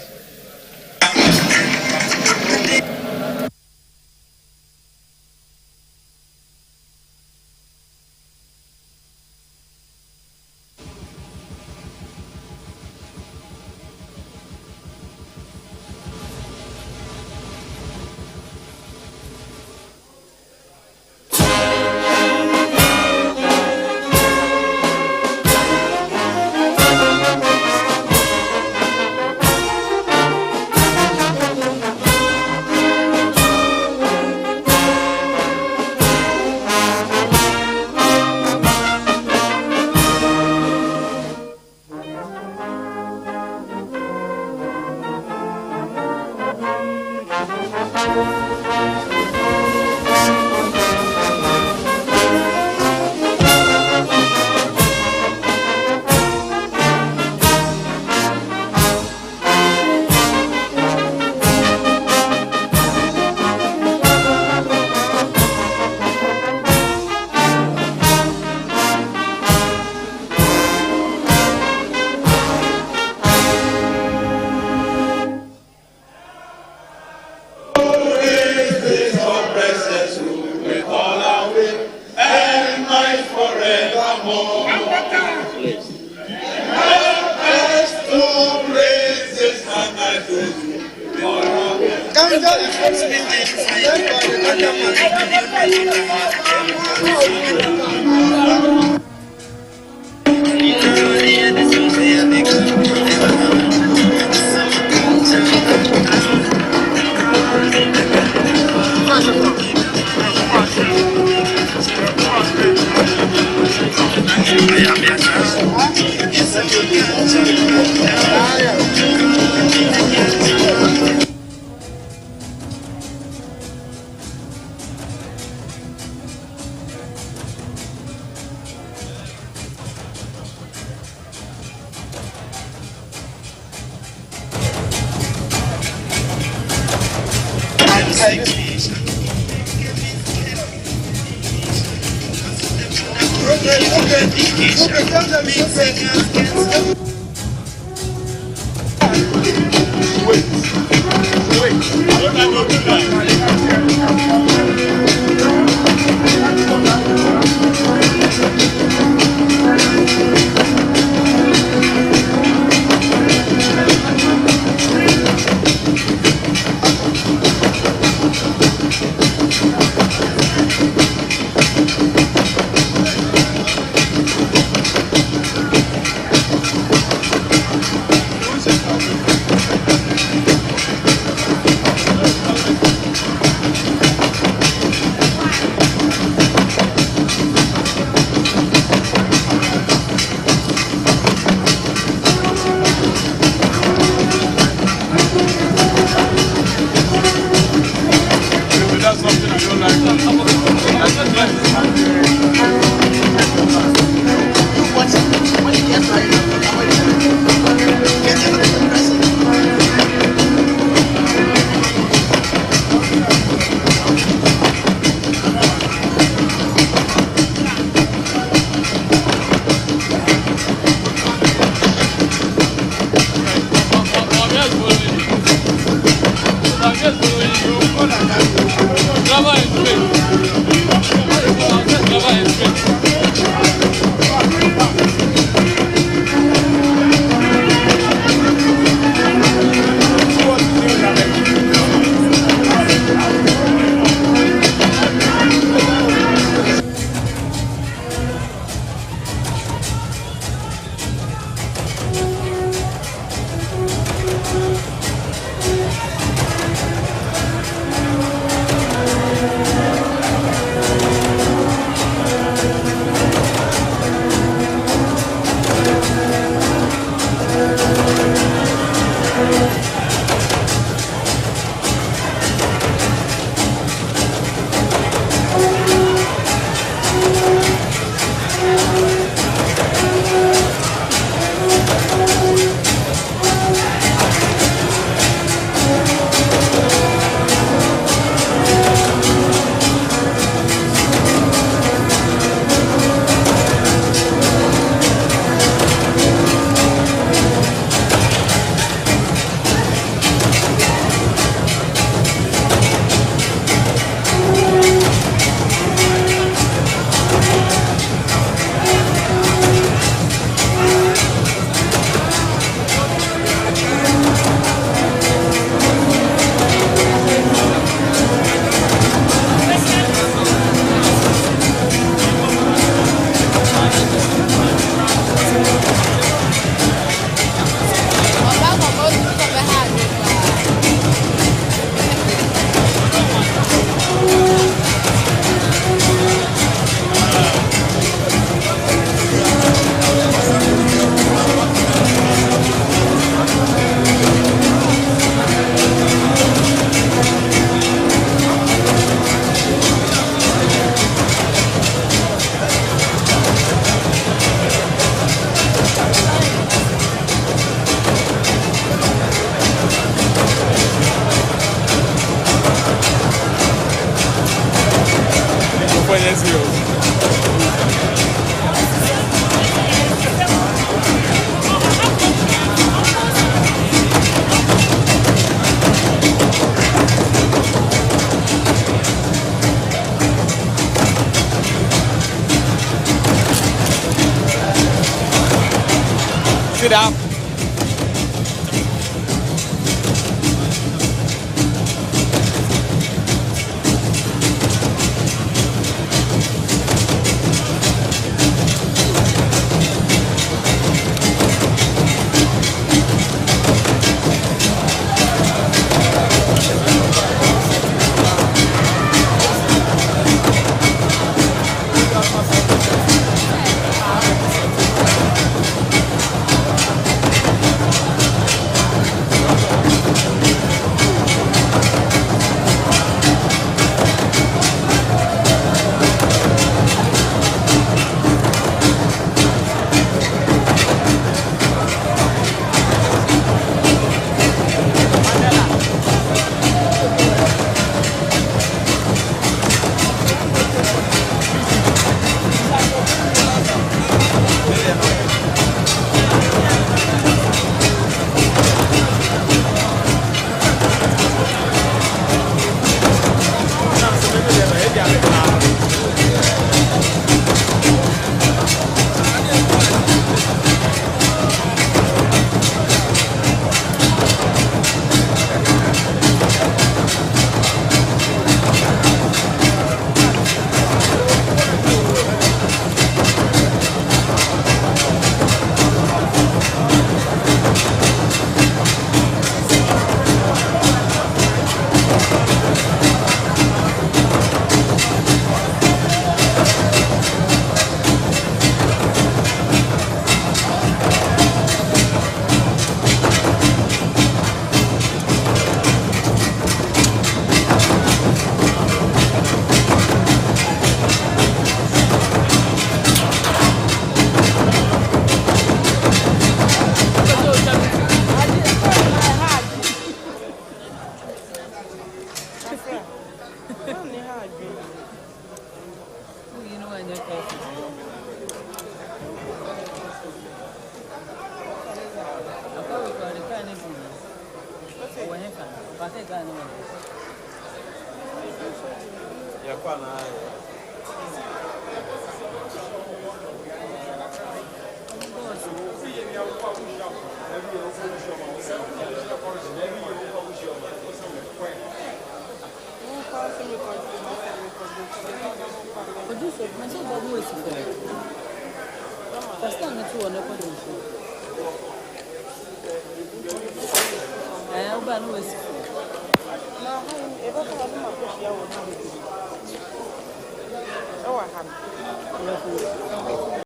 it up.